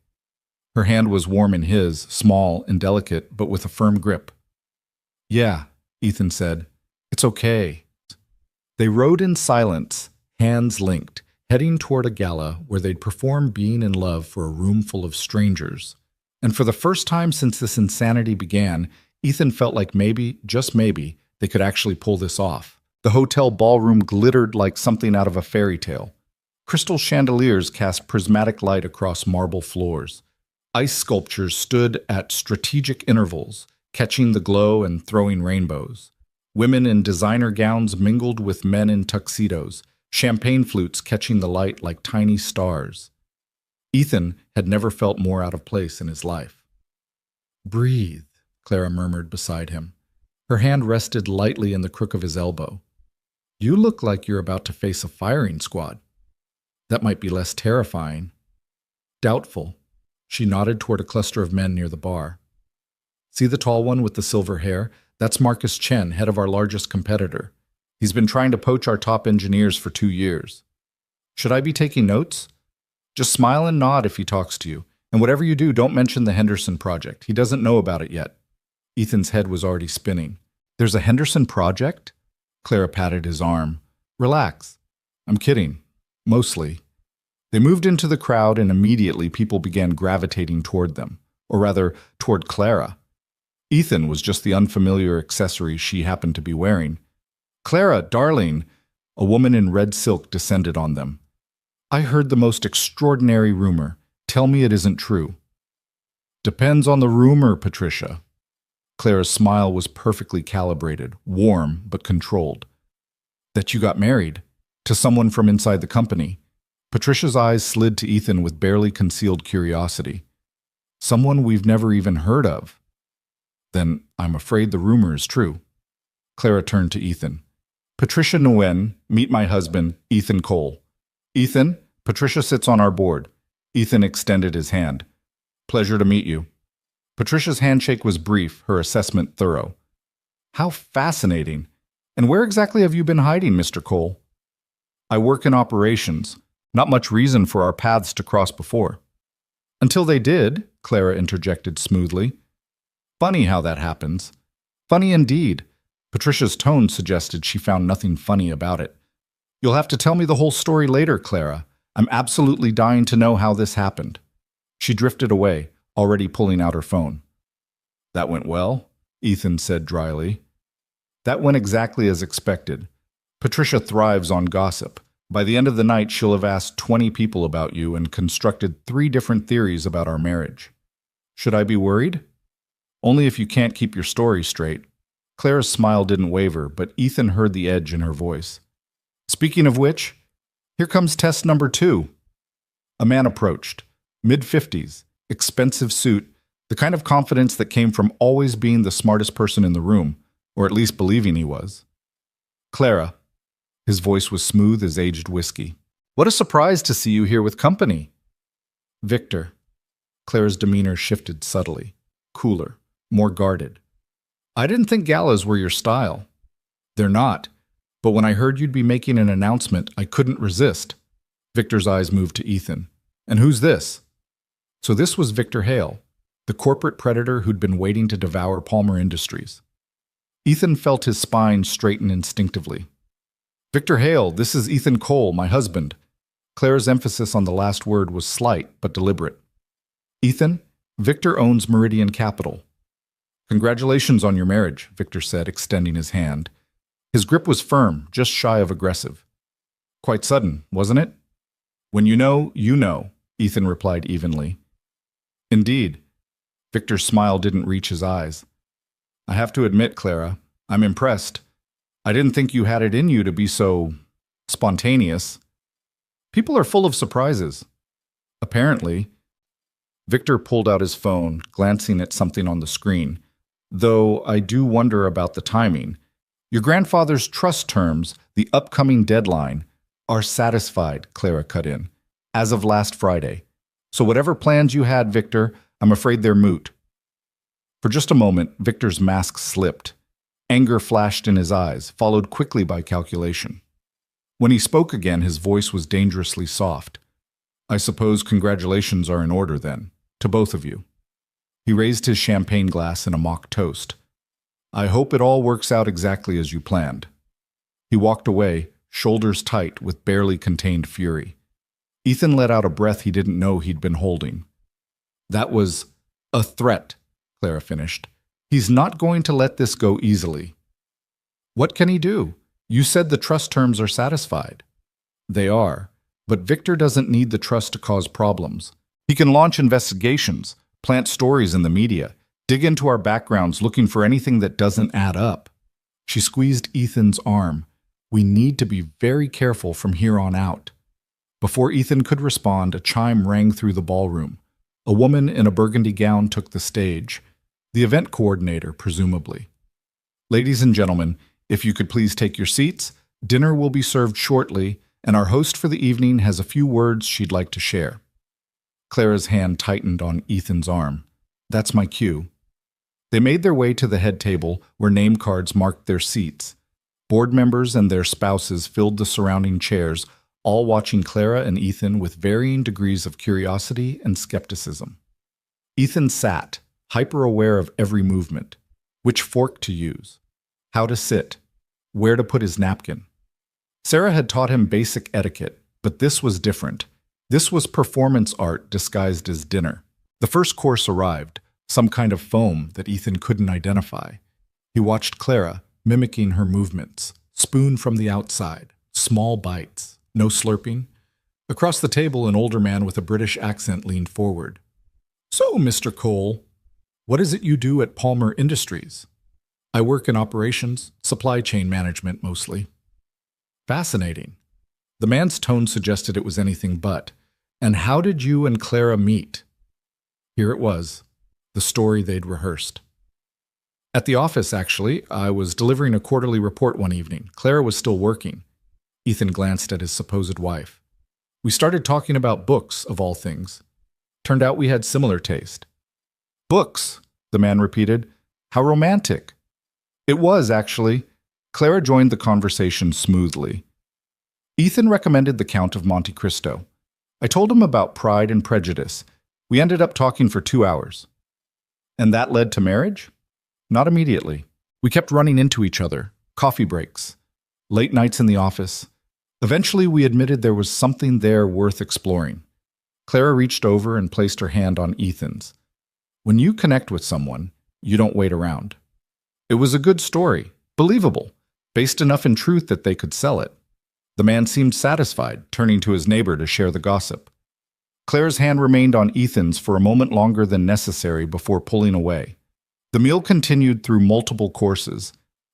Her hand was warm in his, small and delicate, but with a firm grip. Yeah, Ethan said. It's okay. They rode in silence, hands linked, heading toward a gala where they'd perform Being in Love for a room full of strangers. And for the first time since this insanity began, Ethan felt like maybe, just maybe, they could actually pull this off. The hotel ballroom glittered like something out of a fairy tale. Crystal chandeliers cast prismatic light across marble floors. Ice sculptures stood at strategic intervals, catching the glow and throwing rainbows. Women in designer gowns mingled with men in tuxedos, champagne flutes catching the light like tiny stars. Ethan had never felt more out of place in his life. Breathe, Clara murmured beside him. Her hand rested lightly in the crook of his elbow. You look like you're about to face a firing squad. That might be less terrifying. Doubtful. She nodded toward a cluster of men near the bar. See the tall one with the silver hair? That's Marcus Chen, head of our largest competitor. He's been trying to poach our top engineers for 2 years. Should I be taking notes? Just smile and nod if he talks to you. And whatever you do, don't mention the Henderson project. He doesn't know about it yet. Ethan's head was already spinning. There's a Henderson project? Clara patted his arm. Relax. I'm kidding. Mostly. They moved into the crowd and immediately people began gravitating toward them. Or rather, toward Clara. Ethan was just the unfamiliar accessory she happened to be wearing. Clara, darling! A woman in red silk descended on them. I heard the most extraordinary rumor. Tell me it isn't true. Depends on the rumor, Patricia. Clara's smile was perfectly calibrated, warm but controlled. That you got married. To someone from inside the company. Patricia's eyes slid to Ethan with barely concealed curiosity. Someone we've never even heard of. Then I'm afraid the rumor is true. Clara turned to Ethan. Patricia Nguyen, meet my husband, Ethan Cole. Ethan, Patricia sits on our board. Ethan extended his hand. Pleasure to meet you. Patricia's handshake was brief, her assessment thorough. How fascinating. And where exactly have you been hiding, Mr. Cole? I work in operations. Not much reason for our paths to cross before. Until they did, Clara interjected smoothly. Funny how that happens. Funny indeed. Patricia's tone suggested she found nothing funny about it. You'll have to tell me the whole story later, Clara. I'm absolutely dying to know how this happened. She drifted away, already pulling out her phone. That went well, Ethan said dryly. That went exactly as expected. Patricia thrives on gossip. By the end of the night, she'll have asked 20 people about you and constructed 3 different theories about our marriage. Should I be worried? Only if you can't keep your story straight. Clara's smile didn't waver, but Ethan heard the edge in her voice. Speaking of which, here comes test number 2. A man approached. Mid-50s, expensive suit, the kind of confidence that came from always being the smartest person in the room, or at least believing he was. Clara. His voice was smooth as aged whiskey. What a surprise to see you here with company. Victor. Clara's demeanor shifted subtly, cooler, more guarded. I didn't think galas were your style. They're not. But when I heard you'd be making an announcement, I couldn't resist. Victor's eyes moved to Ethan. And who's this? So this was Victor Hale, the corporate predator who'd been waiting to devour Palmer Industries. Ethan felt his spine straighten instinctively. Victor Hale, this is Ethan Cole, my husband. Clara's emphasis on the last word was slight but deliberate. Ethan, Victor owns Meridian Capital. Congratulations on your marriage, Victor said, extending his hand. His grip was firm, just shy of aggressive. Quite sudden, wasn't it? When you know, Ethan replied evenly. Indeed. Victor's smile didn't reach his eyes. I have to admit, Clara, I'm impressed. I didn't think you had it in you to be so spontaneous. People are full of surprises. Apparently. Victor pulled out his phone, glancing at something on the screen. Though I do wonder about the timing. Your grandfather's trust terms, the upcoming deadline, are satisfied, Clara cut in, as of last Friday. So whatever plans you had, Victor, I'm afraid they're moot. For just a moment, Victor's mask slipped. Anger flashed in his eyes, followed quickly by calculation. When he spoke again, his voice was dangerously soft. I suppose congratulations are in order, then, to both of you. He raised his champagne glass in a mock toast. I hope it all works out exactly as you planned. He walked away, shoulders tight with barely contained fury. Ethan let out a breath he didn't know he'd been holding. That was a threat, Clara finished. He's not going to let this go easily. What can he do? You said the trust terms are satisfied. They are, but Victor doesn't need the trust to cause problems. He can launch investigations, plant stories in the media, dig into our backgrounds looking for anything that doesn't add up. She squeezed Ethan's arm. We need to be very careful from here on out. Before Ethan could respond, a chime rang through the ballroom. A woman in a burgundy gown took the stage. The event coordinator, presumably. Ladies and gentlemen, if you could please take your seats, dinner will be served shortly, and our host for the evening has a few words she'd like to share. Clara's hand tightened on Ethan's arm. That's my cue. They made their way to the head table where name cards marked their seats. Board members and their spouses filled the surrounding chairs, all watching Clara and Ethan with varying degrees of curiosity and skepticism. Ethan sat, hyper-aware of every movement, which fork to use, how to sit, where to put his napkin. Sarah had taught him basic etiquette, but this was different. This was performance art disguised as dinner. The first course arrived, some kind of foam that Ethan couldn't identify. He watched Clara, mimicking her movements, spoon from the outside, small bites, no slurping. Across the table, an older man with a British accent leaned forward. So, Mr. Cole, what is it you do at Palmer Industries? I work in operations, supply chain management mostly. Fascinating. The man's tone suggested it was anything but. And how did you and Clara meet? Here it was, the story they'd rehearsed. At the office, actually, I was delivering a quarterly report one evening. Clara was still working. Ethan glanced at his supposed wife. We started talking about books, of all things. Turned out we had similar taste. Books, the man repeated. How romantic. It was, actually. Clara joined the conversation smoothly. Ethan recommended The Count of Monte Cristo. I told him about Pride and Prejudice. We ended up talking for 2 hours. And that led to marriage? Not immediately. We kept running into each other, coffee breaks, late nights in the office. Eventually, we admitted there was something there worth exploring. Clara reached over and placed her hand on Ethan's. When you connect with someone, you don't wait around. It was a good story, believable, based enough in truth that they could sell it. The man seemed satisfied, turning to his neighbor to share the gossip. Clara's hand remained on Ethan's for a moment longer than necessary before pulling away. The meal continued through multiple courses.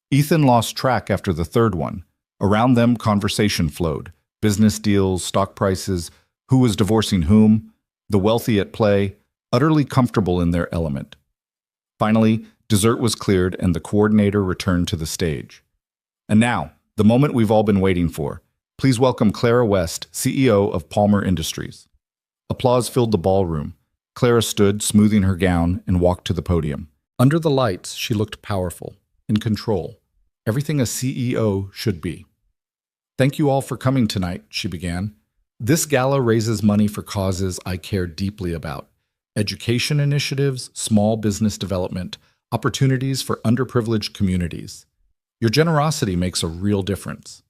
Ethan lost track after the third one. Around them, conversation flowed. Business deals, stock prices, who was divorcing whom, the wealthy at play, utterly comfortable in their element. Finally, dessert was cleared and the coordinator returned to the stage. And now, the moment we've all been waiting for. Please welcome Clara West, CEO of Palmer Industries. Applause filled the ballroom. Clara stood, smoothing her gown, and walked to the podium. Under the lights, she looked powerful, in control, everything a CEO should be. "Thank you all for coming tonight," she began. "This gala raises money for causes I care deeply about: education initiatives, small business development, opportunities for underprivileged communities. Your generosity makes a real difference."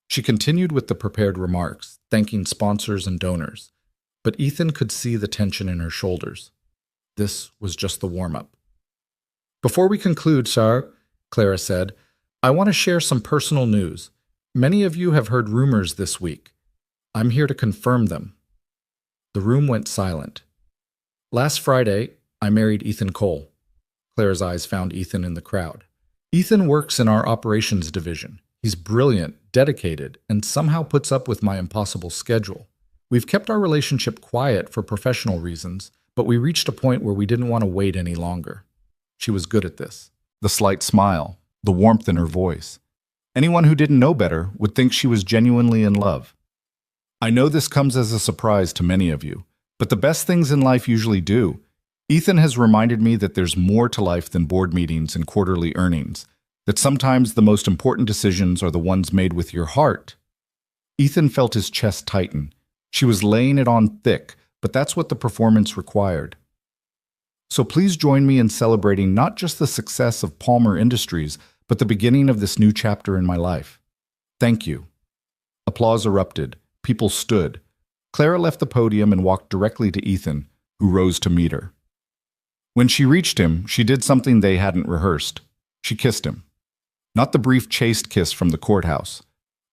She continued with the prepared remarks, thanking sponsors and donors, but Ethan could see the tension in her shoulders. This was just the warm-up. "Before we conclude, sir," Clara said, "I want to share some personal news. Many of you have heard rumors this week. I'm here to confirm them." The room went silent. "Last Friday, I married Ethan Cole." Clara's eyes found Ethan in the crowd. "Ethan works in our operations division. He's brilliant, dedicated, and somehow puts up with my impossible schedule. We've kept our relationship quiet for professional reasons, but we reached a point where we didn't want to wait any longer." She was good at this. The slight smile, the warmth in her voice. Anyone who didn't know better would think she was genuinely in love. "I know this comes as a surprise to many of you, but the best things in life usually do. Ethan has reminded me that there's more to life than board meetings and quarterly earnings, that sometimes the most important decisions are the ones made with your heart." Ethan felt his chest tighten. She was laying it on thick, but that's what the performance required. "So please join me in celebrating not just the success of Palmer Industries, but the beginning of this new chapter in my life. Thank you." Applause erupted. People stood. Clara left the podium and walked directly to Ethan, who rose to meet her. When she reached him, she did something they hadn't rehearsed. She kissed him. Not the brief chaste kiss from the courthouse.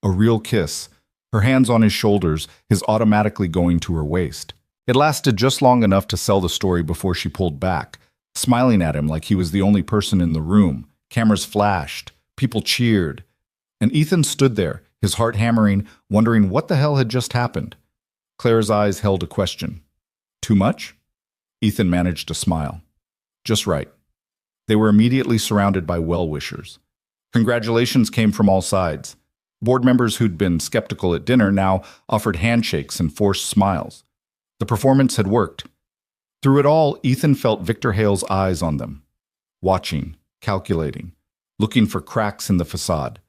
A real kiss, her hands on his shoulders, his automatically going to her waist. It lasted just long enough to sell the story before she pulled back, smiling at him like he was the only person in the room. Cameras flashed, people cheered, and Ethan stood there, his heart hammering, wondering what the hell had just happened. Clara's eyes held a question. Too much? Ethan managed to smile. Just right. They were immediately surrounded by well-wishers. Congratulations came from all sides. Board members who'd been skeptical at dinner now offered handshakes and forced smiles. The performance had worked. Through it all, Ethan felt Victor Hale's eyes on them, watching, calculating, looking for cracks in the facade.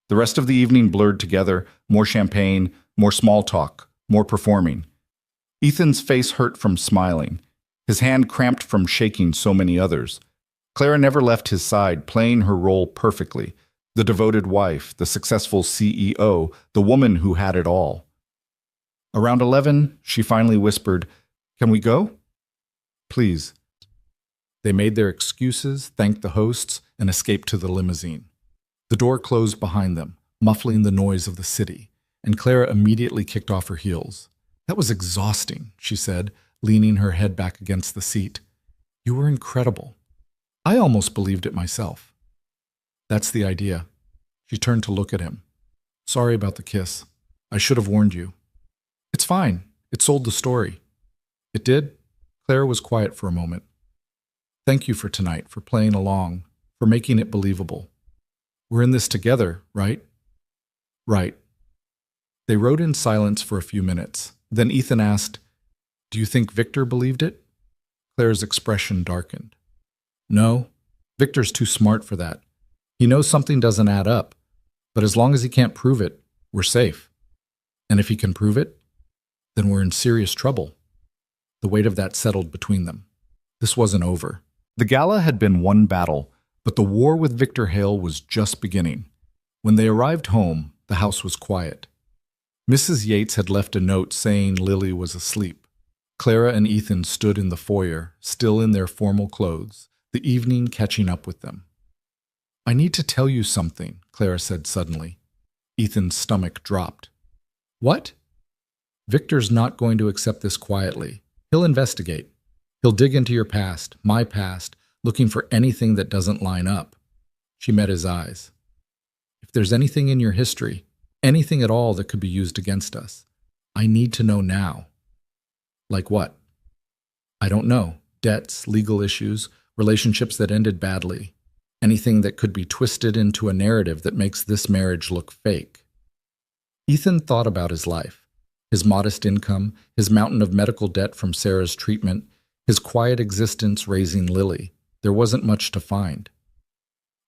The rest of the evening blurred together, more champagne, more small talk, more performing. Ethan's face hurt from smiling, his hand cramped from shaking so many others. Clara never left his side, playing her role perfectly. The devoted wife, the successful CEO, the woman who had it all. Around 11, she finally whispered, "Can we go?" "Please." They made their excuses, thanked the hosts, and escaped to the limousine. The door closed behind them, muffling the noise of the city, and Clara immediately kicked off her heels. "That was exhausting," she said, leaning her head back against the seat. "You were incredible. I almost believed it myself." "That's the idea." She turned to look at him. "Sorry about the kiss. I should have warned you." "It's fine. It sold the story." "It did?" Clara was quiet for a moment. "Thank you for tonight, for playing along, for making it believable. We're in this together, right?" "Right." They rode in silence for a few minutes. Then Ethan asked, "Do you think Victor believed it?" Clara's expression darkened. "No, Victor's too smart for that. He knows something doesn't add up, but as long as he can't prove it, we're safe. And if he can prove it, then we're in serious trouble." The weight of that settled between them. This wasn't over. The gala had been one battle, but the war with Victor Hale was just beginning. When they arrived home, the house was quiet. Mrs. Yates had left a note saying Lily was asleep. Clara and Ethan stood in the foyer, still in their formal clothes, the evening catching up with them. "I need to tell you something," Clara said suddenly. Ethan's stomach dropped. "What?" "Victor's not going to accept this quietly. He'll investigate. He'll dig into your past, my past, looking for anything that doesn't line up." She met his eyes. "If there's anything in your history, anything at all that could be used against us, I need to know now." "Like what?" "I don't know. Debts, legal issues, relationships that ended badly. Anything that could be twisted into a narrative that makes this marriage look fake." Ethan thought about his life. His modest income, his mountain of medical debt from Sarah's treatment, his quiet existence raising Lily. there wasn't much to find.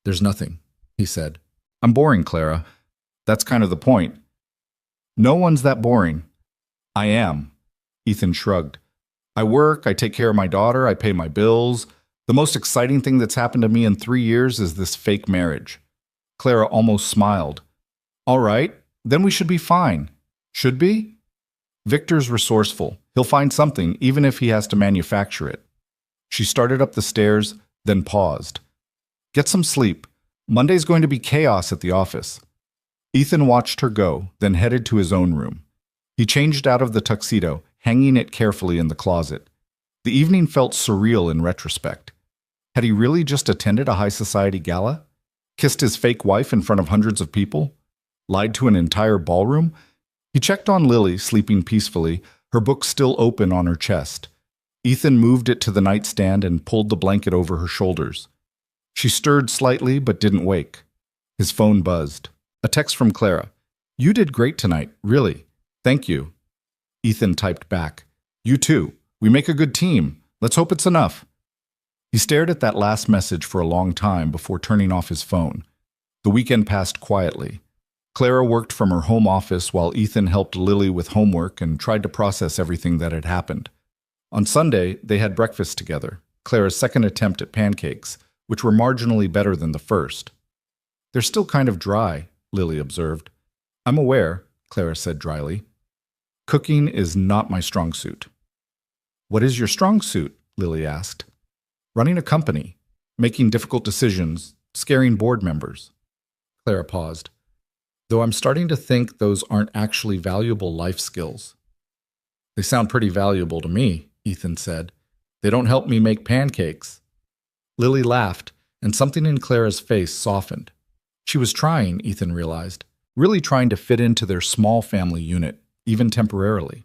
"There's nothing," he said. "I'm boring, Clara. That's kind of the point." "No one's that boring." "I am." Ethan shrugged. "I work, I take care of my daughter, I pay my bills. The most exciting thing that's happened to me in 3 years is this fake marriage." Clara almost smiled. "All right, then we should be fine." "Should be?" "Victor's resourceful. He'll find something, even if he has to manufacture it." She started up the stairs, then paused. "Get some sleep. Monday's going to be chaos at the office." Ethan watched her go, then headed to his own room. He changed out of the tuxedo, hanging it carefully in the closet. The evening felt surreal in retrospect. Had he really just attended a high society gala? Kissed his fake wife in front of hundreds of people? Lied to an entire ballroom? He checked on Lily, sleeping peacefully, her book still open on her chest. Ethan moved it to the nightstand and pulled the blanket over her shoulders. She stirred slightly but didn't wake. His phone buzzed. A text from Clara. "You did great tonight, really. Thank you." Ethan typed back. "You too. We make a good team. Let's hope it's enough." He stared at that last message for a long time before turning off his phone. The weekend passed quietly. Clara worked from her home office while Ethan helped Lily with homework and tried to process everything that had happened. On Sunday, they had breakfast together, Clara's second attempt at pancakes, which were marginally better than the first. "They're still kind of dry," Lily observed. "I'm aware," Clara said dryly. "Cooking is not my strong suit." "What is your strong suit?" Lily asked. "Running a company, making difficult decisions, scaring board members." Clara paused. "Though I'm starting to think those aren't actually valuable life skills." "They sound pretty valuable to me," Ethan said. "They don't help me make pancakes." Lily laughed, and something in Clara's face softened. She was trying, Ethan realized, really trying to fit into their small family unit, even temporarily.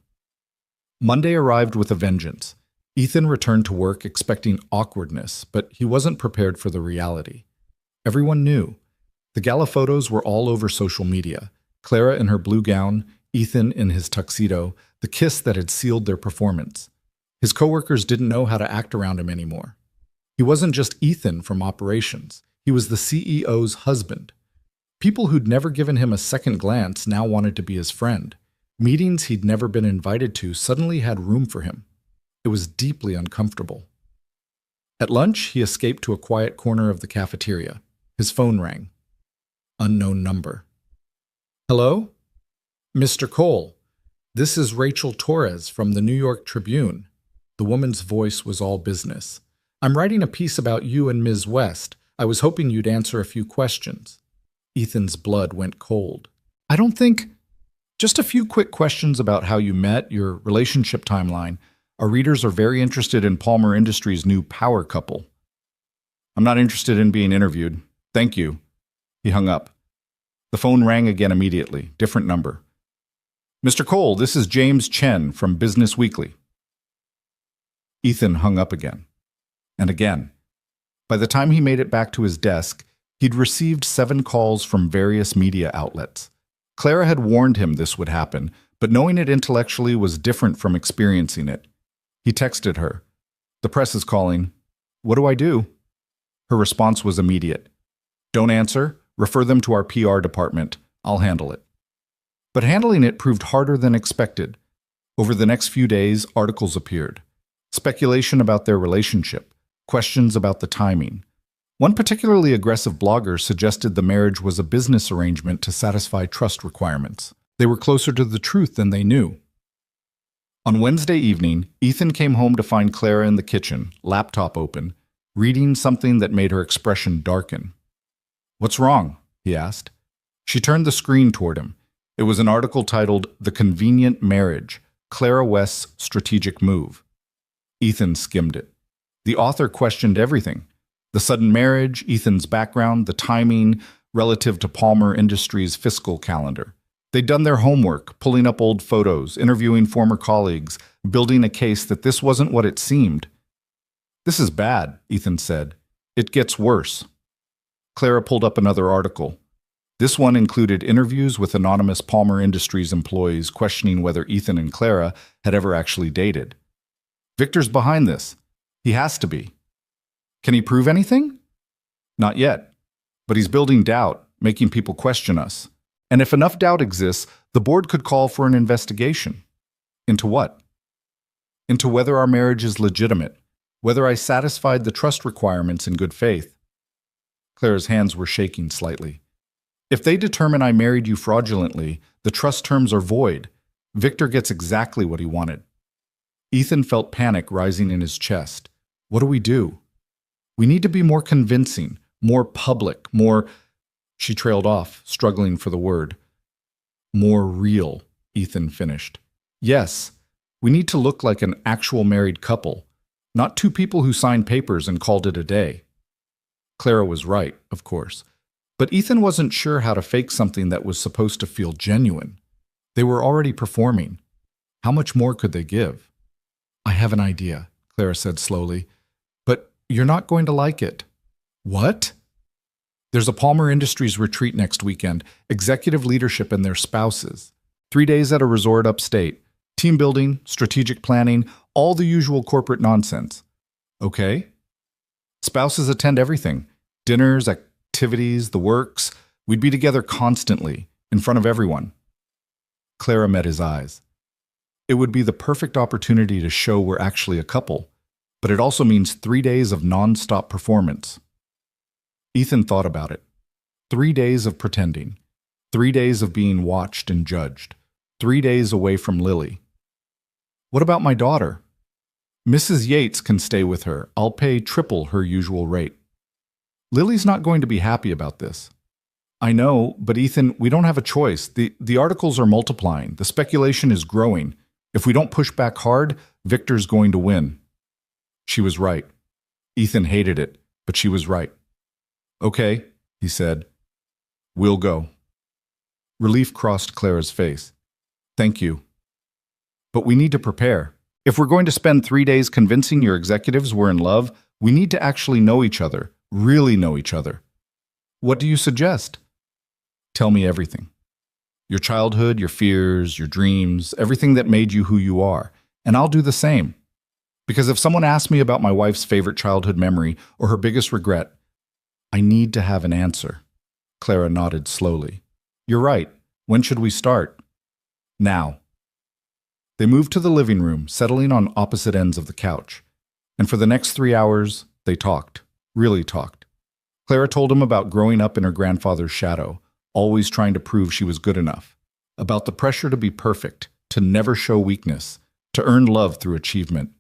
Monday arrived with a vengeance. Ethan returned to work expecting awkwardness, but he wasn't prepared for the reality. Everyone knew. The gala photos were all over social media. Clara in her blue gown, Ethan in his tuxedo, the kiss that had sealed their performance. His coworkers didn't know how to act around him anymore. He wasn't just Ethan from operations. He was the CEO's husband. People who'd never given him a second glance now wanted to be his friend. Meetings he'd never been invited to suddenly had room for him. It was deeply uncomfortable. At lunch, he escaped to a quiet corner of the cafeteria. His phone rang. Unknown number. "Hello? Mr. Cole, this is Rachel Torres from the New York Tribune." The woman's voice was all business. "I'm writing a piece about you and Ms. West. I was hoping you'd answer a few questions." Ethan's blood went cold. "I don't think... Just a few quick questions about how you met, your relationship timeline. Our readers are very interested in Palmer Industries' new power couple." "I'm not interested in being interviewed. Thank you." He hung up. The phone rang again immediately, different number. "Mr. Cole, this is James Chen from Business Weekly." Ethan hung up again. And again. By the time he made it back to his desk, he'd received 7 calls from various media outlets. Clara had warned him this would happen, but knowing it intellectually was different from experiencing it. He texted her. "The press is calling. What do I do?" Her response was immediate. "Don't answer. Refer them to our PR department. I'll handle it." But handling it proved harder than expected. Over the next few days, articles appeared. Speculation about their relationship. Questions about the timing. One particularly aggressive blogger suggested the marriage was a business arrangement to satisfy trust requirements. They were closer to the truth than they knew. On Wednesday evening, Ethan came home to find Clara in the kitchen, laptop open, reading something that made her expression darken. "What's wrong?" he asked. She turned the screen toward him. It was an article titled "The Convenient Marriage, Clara West's Strategic Move." Ethan skimmed it. The author questioned everything. The sudden marriage, Ethan's background, the timing relative to Palmer Industries' fiscal calendar. They'd done their homework, pulling up old photos, interviewing former colleagues, building a case that this wasn't what it seemed. "This is bad," Ethan said. "It gets worse." Clara pulled up another article. This one included interviews with anonymous Palmer Industries employees questioning whether Ethan and Clara had ever actually dated. "Victor's behind this. He has to be." Can he prove anything? Not yet. But he's building doubt, making people question us. And if enough doubt exists, the board could call for an investigation. Into what? Into whether our marriage is legitimate, whether I satisfied the trust requirements in good faith. Clara's hands were shaking slightly. If they determine I married you fraudulently, the trust terms are void. Victor gets exactly what he wanted. Ethan felt panic rising in his chest. What do we do? We need to be more convincing, more public, more... She trailed off, struggling for the word. More real, Ethan finished. Yes, we need to look like an actual married couple, not two people who signed papers and called it a day. Clara was right, of course, but Ethan wasn't sure how to fake something that was supposed to feel genuine. They were already performing. How much more could they give? I have an idea, Clara said slowly, but you're not going to like it. What? There's a Palmer Industries retreat next weekend, executive leadership and their spouses. 3 days at a resort upstate. Team building, strategic planning, all the usual corporate nonsense. Okay? Spouses attend everything. Dinners, activities, the works. We'd be together constantly, in front of everyone. Clara met his eyes. It would be the perfect opportunity to show we're actually a couple, but it also means 3 days of non-stop performance. Ethan thought about it. 3 days of pretending. 3 days of being watched and judged. 3 days away from Lily. What about my daughter? Mrs. Yates can stay with her. I'll pay triple her usual rate. Lily's not going to be happy about this. I know, but Ethan, we don't have a choice. The articles are multiplying. The speculation is growing. If we don't push back hard, Victor's going to win. She was right. Ethan hated it, but she was right. Okay, he said. We'll go. Relief crossed Clara's face. Thank you. But we need to prepare. If we're going to spend 3 days convincing your executives we're in love, we need to actually know each other, really know each other. What do you suggest? Tell me everything. Your childhood, your fears, your dreams, everything that made you who you are. And I'll do the same. Because if someone asks me about my wife's favorite childhood memory or her biggest regret, I need to have an answer. Clara nodded slowly. You're right. When should we start? Now. They moved to the living room, settling on opposite ends of the couch. And for the next 3 hours, they talked. Really talked. Clara told him about growing up in her grandfather's shadow, always trying to prove she was good enough. About the pressure to be perfect, to never show weakness, to earn love through achievement.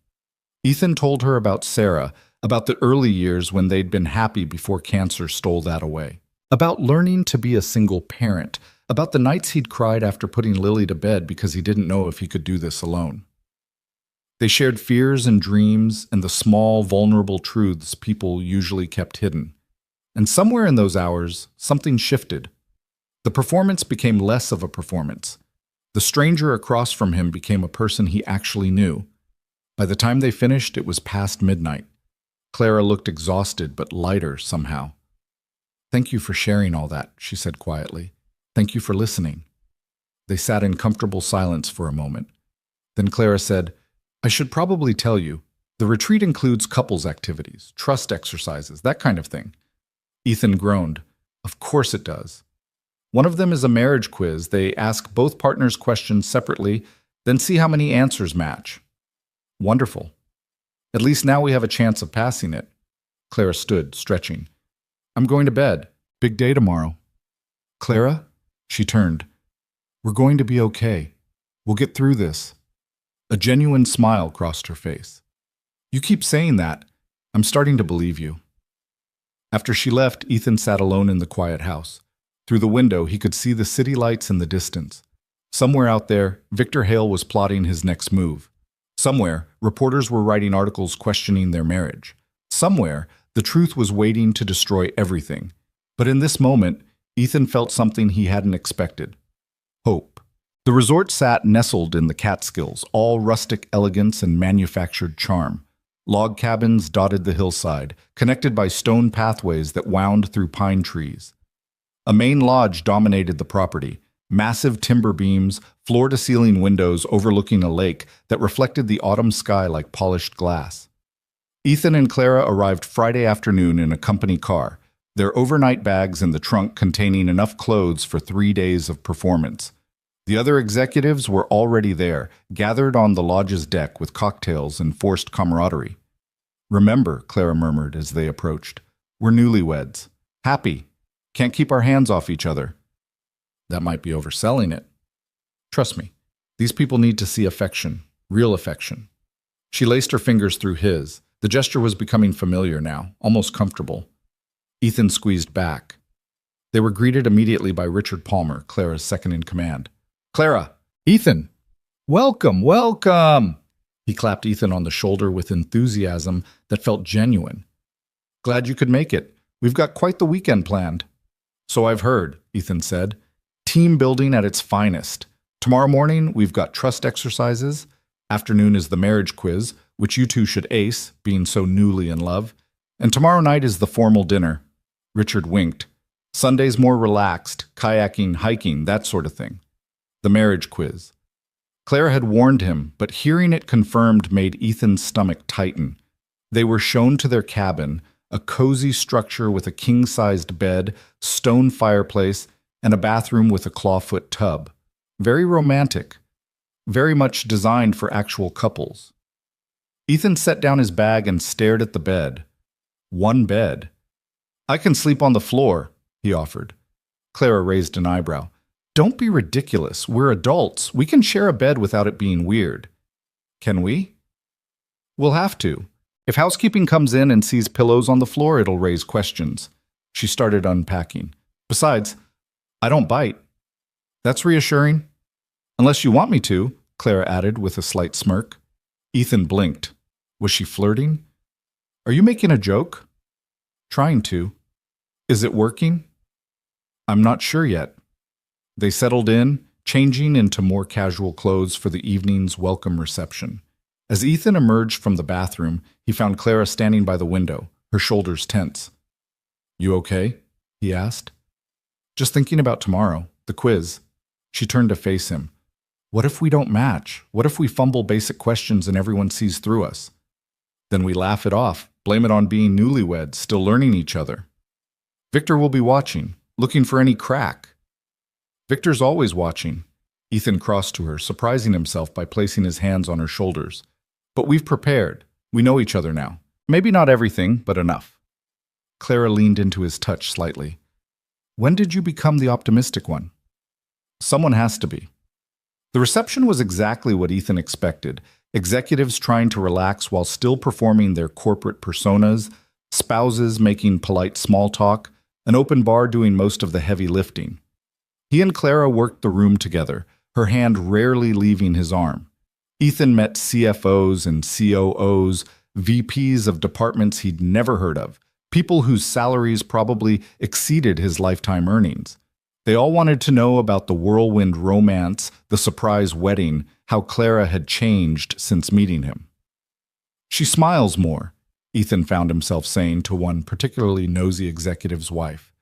Ethan told her about Sarah, about the early years when they'd been happy before cancer stole that away. About learning to be a single parent, about the nights he'd cried after putting Lily to bed because he didn't know if he could do this alone. They shared fears and dreams and the small, vulnerable truths people usually kept hidden. And somewhere in those hours, something shifted. The performance became less of a performance. The stranger across from him became a person he actually knew. By the time they finished, it was past midnight. Clara looked exhausted but lighter somehow. Thank you for sharing all that, she said quietly. Thank you for listening. They sat in comfortable silence for a moment. Then Clara said, I should probably tell you, the retreat includes couples activities, trust exercises, that kind of thing. Ethan groaned. Of course it does. One of them is a marriage quiz. They ask both partners questions separately, then see how many answers match. Wonderful. At least now we have a chance of passing it. Clara stood, stretching. I'm going to bed. Big day tomorrow. Clara? She turned. We're going to be okay. We'll get through this. A genuine smile crossed her face. You keep saying that. I'm starting to believe you. After she left, Ethan sat alone in the quiet house. Through the window, he could see the city lights in the distance. Somewhere out there, Victor Hale was plotting his next move. Somewhere, reporters were writing articles questioning their marriage. Somewhere, the truth was waiting to destroy everything. But in this moment, Ethan felt something he hadn't expected. Hope. The resort sat nestled in the Catskills, all rustic elegance and manufactured charm. Log cabins dotted the hillside, connected by stone pathways that wound through pine trees. A main lodge dominated the property, massive timber beams, floor-to-ceiling windows overlooking a lake that reflected the autumn sky like polished glass. Ethan and Clara arrived Friday afternoon in a company car, their overnight bags in the trunk containing enough clothes for 3 days of performance. The other executives were already there, gathered on the lodge's deck with cocktails and forced camaraderie. "Remember," Clara murmured as they approached, "we're newlyweds. Happy. Can't keep our hands off each other." That might be overselling it. Trust me, these people need to see affection, real affection. She laced her fingers through his. The gesture was becoming familiar now, almost comfortable. Ethan squeezed back. They were greeted immediately by Richard Palmer, Clara's second-in-command. "Clara! Ethan! Welcome, welcome!" He clapped Ethan on the shoulder with enthusiasm that felt genuine. "Glad you could make it. We've got quite the weekend planned." "So I've heard," Ethan said. "Team building at its finest. Tomorrow morning, we've got trust exercises. Afternoon is the marriage quiz, which you two should ace, being so newly in love. And tomorrow night is the formal dinner." Richard winked. "Sunday's more relaxed, kayaking, hiking, that sort of thing." The marriage quiz. Clara had warned him, but hearing it confirmed made Ethan's stomach tighten. They were shown to their cabin, a cozy structure with a king-sized bed, stone fireplace, and a bathroom with a clawfoot tub. Very romantic. Very much designed for actual couples. Ethan set down his bag and stared at the bed. One bed. "I can sleep on the floor," he offered. Clara raised an eyebrow. "Don't be ridiculous. We're adults. We can share a bed without it being weird." "Can we?" "We'll have to. If housekeeping comes in and sees pillows on the floor, it'll raise questions." She started unpacking. "Besides, I don't bite." "That's reassuring." "Unless you want me to," Clara added with a slight smirk. Ethan blinked. Was she flirting? "Are you making a joke?" "Trying to." "Is it working?" "I'm not sure yet." They settled in, changing into more casual clothes for the evening's welcome reception. As Ethan emerged from the bathroom, he found Clara standing by the window, her shoulders tense. "You okay?" he asked. "Just thinking about tomorrow, the quiz." She turned to face him. "What if we don't match? What if we fumble basic questions and everyone sees through us?" "Then we laugh it off, blame it on being newlyweds, still learning each other." "Victor will be watching, looking for any crack." "Victor's always watching." Ethan crossed to her, surprising himself by placing his hands on her shoulders. "But we've prepared. We know each other now. Maybe not everything, but enough." Clara leaned into his touch slightly. "When did you become the optimistic one?" "Someone has to be." The reception was exactly what Ethan expected. Executives trying to relax while still performing their corporate personas, spouses making polite small talk, an open bar doing most of the heavy lifting. He and Clara worked the room together, her hand rarely leaving his arm. Ethan met CFOs and COOs, VPs of departments he'd never heard of, people whose salaries probably exceeded his lifetime earnings. They all wanted to know about the whirlwind romance, the surprise wedding, how Clara had changed since meeting him. "She smiles more," Ethan found himself saying to one particularly nosy executive's wife.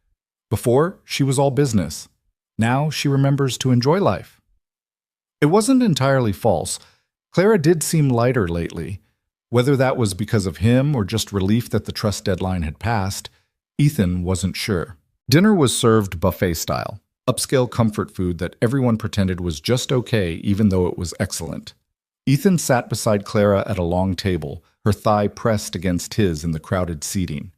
"Before, she was all business. Now she remembers to enjoy life." It wasn't entirely false. Clara did seem lighter lately. Whether that was because of him or just relief that the trust deadline had passed, Ethan wasn't sure. Dinner was served buffet style, upscale comfort food that everyone pretended was just okay even though it was excellent. Ethan sat beside Clara at a long table, her thigh pressed against his in the crowded seating.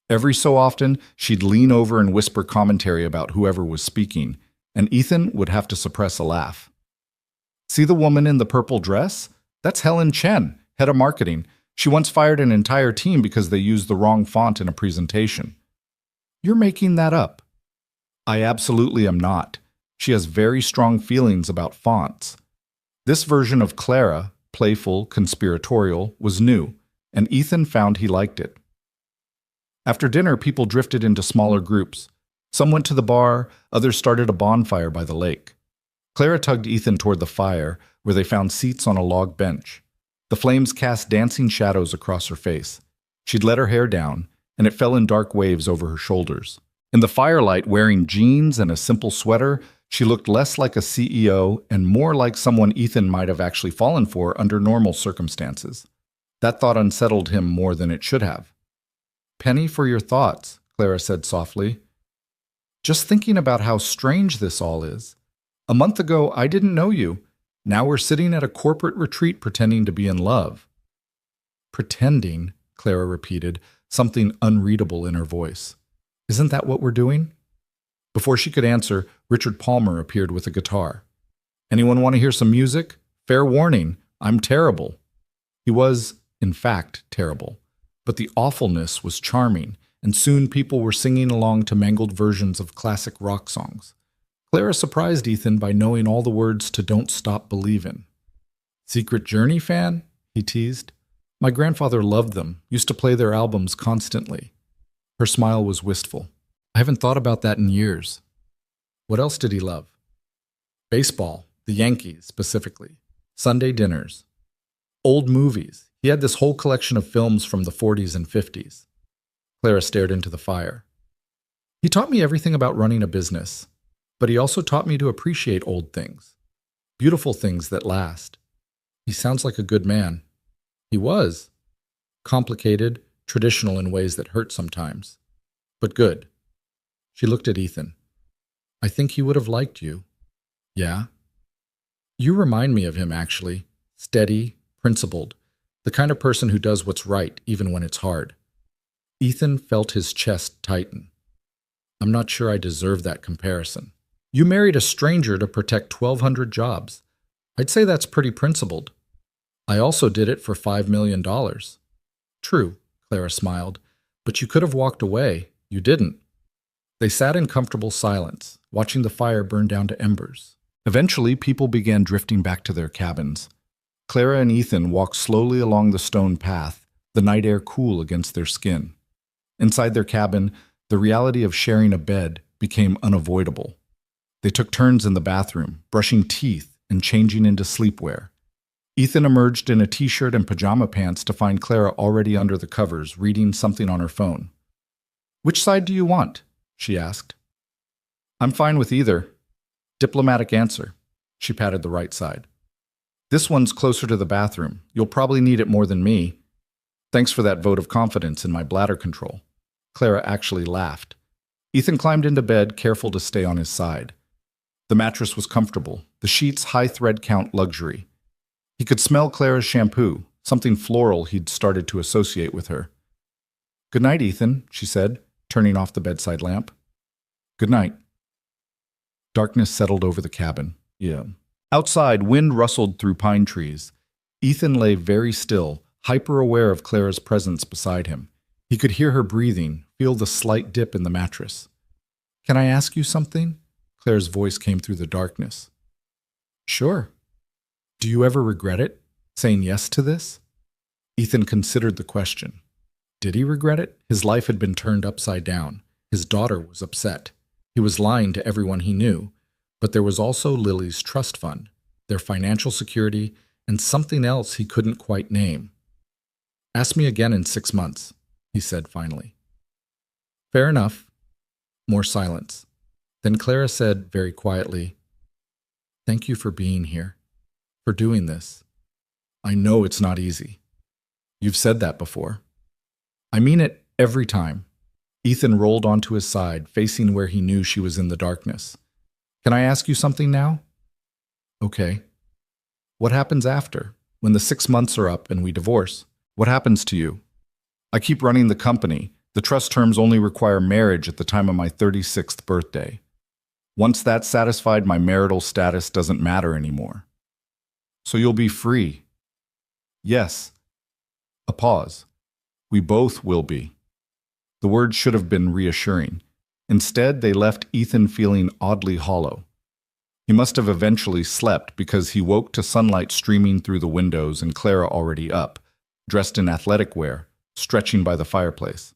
Every so often, she'd lean over and whisper commentary about whoever was speaking, and Ethan would have to suppress a laugh. "See the woman in the purple dress? That's Helen Chen, head of marketing. She once fired an entire team because they used the wrong font in a presentation." "You're making that up." "I absolutely am not. She has very strong feelings about fonts." This version of Clara, playful, conspiratorial, was new, and Ethan found he liked it. After dinner, people drifted into smaller groups. Some went to the bar, others started a bonfire by the lake. Clara tugged Ethan toward the fire, where they found seats on a log bench. The flames cast dancing shadows across her face. She'd let her hair down, and it fell in dark waves over her shoulders. In the firelight, wearing jeans and a simple sweater, she looked less like a CEO and more like someone Ethan might have actually fallen for under normal circumstances. That thought unsettled him more than it should have. "Penny for your thoughts," Clara said softly. "Just thinking about how strange this all is. A month ago, I didn't know you. Now we're sitting at a corporate retreat pretending to be in love." "Pretending," Clara repeated, something unreadable in her voice. "Isn't that what we're doing?" Before she could answer, Richard Palmer appeared with a guitar. "Anyone want to hear some music? Fair warning, I'm terrible." He was, in fact, terrible, but the awfulness was charming, and soon people were singing along to mangled versions of classic rock songs. Clara surprised Ethan by knowing all the words to Don't Stop Believin'. "Secret Journey fan?" he teased. "My grandfather loved them, used to play their albums constantly." Her smile was wistful. "I haven't thought about that in years." "What else did he love?" "Baseball, the Yankees specifically. Sunday dinners. Old movies. He had this whole collection of films from the 40s and 50s. Clara stared into the fire. "He taught me everything about running a business, but he also taught me to appreciate old things, beautiful things that last. He sounds like a good man." He was. Complicated, traditional in ways that hurt sometimes, but good. She looked at Ethan. "I think he would have liked you." "Yeah?" "You remind me of him, actually. Steady, principled, the kind of person who does what's right even when it's hard." Ethan felt his chest tighten. "I'm not sure I deserve that comparison. You married a stranger to protect 1,200 jobs. I'd say that's pretty principled." "I also did it for $5 million. "True," Clara smiled, "but you could have walked away. You didn't." They sat in comfortable silence, watching the fire burn down to embers. Eventually, people began drifting back to their cabins. Clara and Ethan walked slowly along the stone path, the night air cool against their skin. Inside their cabin, the reality of sharing a bed became unavoidable. They took turns in the bathroom, brushing teeth and changing into sleepwear. Ethan emerged in a t-shirt and pajama pants to find Clara already under the covers, reading something on her phone. "Which side do you want?" she asked. "I'm fine with either." Diplomatic answer. She patted the right side. "This one's closer to the bathroom. You'll probably need it more than me. Thanks for that vote of confidence in my bladder control." Clara actually laughed. Ethan climbed into bed, careful to stay on his side. The mattress was comfortable, the sheets high thread count luxury. He could smell Clara's shampoo, something floral he'd started to associate with her. "Good night, Ethan," she said, turning off the bedside lamp. "Good night." Darkness settled over the cabin. Yeah. Outside, wind rustled through pine trees. Ethan lay very still, hyper-aware of Clara's presence beside him. He could hear her breathing, feel the slight dip in the mattress. "Can I ask you something?" Clara's voice came through the darkness. "Sure." "Do you ever regret it, saying yes to this?" Ethan considered the question. Did he regret it? His life had been turned upside down. His daughter was upset. He was lying to everyone he knew. But there was also Lily's trust fund, their financial security, and something else he couldn't quite name. "Ask me again in 6 months," he said finally. "Fair enough." More silence. Then Clara said very quietly, "Thank you for being here, for doing this. I know it's not easy." "You've said that before." "I mean it every time." Ethan rolled onto his side, facing where he knew she was in the darkness. "Can I ask you something now?" "Okay." "What happens after, when the 6 months are up and we divorce? What happens to you?" "I keep running the company. The trust terms only require marriage at the time of my 36th birthday. Once that's satisfied, my marital status doesn't matter anymore." "So you'll be free?" "Yes." A pause. "We both will be." The words should have been reassuring. Instead, they left Ethan feeling oddly hollow. He must have eventually slept because he woke to sunlight streaming through the windows and Clara already up, dressed in athletic wear, stretching by the fireplace.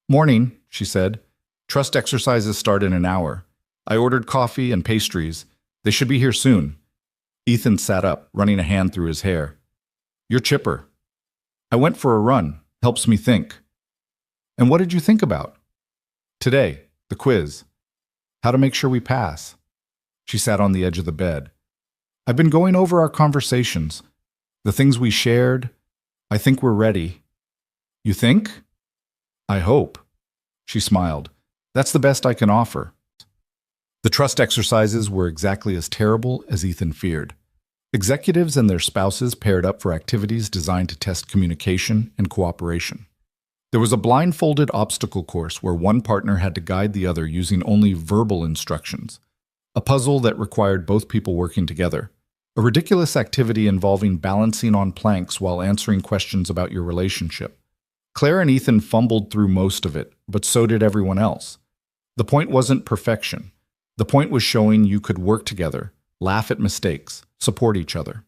"Morning," she said. "Trust exercises start in an hour. I ordered coffee and pastries. They should be here soon." Ethan sat up, running a hand through his hair. "You're chipper." "I went for a run. Helps me think." "And what did you think about?" "Today, the quiz. How to make sure we pass." She sat on the edge of the bed. "I've been going over our conversations, the things we shared, I think we're ready. You think? I hope. She smiled. That's the best I can offer. The trust exercises were exactly as terrible as Ethan feared. Executives and their spouses paired up for activities designed to test communication and cooperation. There was a blindfolded obstacle course where one partner had to guide the other using only verbal instructions, a puzzle that required both people working together, a ridiculous activity involving balancing on planks while answering questions about your relationship. Claire and Ethan fumbled through most of it, but so did everyone else. The point wasn't perfection. The point was showing you could work together, laugh at mistakes, support each other.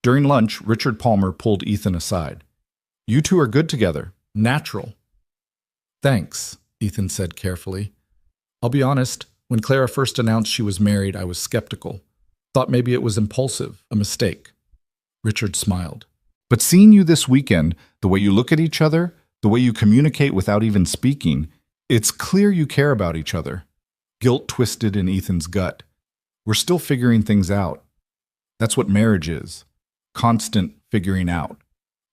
During lunch, Richard Palmer pulled Ethan aside. You two are good together. Natural. Thanks, Ethan said carefully. I'll be honest, when Clara first announced she was married, I was skeptical. Thought maybe it was impulsive, a mistake. Richard smiled. But seeing you this weekend, the way you look at each other, the way you communicate without even speaking, it's clear you care about each other. Guilt twisted in Ethan's gut. We're still figuring things out. That's what marriage is. Constant figuring out.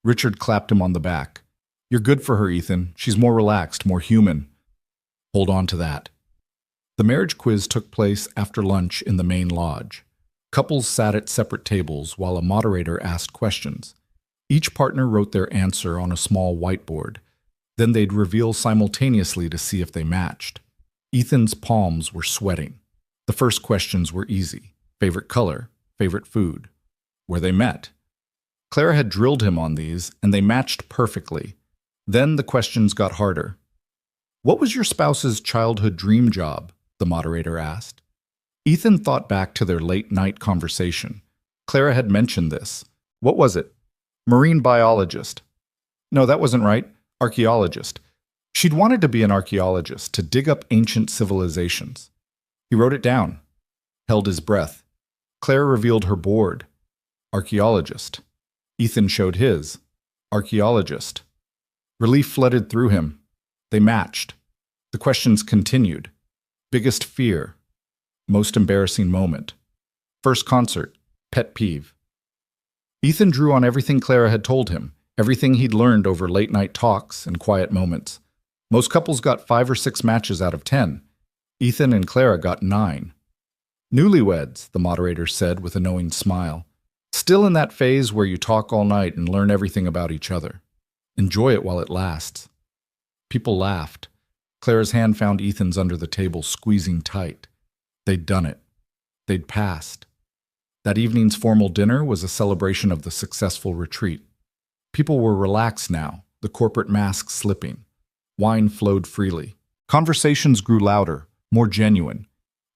Richard clapped him on the back. You're good for her, Ethan. She's more relaxed, more human. Hold on to that. The marriage quiz took place after lunch in the main lodge. Couples sat at separate tables while a moderator asked questions. Each partner wrote their answer on a small whiteboard. Then they'd reveal simultaneously to see if they matched. Ethan's palms were sweating. The first questions were easy. Favorite color, favorite food, where they met. Clara had drilled him on these, and they matched perfectly. Then the questions got harder. What was your spouse's childhood dream job? The moderator asked. Ethan thought back to their late-night conversation. Clara had mentioned this. What was it? Marine biologist. No, that wasn't right. Archaeologist. She'd wanted to be an archaeologist, to dig up ancient civilizations. He wrote it down, held his breath. Clara revealed her board. Archaeologist. Ethan showed his. Archaeologist. Relief flooded through him. They matched. The questions continued. Biggest fear. Most embarrassing moment. First concert. Pet peeve. Ethan drew on everything Clara had told him, everything he'd learned over late-night talks and quiet moments. Most couples got 5 or 6 matches out of 10. Ethan and Clara got 9. Newlyweds, the moderator said with a knowing smile. Still in that phase where you talk all night and learn everything about each other. Enjoy it while it lasts. People laughed. Clara's hand found Ethan's under the table, squeezing tight. They'd done it. They'd passed. That evening's formal dinner was a celebration of the successful retreat. People were relaxed now, the corporate mask slipping. Wine flowed freely. Conversations grew louder, more genuine.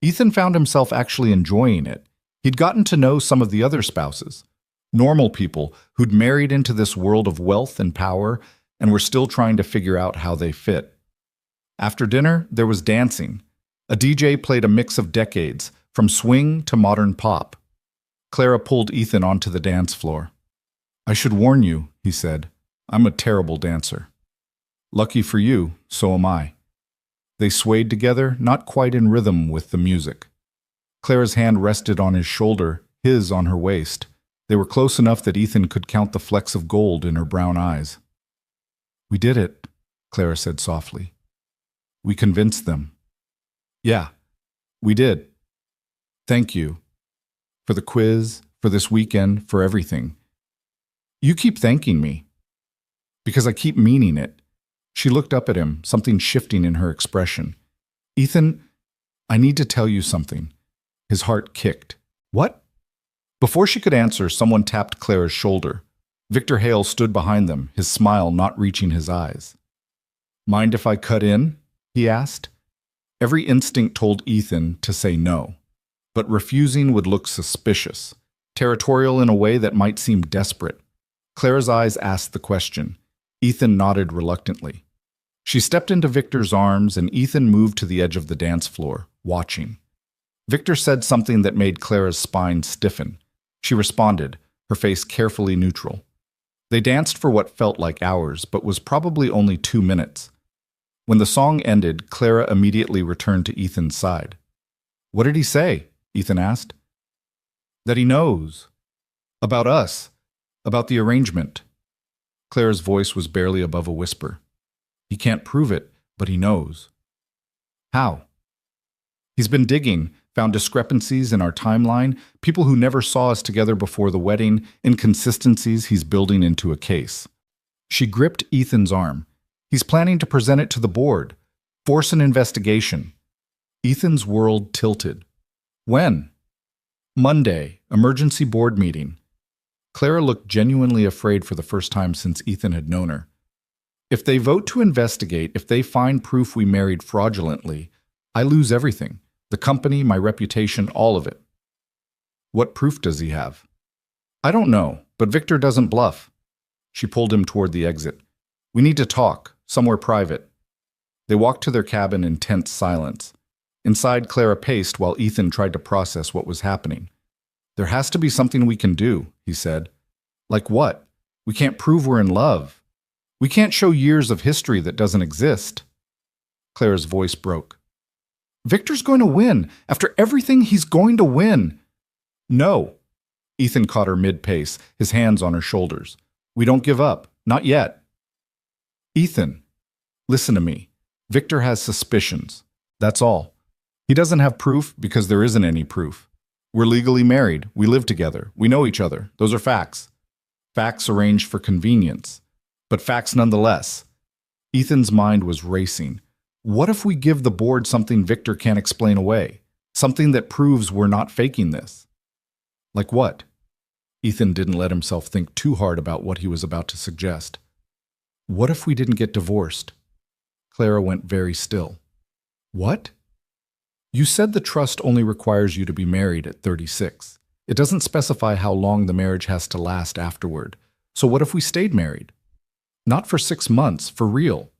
Ethan found himself actually enjoying it. He'd gotten to know some of the other spouses, normal people who'd married into this world of wealth and power and were still trying to figure out how they fit. After dinner, there was dancing. A DJ played a mix of decades, from swing to modern pop. Clara pulled Ethan onto the dance floor. I should warn you, he said. I'm a terrible dancer. Lucky for you, so am I. They swayed together, not quite in rhythm with the music. Clara's hand rested on his shoulder, his on her waist. They were close enough that Ethan could count the flecks of gold in her brown eyes. We did it, Clara said softly. We convinced them. Yeah, we did. Thank you. For the quiz, for this weekend, for everything. You keep thanking me. Because I keep meaning it. She looked up at him, something shifting in her expression. Ethan, I need to tell you something. His heart kicked. What? Before she could answer, someone tapped Clara's shoulder. Victor Hale stood behind them, his smile not reaching his eyes. Mind if I cut in? He asked. Every instinct told Ethan to say no. But refusing would look suspicious, territorial in a way that might seem desperate. Clara's eyes asked the question. Ethan nodded reluctantly. She stepped into Victor's arms, and Ethan moved to the edge of the dance floor, watching. Victor said something that made Clara's spine stiffen. She responded, her face carefully neutral. They danced for what felt like hours, but was probably only 2 minutes. When the song ended, Clara immediately returned to Ethan's side. What did he say? Ethan asked. That he knows. About us. About the arrangement. Claire's voice was barely above a whisper. He can't prove it, but he knows. How? He's been digging, found discrepancies in our timeline, people who never saw us together before the wedding, inconsistencies he's building into a case. She gripped Ethan's arm. He's planning to present it to the board, force an investigation. Ethan's world tilted. When? Monday, emergency board meeting. Clara looked genuinely afraid for the first time since Ethan had known her. If they vote to investigate, if they find proof we married fraudulently, I lose everything. The company, my reputation, all of it. What proof does he have? I don't know, but Victor doesn't bluff. She pulled him toward the exit. We need to talk, somewhere private. They walked to their cabin in tense silence. Inside, Clara paced while Ethan tried to process what was happening. There has to be something we can do, he said. Like what? We can't prove we're in love. We can't show years of history that doesn't exist. Clara's voice broke. Victor's going to win. After everything, he's going to win. No. Ethan caught her mid-pace, his hands on her shoulders. We don't give up. Not yet. Ethan, listen to me. Victor has suspicions. That's all. He doesn't have proof because there isn't any proof. We're legally married. We live together. We know each other. Those are facts. Facts arranged for convenience. But facts nonetheless. Ethan's mind was racing. What if we give the board something Victor can't explain away? Something that proves we're not faking this? Like what? Ethan didn't let himself think too hard about what he was about to suggest. What if we didn't get divorced? Clara went very still. What? You said the trust only requires you to be married at 36. It doesn't specify how long the marriage has to last afterward. So what if we stayed married? Not for 6 months, for real.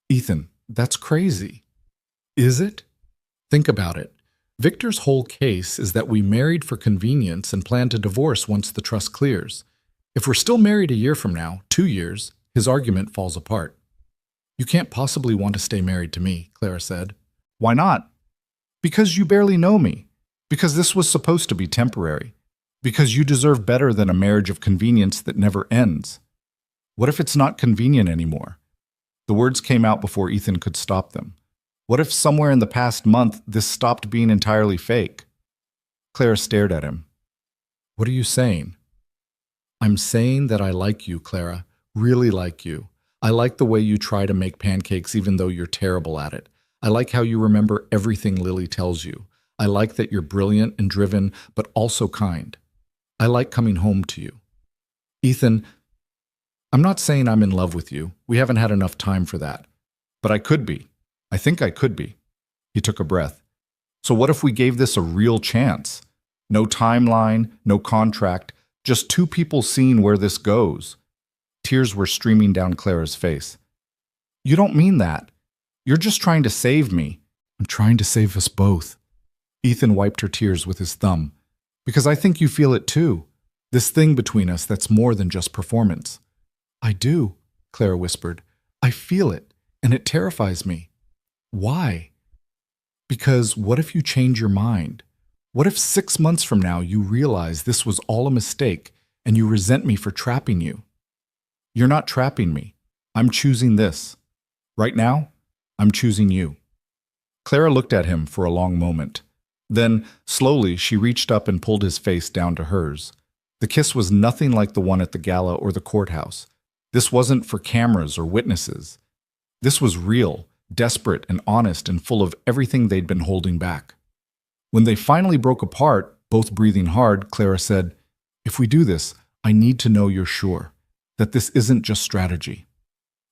Ethan, that's crazy. Is it? Think about it. Victor's whole case is that we married for convenience and plan to divorce once the trust clears. If we're still married a year from now, 2 years, his argument falls apart. You can't possibly want to stay married to me, Clara said. Why not? Because you barely know me. Because this was supposed to be temporary. Because you deserve better than a marriage of convenience that never ends. What if it's not convenient anymore? The words came out before Ethan could stop them. What if somewhere in the past month this stopped being entirely fake? Clara stared at him. What are you saying? I'm saying that I like you, Clara. Really like you. I like the way you try to make pancakes even though you're terrible at it. I like how you remember everything Lily tells you. I like that you're brilliant and driven, but also kind. I like coming home to you. Ethan, I'm not saying I'm in love with you. We haven't had enough time for that. But I could be. I think I could be. He took a breath. So what if we gave this a real chance? No timeline, no contract, just two people seeing where this goes. Tears were streaming down Clara's face. You don't mean that. You're just trying to save me. I'm trying to save us both. Ethan wiped her tears with his thumb. Because I think you feel it too. This thing between us that's more than just performance. I do, Clara whispered. I feel it, and it terrifies me. Why? Because what if you change your mind? What if 6 months from now you realize this was all a mistake and you resent me for trapping you? You're not trapping me. I'm choosing this. Right now, I'm choosing you. Clara looked at him for a long moment. Then, slowly, she reached up and pulled his face down to hers. The kiss was nothing like the one at the gala or the courthouse. This wasn't for cameras or witnesses. This was real, desperate and honest and full of everything they'd been holding back. When they finally broke apart, both breathing hard, Clara said, If we do this, I need to know you're sure, that this isn't just strategy.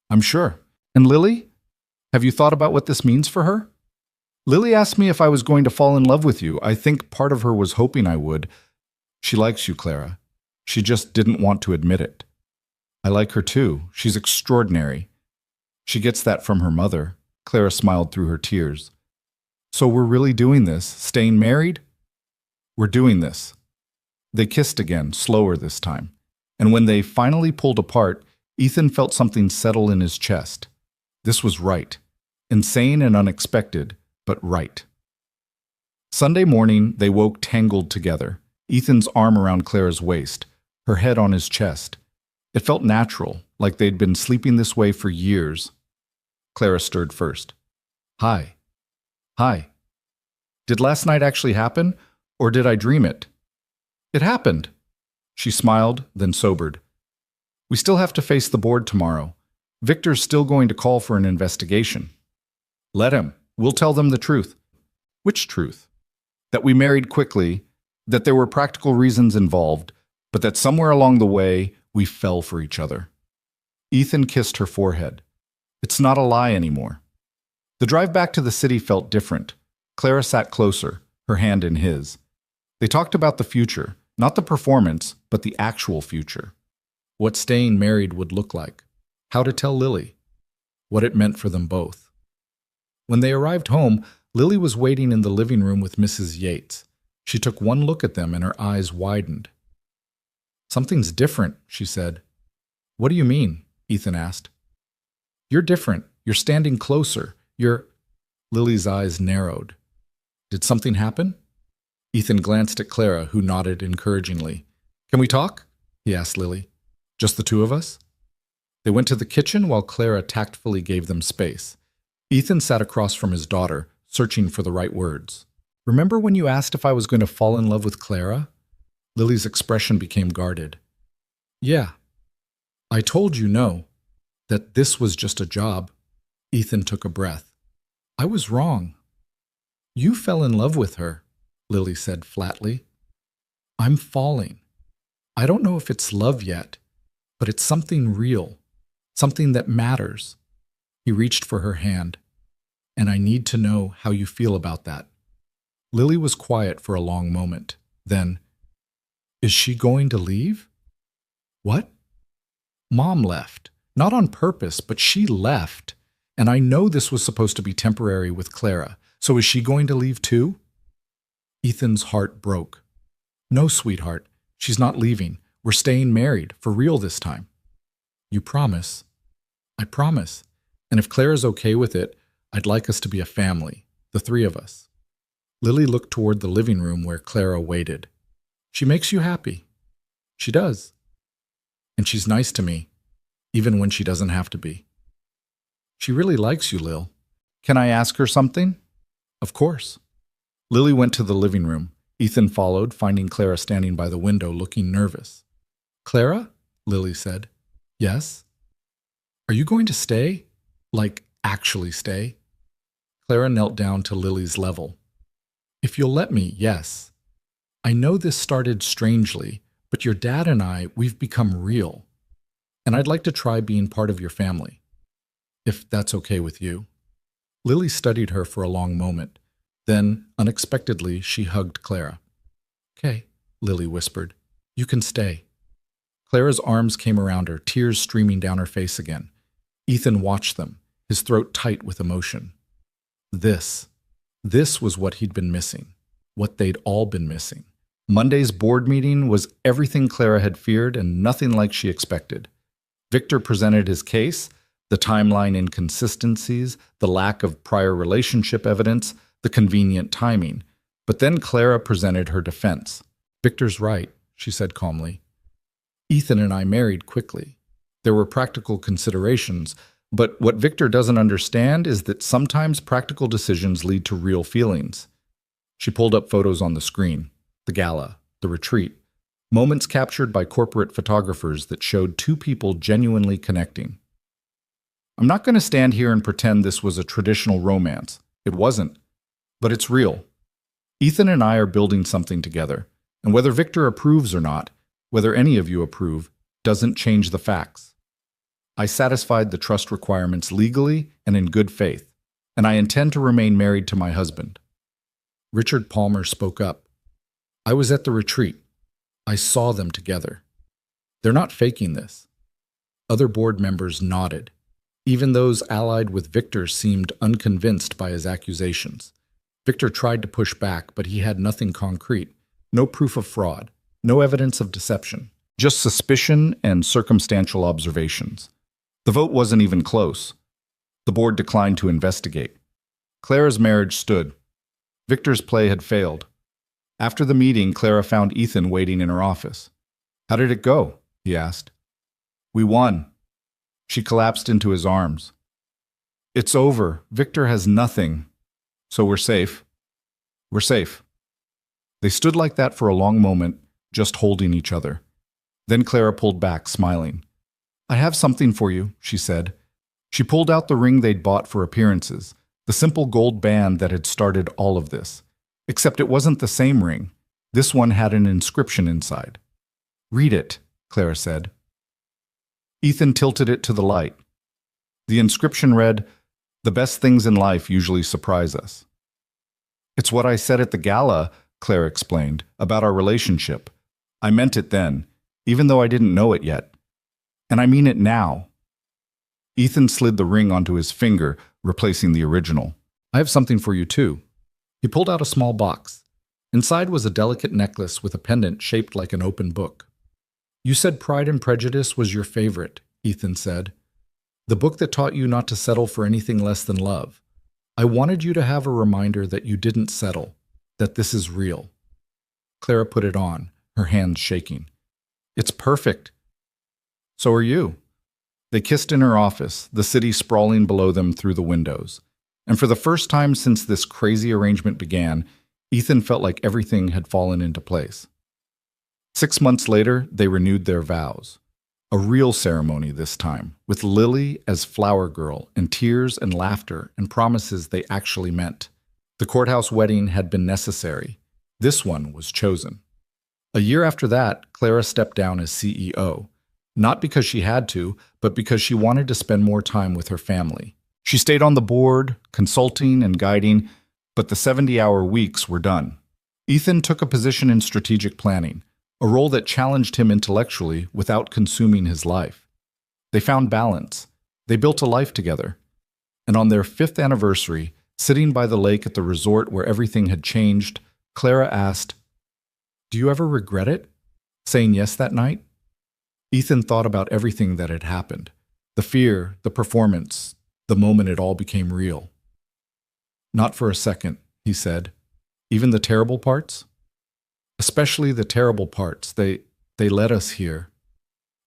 I'm sure. And Lily? Have you thought about what this means for her? Lily asked me if I was going to fall in love with you. I think part of her was hoping I would. She likes you, Clara. She just didn't want to admit it. I like her too. She's extraordinary. She gets that from her mother. Clara smiled through her tears. So we're really doing this? Staying married? We're doing this. They kissed again, slower this time. And when they finally pulled apart, Ethan felt something settle in his chest. This was right. Insane and unexpected, but right. Sunday morning, they woke tangled together, Ethan's arm around Clara's waist, her head on his chest. It felt natural, like they'd been sleeping this way for years. Clara stirred first. Hi. Hi. Did last night actually happen, or did I dream it? It happened. She smiled, then sobered. We still have to face the board tomorrow. Victor's still going to call for an investigation. Let him. We'll tell them the truth. Which truth? That we married quickly, that there were practical reasons involved, but that somewhere along the way, we fell for each other. Ethan kissed her forehead. It's not a lie anymore. The drive back to the city felt different. Clara sat closer, her hand in his. They talked about the future, not the performance, but the actual future. What staying married would look like. How to tell Lily. What it meant for them both. When they arrived home, Lily was waiting in the living room with Mrs. Yates. She took one look at them and her eyes widened. Something's different, she said. What do you mean? Ethan asked. You're different. You're standing closer. Lily's eyes narrowed. Did something happen? Ethan glanced at Clara, who nodded encouragingly. Can we talk? He asked Lily. Just the two of us? They went to the kitchen while Clara tactfully gave them space. Ethan sat across from his daughter, searching for the right words. Remember when you asked if I was going to fall in love with Clara? Lily's expression became guarded. Yeah. I told you no, that this was just a job. Ethan took a breath. I was wrong. You fell in love with her, Lily said flatly. I'm falling. I don't know if it's love yet, but it's something real, something that matters. He reached for her hand. And I need to know how you feel about that. Lily was quiet for a long moment. Then, is she going to leave? What? Mom left. Not on purpose, but she left. And I know this was supposed to be temporary with Clara. So is she going to leave too? Ethan's heart broke. No, sweetheart. She's not leaving. We're staying married, for real this time. You promise? I promise. And if Clara's okay with it, I'd like us to be a family, the three of us. Lily looked toward the living room where Clara waited. She makes you happy. She does. And she's nice to me, even when she doesn't have to be. She really likes you, Lil. Can I ask her something? Of course. Lily went to the living room. Ethan followed, finding Clara standing by the window looking nervous. Clara? Lily said. Yes? Are you going to stay? Like, actually stay? Clara knelt down to Lily's level. If you'll let me, yes. I know this started strangely, but your dad and I, we've become real. And I'd like to try being part of your family. If that's okay with you. Lily studied her for a long moment. Then, unexpectedly, she hugged Clara. Okay, Lily whispered. You can stay. Clara's arms came around her, tears streaming down her face again. Ethan watched them, his throat tight with emotion. This was what he'd been missing, what they'd all been missing. Monday's board meeting was everything Clara had feared and nothing like she expected. Victor presented his case, the timeline inconsistencies, the lack of prior relationship evidence, the convenient timing. But then Clara presented her defense. Victor's right, she said calmly. Ethan and I married quickly. There were practical considerations, but what Victor doesn't understand is that sometimes practical decisions lead to real feelings. She pulled up photos on the screen, the gala, the retreat, moments captured by corporate photographers that showed two people genuinely connecting. I'm not going to stand here and pretend this was a traditional romance. It wasn't. But it's real. Ethan and I are building something together, and whether Victor approves or not, whether any of you approve, doesn't change the facts. I satisfied the trust requirements legally and in good faith, and I intend to remain married to my husband. Richard Palmer spoke up. I was at the retreat. I saw them together. They're not faking this. Other board members nodded. Even those allied with Victor seemed unconvinced by his accusations. Victor tried to push back, but he had nothing concrete. No proof of fraud. No evidence of deception. Just suspicion and circumstantial observations. The vote wasn't even close. The board declined to investigate. Clara's marriage stood. Victor's play had failed. After the meeting, Clara found Ethan waiting in her office. How did it go? He asked. We won. She collapsed into his arms. It's over. Victor has nothing. So we're safe. We're safe. They stood like that for a long moment, just holding each other. Then Clara pulled back, smiling. I have something for you, she said. She pulled out the ring they'd bought for appearances, the simple gold band that had started all of this. Except it wasn't the same ring. This one had an inscription inside. Read it, Clara said. Ethan tilted it to the light. The inscription read, The best things in life usually surprise us. It's what I said at the gala, Claire explained, about our relationship. I meant it then, even though I didn't know it yet. And I mean it now. Ethan slid the ring onto his finger, replacing the original. I have something for you too. He pulled out a small box. Inside was a delicate necklace with a pendant shaped like an open book. You said Pride and Prejudice was your favorite, Ethan said. The book that taught you not to settle for anything less than love. I wanted you to have a reminder that you didn't settle, that this is real. Clara put it on, her hands shaking. It's perfect. So are you. They kissed in her office, the city sprawling below them through the windows. And for the first time since this crazy arrangement began, Ethan felt like everything had fallen into place. 6 months later, they renewed their vows. A real ceremony this time, with Lily as flower girl, and tears and laughter and promises they actually meant. The courthouse wedding had been necessary. This one was chosen. A year after that, Clara stepped down as CEO. Not because she had to, but because she wanted to spend more time with her family. She stayed on the board, consulting and guiding, but the 70-hour weeks were done. Ethan took a position in strategic planning, a role that challenged him intellectually without consuming his life. They found balance. They built a life together. And on their 5th anniversary, sitting by the lake at the resort where everything had changed, Clara asked, Do you ever regret it? Saying yes that night? Ethan thought about everything that had happened. The fear, the performance, the moment it all became real. Not for a second, he said. Even the terrible parts? Especially the terrible parts. They led us here.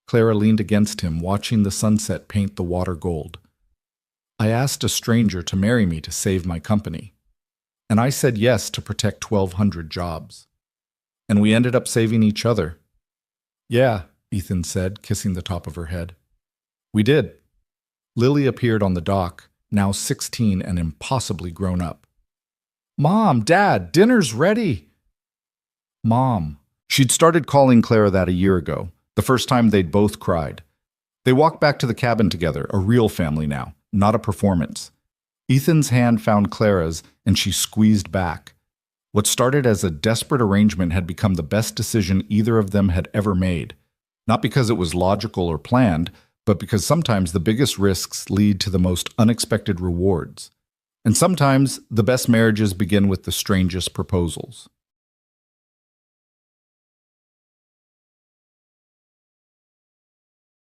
Clara leaned against him, watching the sunset paint the water gold. I asked a stranger to marry me to save my company. And I said yes to protect 1,200 jobs. And we ended up saving each other. Yeah, Ethan said, kissing the top of her head. We did. Lily appeared on the dock, now 16 and impossibly grown up. Mom, Dad, dinner's ready. Mom. She'd started calling Clara that a year ago, the first time they'd both cried. They walked back to the cabin together, a real family now, not a performance. Ethan's hand found Clara's, and she squeezed back. What started as a desperate arrangement had become the best decision either of them had ever made. Not because it was logical or planned, but because sometimes the biggest risks lead to the most unexpected rewards. And sometimes the best marriages begin with the strangest proposals.